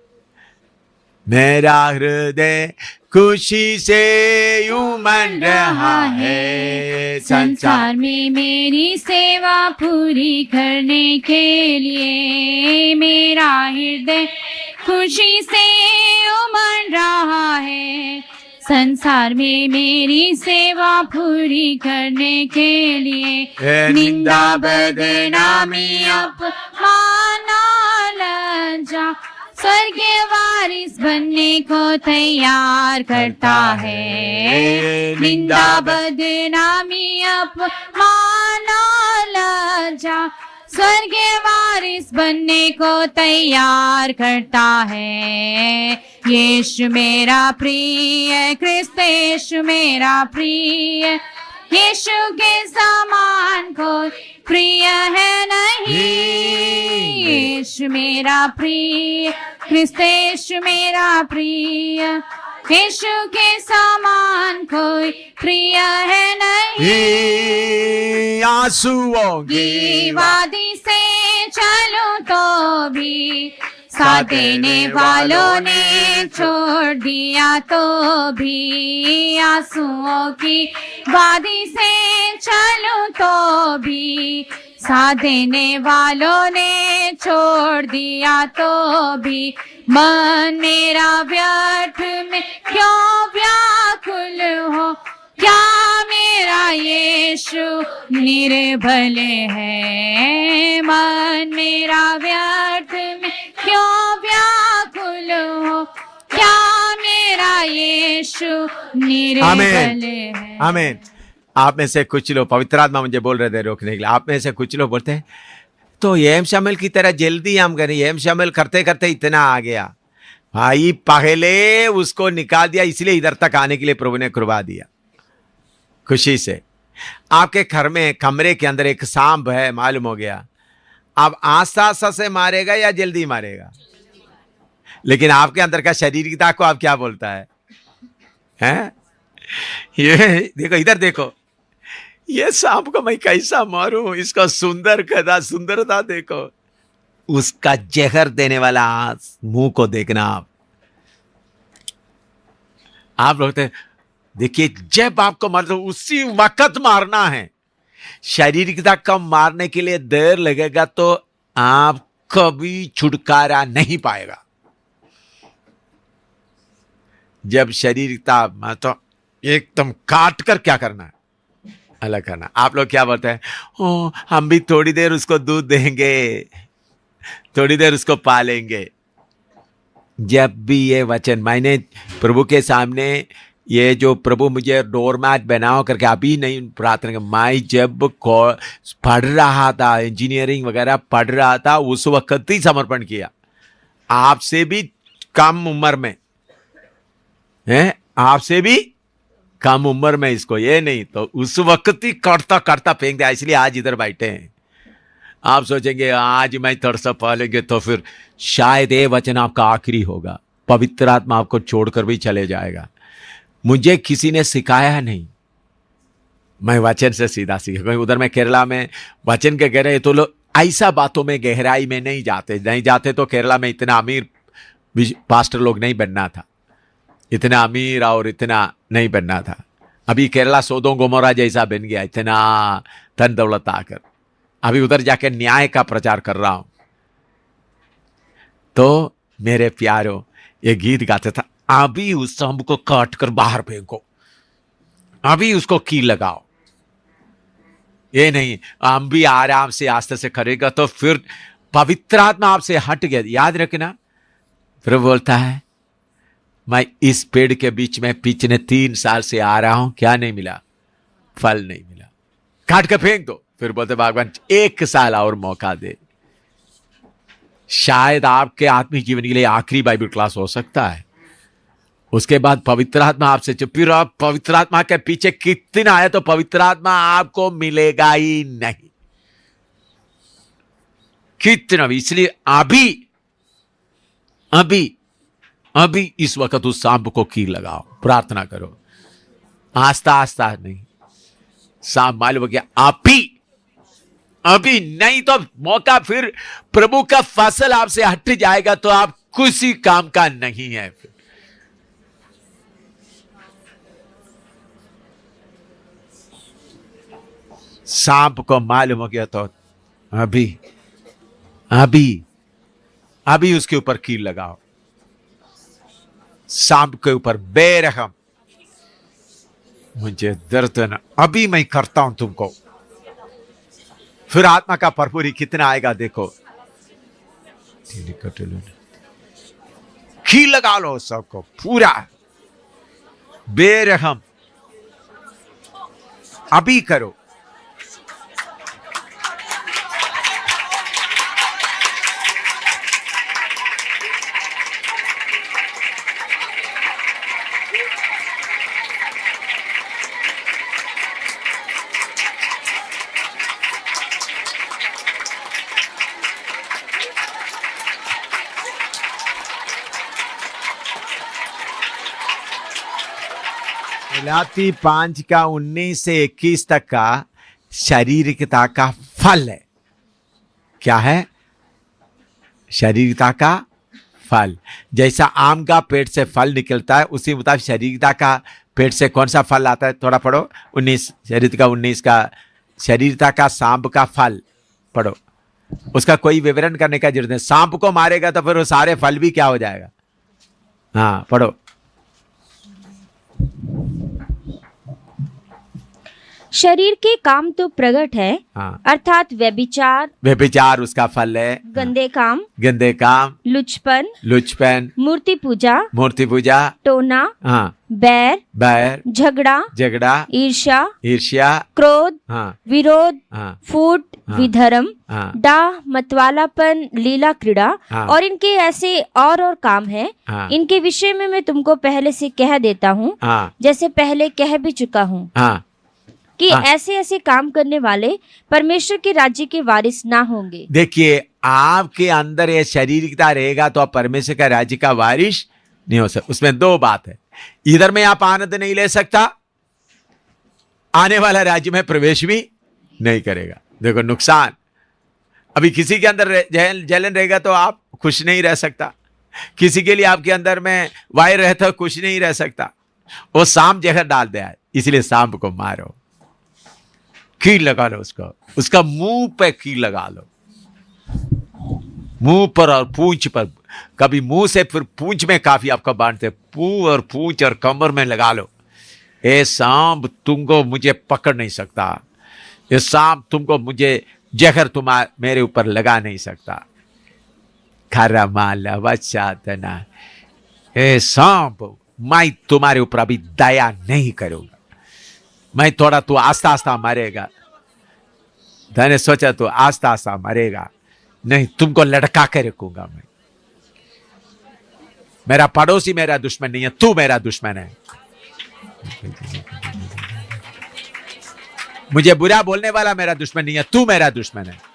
मेरा हृदय खुशी से उमड़ रहा है। संसार में मेरी सेवा पूरी करने के लिए मेरा हृदय खुशी से उमड़ रहा है। संसार में मेरी सेवा पूरी करने के लिए निंदा बदनामी अपमान लज्जा स्वर्गीय वारिस बनने को तैयार करता है। निंदा बदनामी अपमान लज्जा स्वर्गीय वारिस बनने को तैयार करता है। यीशु मेरा प्रिय, क्रिस्त यीशु मेरा प्रिय, यीशु के समान कोई प्रिय है नहीं। यीशु मेरा प्रिय, क्रिस्त यीशु मेरा प्रिय, यीशु के समान कोई प्रिय है नहीं। आंसुओं की वादी से चलूं तो भी, साथ देने वालों ने छोड़ दिया तो भी। आंसुओं की वादी से चलूं तो भी, साथ देने वालों ने छोड़ दिया तो भी। मन मेरा व्यर्थ में क्यों व्याकुल हो, क्या मेरा यीशु निर्बल है। मन मेरा व्यर्थ में क्यों व्याकुल हो, क्या मेरा यीशु निर्बल है। आमीन। आप में से कुछ लोग, पवित्र आत्मा मुझे बोल रहे थे रोकने के लिए, आप में से कुछ लोग बोलते हैं तो एम शामिल की तरह जल्दी हम करें, एम शामिल करते करते इतना आ गया भाई, पहले उसको निकाल दिया इसलिए इधर तक आने के लिए प्रभु ने कृपा दिया। खुशी से आपके घर में कमरे के अंदर एक सांप है मालूम हो गया, अब आस्ता आस्ता से मारेगा या जल्दी मारेगा? लेकिन आपके अंदर का शरीरिकता को आप क्या बोलता है, हैं? ये देखो, इधर देखो, ये सांप को मैं कैसा मारूं, इसका सुंदरता देखो, उसका जहर देने वाला मुंह को देखना। आप लोग देखिए, जब आपको मारना उसी वक्त मारना है। शारीरिकता को मारने के लिए देर लगेगा तो आप कभी छुटकारा नहीं पाएगा। जब शारीरिकता तो एकदम काट कर क्या करना है, अलग करना। आप लोग क्या बोलते हैं, ओ हम भी थोड़ी देर उसको दूध देंगे, थोड़ी देर उसको पालेंगे। जब भी ये वचन मैंने प्रभु के सामने, ये जो प्रभु मुझे डोरमैट बनाओ करके अभी नहीं प्रार्थना कर, मैं जब पढ़ रहा था, इंजीनियरिंग वगैरह पढ़ रहा था, उस वक्त ही समर्पण किया। आपसे भी कम उम्र में है, आपसे भी कम उम्र में इसको, ये नहीं तो उस वक्त ही करता फेंक दिया, इसलिए आज इधर बैठे हैं। आप सोचेंगे आज मैं थोड़ा सा पालेंगे तो फिर शायद ये वचन आपका आखिरी होगा, पवित्र आत्मा आपको छोड़कर भी चले जाएगा। मुझे किसी ने सिखाया नहीं, मैं वचन से सीधा सीखा। उधर मैं केरला में वचन के कह रहे तो लोग ऐसा बातों में गहराई में नहीं जाते तो केरला में इतना अमीर पास्टर लोग नहीं बनना था, इतना अमीर और इतना नहीं बनना था। अभी केरला सोदोम गोमोरा जैसा बन गया, इतना धन दौलत आकर। अभी उधर जाकर न्याय का प्रचार कर रहा हूं। तो मेरे प्यारों, ये गीत गाते था, अभी उस सांप को काट कर बाहर फेंको, अभी उसको कील लगाओ। ये नहीं, हम भी आराम से आस्ते से करेगा तो फिर पवित्र आत्मा आपसे हट गया। याद रखना, फिर बोलता है मैं इस पेड़ के बीच में पिछले 3 साल से आ रहा हूं, क्या नहीं मिला? फल नहीं मिला, काट कर फेंक दो। फिर बोलते भगवान 1 साल और मौका दे। शायद आपके आत्मिक जीवन के लिए आखिरी बाइबल क्लास हो सकता है। उसके बाद पवित्र आत्मा आपसे, फिर आप पवित्र आत्मा के पीछे कितना आए तो पवित्र आत्मा आपको मिलेगा ही नहीं, कितना भी। इसलिए अभी इस वक्त उस सांप को कील लगाओ, प्रार्थना करो, आस्ता नहीं। सांप मालूम हो गया, अभी नहीं तो मौका फिर प्रभु का फसल आपसे हट जाएगा तो आप किसी काम का नहीं है। फिर सांप को मालूम हो गया तो अभी उसके ऊपर कील लगाओ। सांप के ऊपर बेरहम, मुझे दर्द न, अभी मैं करता हूं तुमको। फिर आत्मा का भरपूरी कितना आएगा देखो। की लगा लो सबको पूरा बेरहम, अभी करो। गलाती 5 का 19 से 21 तक का शारीरिकता का फल है। क्या है? शारीरिकता का फल। जैसा आम का पेट से फल निकलता है, उसी मुताबिक शारीरिकता का पेट से कौन सा फल आता है? थोड़ा पढ़ो। 19 शारीरिकता 19 का शारीरिकता का सांप का फल पढ़ो। उसका कोई विवरण करने का जरूरत नहीं। सांप को मारेगा तो फिर वो सारे फल भी क्या हो जाएगा? हाँ पढ़ो। शरीर के काम तो प्रकट है, हाँ। अर्थात व्यभिचार, व्यभिचार उसका फल है। गंदे काम, गंदे काम, लुचपन, लुचपन, मूर्ति पूजा, मूर्ति पूजा, टोना, हाँ, बैर, बैर, झगड़ा, झगड़ा, ईर्ष्या, ईर्ष्या, क्रोध, हाँ, विरोध, हाँ, फूट, हाँ, विधर्म, हाँ, डाह, मतवालापन, लीला क्रीड़ा हाँ, और इनके ऐसे और काम हैं। हाँ, इनके विषय में मैं तुमको पहले से कह देता हूँ, हाँ, जैसे पहले कह भी चुका हूँ हाँ, कि हाँ। ऐसे ऐसे काम करने वाले परमेश्वर के राज्य के वारिस ना होंगे। देखिए, आपके अंदर ये शारीरिकता रहेगा तो आप परमेश्वर का राज्य का वारिस नहीं हो सकता। उसमें दो बात है, इधर में आप आनंद नहीं ले सकता, आने वाला राज्य में प्रवेश भी नहीं करेगा। देखो नुकसान। अभी किसी के अंदर जलन रहेगा तो आप खुश नहीं रह सकता, किसी के लिए आपके अंदर में वायर रहता है खुश नहीं रह सकता। वो सांप जहर डाल दिया, इसलिए सांप को मारो, कील लगा लो उसको, उसका मुंह पे कील लगा लो, मुंह पर और पूंछ पर। कभी मुंह से फिर पूंछ में काफी आपको बांटते, मुंह और पूंछ और कमर में लगा लो। ए सांप तुमको मुझे पकड़ नहीं सकता, ये सांप तुमको मुझे जहर तुम्हारे मेरे ऊपर लगा नहीं सकता। खरा माला वचातना, ए सांप मैं तुम्हारे ऊपर अभी दया नहीं करूंगा, मैं थोड़ा तू आस्ता आस्ता मरेगा। मैंने सोचा तू आस्ता आस्ता मरेगा, नहीं तुमको लटका के रखूंगा मैं। मेरा पड़ोसी मेरा दुश्मन नहीं है, तू मेरा दुश्मन है। मुझे बुरा बोलने वाला मेरा दुश्मन नहीं है, तू मेरा दुश्मन है।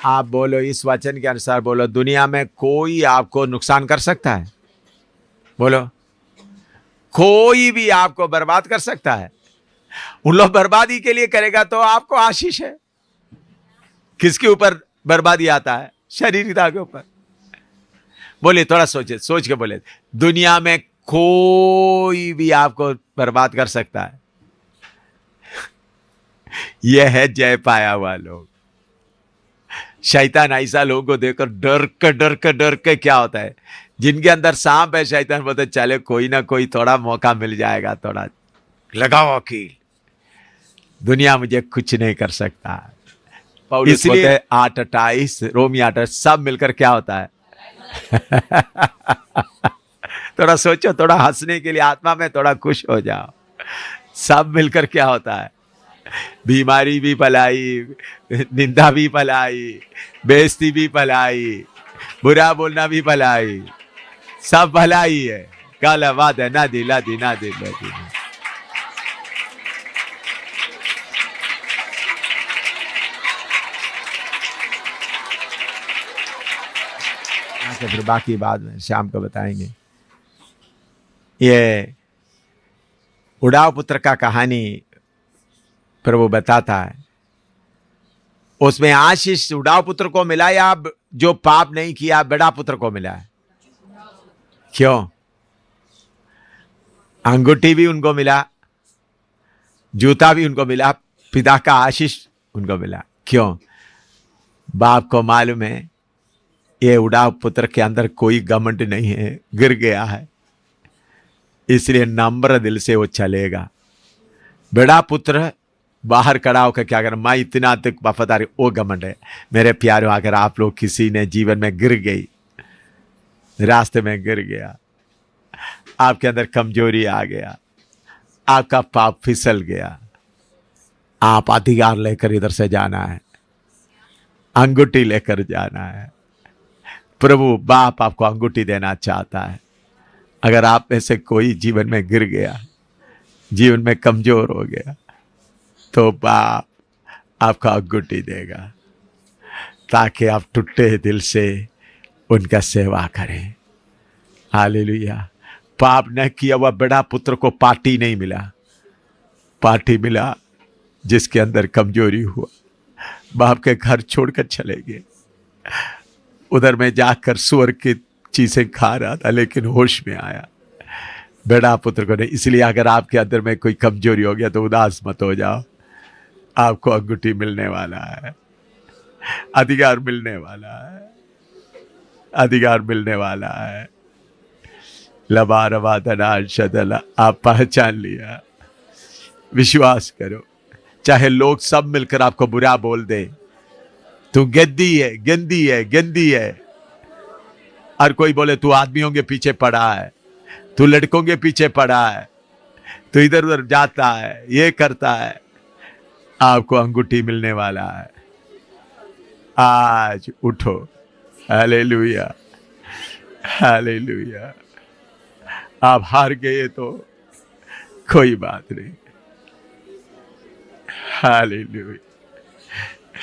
आप बोलो, इस वचन के अनुसार बोलो, दुनिया में कोई आपको नुकसान कर सकता है? बोलो, कोई भी आपको बर्बाद कर सकता है? उन लोग बर्बादी के लिए करेगा तो आपको आशीष है। किसके ऊपर बर्बादी आता है? शरीरता के ऊपर। बोले, थोड़ा सोचे, सोच के बोले, दुनिया में कोई भी आपको बर्बाद कर सकता है? यह है जय पाया हुआ लोग। शैतान ऐसा लोगों को देखकर डर के क्या होता है, जिनके अंदर सांप है, शैतान बोलते चले कोई ना कोई थोड़ा मौका मिल जाएगा, थोड़ा लगाओ कील, दुनिया मुझे कुछ नहीं कर सकता। इसलिए 8:28 रोमी 8 सब मिलकर क्या होता है? थोड़ा सोचो, थोड़ा हंसने के लिए आत्मा में थोड़ा खुश हो जाओ। सब मिलकर क्या होता है? बीमारी भी पलाई, निंदा भी पलाई, बेइज्जती भी पलाई, बुरा बोलना भी भलाई, सब भलाई है। काला वाद है, ना दिला दी ना दिल दी। फिर बाकी बाद में शाम को बताएंगे। ये उड़ाव पुत्र का कहानी प्रभु बताता है, उसमें आशीष उड़ाव पुत्र को मिला या जो पाप नहीं किया बड़ा पुत्र को मिला है? क्यों? अंगूठी भी उनको मिला, जूता भी उनको मिला, पिता का आशीष उनको मिला। क्यों? बाप को मालूम है ये उड़ाव पुत्र के अंदर कोई घमंड नहीं है, गिर गया है, इसलिए नम्र दिल से वो चलेगा। बड़ा पुत्र बाहर खड़ा होकर क्या कर, मैं इतना तक वफादारी, वो घमंड है। मेरे प्यारों, अगर आप लोग किसी ने जीवन में गिर गई, रास्ते में गिर गया, आपके अंदर कमजोरी आ गया, आपका पाप फिसल गया, आप अधिकार लेकर इधर से जाना है, अंगूठी लेकर जाना है। प्रभु बाप आपको अंगूठी देना चाहता है। अगर आप में से कोई जीवन में गिर गया, जीवन में कमजोर हो गया, तो बाप आपका अंगूठी देगा, ताकि आप टूटे दिल से उनका सेवा करें। हालेलुया। पाप न किया हुआ बड़ा पुत्र को पार्टी नहीं मिला, पार्टी मिला जिसके अंदर कमजोरी हुआ। बाप के घर छोड़कर चले गए, उधर में जाकर सुअर की चीजें खा रहा था, लेकिन होश में आया बड़ा पुत्र को नहीं। इसलिए अगर आपके अंदर में कोई कमजोरी हो गया तो उदास मत हो जाओ, आपको अंगूठी मिलने वाला है, अधिकार मिलने वाला है, अधिकार मिलने वाला है। लबा रबा दना शदला, आप पहचान लिया, विश्वास करो। चाहे लोग सब मिलकर आपको बुरा बोल दे, तू गंदी है, गंदी है, गंदी है, और कोई बोले तू आदमियों के पीछे पड़ा है, तू लड़कों के पीछे पड़ा है, तू इधर उधर जाता है, ये करता है, आपको अंगूठी मिलने वाला है। आज उठो। Hallelujah, hallelujah. आप हार गए तो कोई बात नहीं। Hallelujah,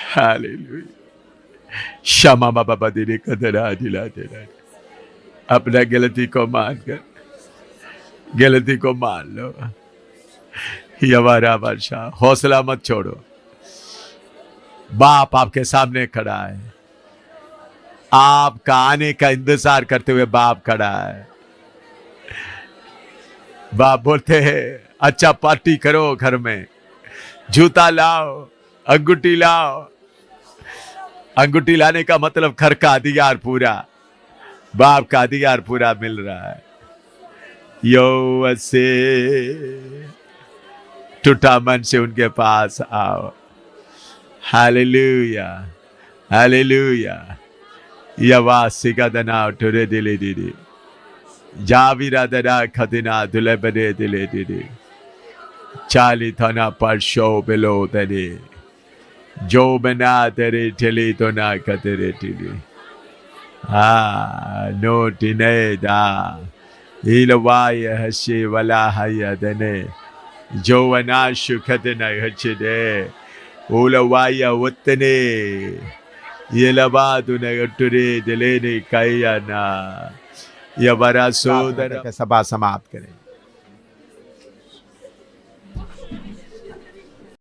hallelujah. क्षमा बाबा देने कदरा दिला देना। अपना गलती को मान कर, गलती को मान लो। हमारा बादशाह, हौसला मत छोड़ो। बाप आपके सामने खड़ा है, आपका आने का इंतजार करते हुए बाप खड़ा है। बाप बोलते हैं अच्छा पार्टी करो, घर में जूता लाओ, अंगूठी लाओ। अंगूठी लाने का मतलब घर का अधिकार पूरा, बाप का अधिकार पूरा मिल रहा है। यो से टूटा मन से उनके पास आओ। Hallelujah, hallelujah. यवासी का दना टुरे दिले दीदी, जाविरा दना खदिना दुले बने दिले दीदी, चाली थना पर शो बेलो दने, जो बना तेरे ठेली तो ना कतेरे ठेली। हाँ नो टिने दा इलवाय हसी वाला है दने, जो वना शुखत न हचदे उलवाय वतने ये लबा दुने अटुरे दिले ने काया ना। यह बड़ा सोदर सभा समाप्त करें।